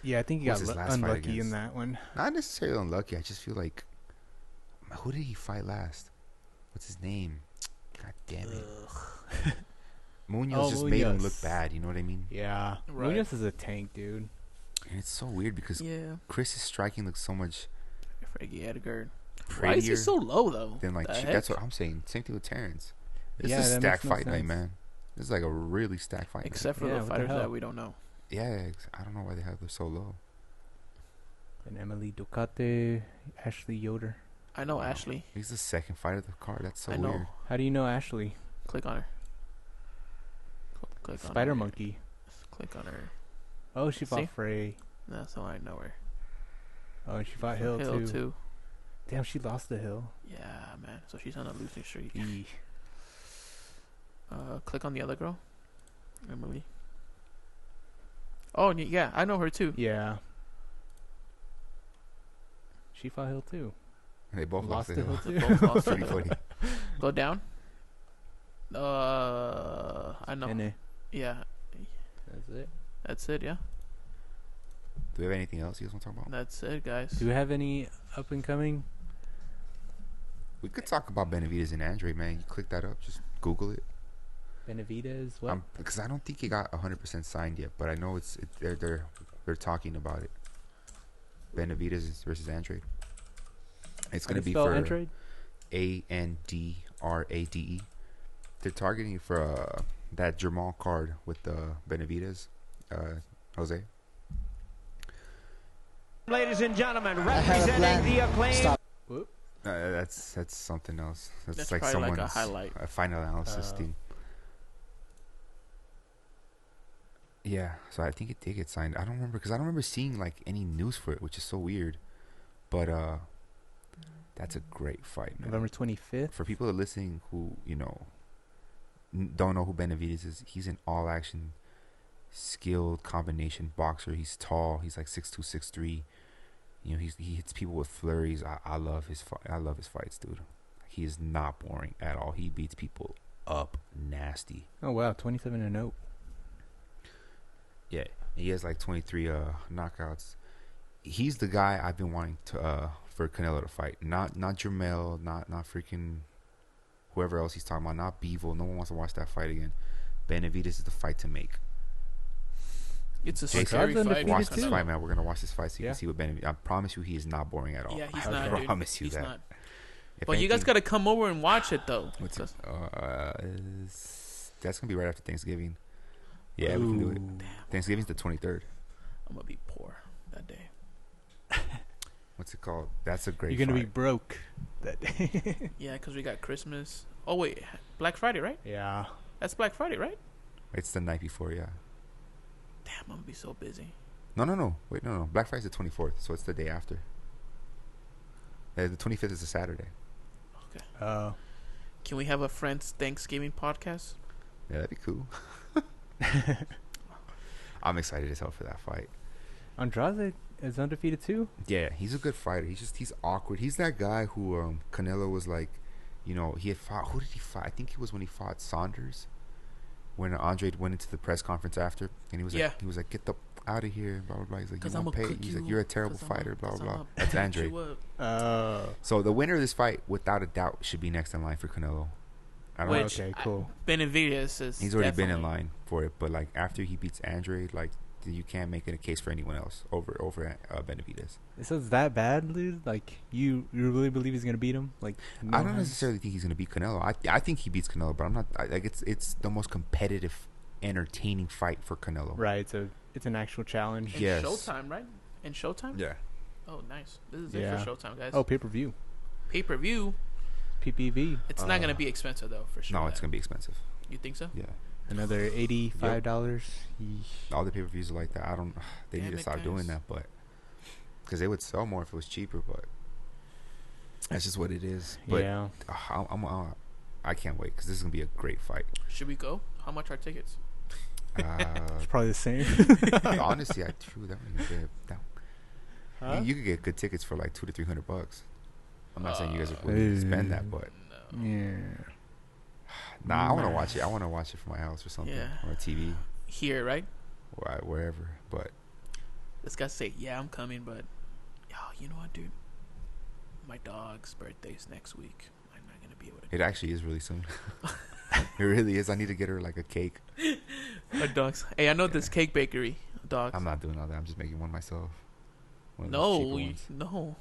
Yeah, I think he Who's got his last fight unlucky in against? that one. Not necessarily unlucky. I just feel like, who did he fight last? What's his name? God damn it. Munoz just made him look Munoz. bad. You know what I mean? Yeah, Right. Munoz is a tank, dude. And it's so weird because Yeah. Chris's striking looks so much Frankie Edgar. prettier Why is he so low, though? than like The that's heck? what I'm saying. Same thing with Terrence. This Yeah, is a that stacked makes no fight night, sense. man. This is like a really stacked fight Except for Yeah, the what the fighters hell? that we don't know. night. Yeah, I don't know why they have them so low. And Emily Ducati, Ashley Yoder. I know Wow. Ashley. He's the second fight of the card. That's so I know. weird. How do you know Ashley? Click on her. Click on Spider her. Monkey. Click on her. Oh, she fought See? Frey. That's how I know her. Oh, and she fought Hill, Hill too. Damn, she lost to Hill. Yeah, man. So she's on a losing streak. Eesh. Click on the other girl. Emily. Oh, yeah. I know her, too. Yeah. She fought Hill, too. They both lost Lost to to Hill. Hill, They too. both lost to Pretty Hill. funny. Go down. I know. NA. Yeah. That's it. That's it, yeah. Do we have anything else you guys want to talk about? That's it, guys. Do we have any up and coming? We could talk about Benavidez and Andre, man. You click that up, just Google it. Benavidez? What? Because I don't think he got 100% signed yet, but I know they're talking about it. Benavidez versus Andre. It's gonna be for Android? Andrade. They're targeting for that Jermall card with Benavidez, Jose. Ladies and gentlemen, representing the acclaimed. Whoop. That's something else. That's like probably like someone's a highlight. a final analysis Oh. thing. Yeah, so I think it did get signed. I don't remember because I don't remember seeing like any news for it, which is so weird. But that's a great fight, man. November 25th? For people that are listening who don't know who Benavidez is, he's an all-action, skilled combination boxer. He's tall. He's like 6'2", 6'3". He hits people with flurries. I love his fights, dude. He is not boring at all. He beats people up nasty. Oh, wow. 27-0. Yeah, he has like 23 knockouts. He's the guy I've been wanting to for Canelo to fight. Not Jermall, not freaking whoever else he's talking about. Not Bivol. No one wants to watch that fight again. Benavidez is the fight to make. It's a Jason, scary Undefeated fight. Watch too. this fight, man. We're gonna watch this fight so you Yeah. can see what Benavidez. I promise you, he is not boring at all. Yeah, he's I not, dude. promise you He's that. not. If But you guys anything- got to come over and watch it, though. What's it? 'Cause That's gonna be right after Thanksgiving. Yeah, we can do it. Ooh. Thanksgiving's the 23rd. I'm going to be poor that day. What's it called? That's a great. You're going to be fight. broke that day. Yeah, because we got Christmas. Oh, wait. Black Friday, right? Yeah. That's Black Friday, right? It's the night before, yeah. Damn, I'm going to be so busy. No. Wait, no. Black Friday's the 24th, so it's the day after. The 25th is a Saturday. Okay. Can we have a Friends Thanksgiving podcast? Yeah, that'd be cool. I'm excited as hell for that fight. Andrade is undefeated too? Yeah, he's a good fighter. He's awkward. He's that guy who Canelo was like, he had fought. Who did he fight? I think it was when he fought Saunders. when Andre went into the press conference after, and he was like, get the out of here, blah blah blah. He's like, you won't pay. He's like, you're a terrible fighter, blah blah blah. That's Andre. So the winner of this fight, without a doubt, should be next in line for Canelo. Okay, cool. Benavidez is. He's already been in line for it, but like after he beats Andre, like you can't make it a case for anyone else over Benavidez. So it's that bad, dude? Like you really believe he's gonna beat him? Like I don't necessarily think he's gonna beat Canelo. I think he beats Canelo, but I'm not. Like it's the most competitive, entertaining fight for Canelo. Right. So it's an actual challenge. Yes. Showtime, right? In Showtime. Yeah. Oh, nice. This is it for Showtime, guys. Oh, pay-per-view. Pay-per-view. PPV. It's not gonna be expensive though, for sure. No, it's gonna be expensive. You think so? Yeah. Another $85. All the pay-per-views are like that. I don't. They need to stop doing that, but because they would sell more if it was cheaper. But that's just what it is. But yeah. I can't wait because this is gonna be a great fight. Should we go? How much are tickets? It's probably the same. Honestly, I true that one. You could get good tickets for like $200 to $300. I'm not saying you guys are willing to spend that, but yeah. Nah, I want to watch it. I want to watch it from my house or something, or a TV. Here, right? Wherever. But this guy say, "Yeah, I'm coming," but you know what, dude? My dog's birthday's next week. I'm not gonna be able to. It actually is really soon. It really is. I need to get her like a cake. My dog's. Hey, I know this cake bakery. Dogs. I'm not doing all that. I'm just making one myself. No,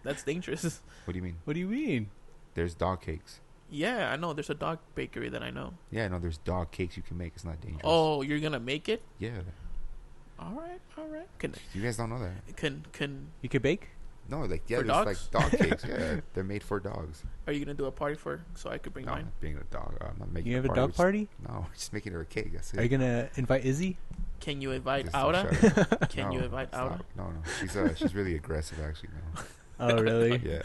that's dangerous. What do you mean? What do you mean? There's dog cakes. Yeah, I know. There's a dog bakery that I know. Yeah, no, there's dog cakes you can make. It's not dangerous. Oh, you're gonna make it? Yeah. All right. You guys don't know that? Can you could bake? No, like for there's dogs? like dog cakes. Yeah, they're made for dogs. Are you gonna do a party so I could bring No, mine? I'm not being a dog. I'm not making. You have a party. dog party? No, we're just making her a cake. That's it. Are you gonna invite Izzy? Can you invite Just Aura? Can No, you invite Aura? No. She's really aggressive actually. No. Oh really? Yeah.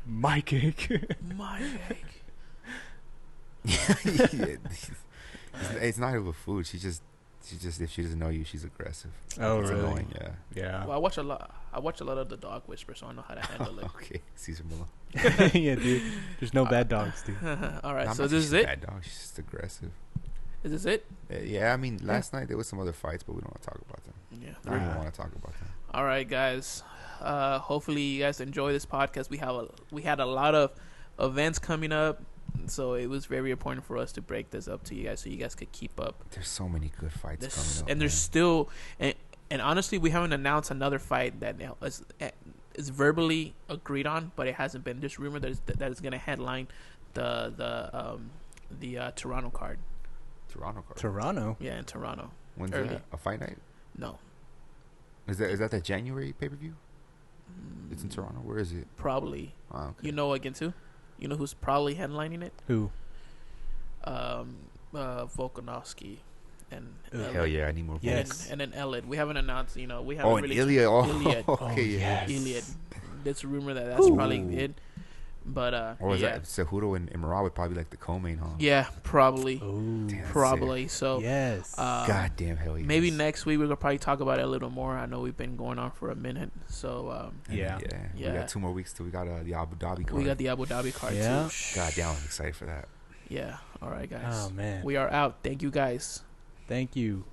My cake. My cake. Yeah. It's not even food. She just if she doesn't know you, she's aggressive. Oh it's really? Annoying, yeah. Yeah. Well, I watch a lot of the Dog Whisperer, so I know how to handle it. Okay, Caesar Miller. Yeah, dude. There's no bad dogs, dude. All right, No, so I'm not this is saying it. Bad dog. She's just aggressive. Is this it? Yeah, I mean, last night there was some other fights, but we don't want to talk about them. Yeah. I don't even want to talk about them. All right, guys. Hopefully you guys enjoy this podcast. We had a lot of events coming up, so it was very important for us to break this up to you guys so you guys could keep up. There's so many good fights coming up, and there's still and honestly, we haven't announced another fight that is verbally agreed on, but it hasn't been. There's rumor that is going to headline the Toronto card. Toronto? Yeah, in Toronto. When's early. that? A fight night? No. Is that the January pay-per-view? It's in Toronto. Where is it? Probably. Oh, okay. You know against who? You know who's probably headlining it? Who? Volkanovski and Hell yeah, I need more. Yes. and then Elliot. We haven't announced. We haven't really. Ilya. Iliad. Okay, yeah. yes. Iliad. There's a rumor that's probably it. But Or was that Cejudo and Imara would probably like the co-main, huh? Yeah, probably. Oh. Damn, Probably. So Yes. Goddamn hell yeah. maybe next week we're gonna probably talk about it a little more. I know we've been going on for a minute, so Yeah. We got 2 more weeks till we got the Abu Dhabi card. we got the Abu Dhabi card Yeah. too. Goddamn, I'm excited for that. Yeah. All right, guys. Oh man. We are out. Thank you, guys. Thank you.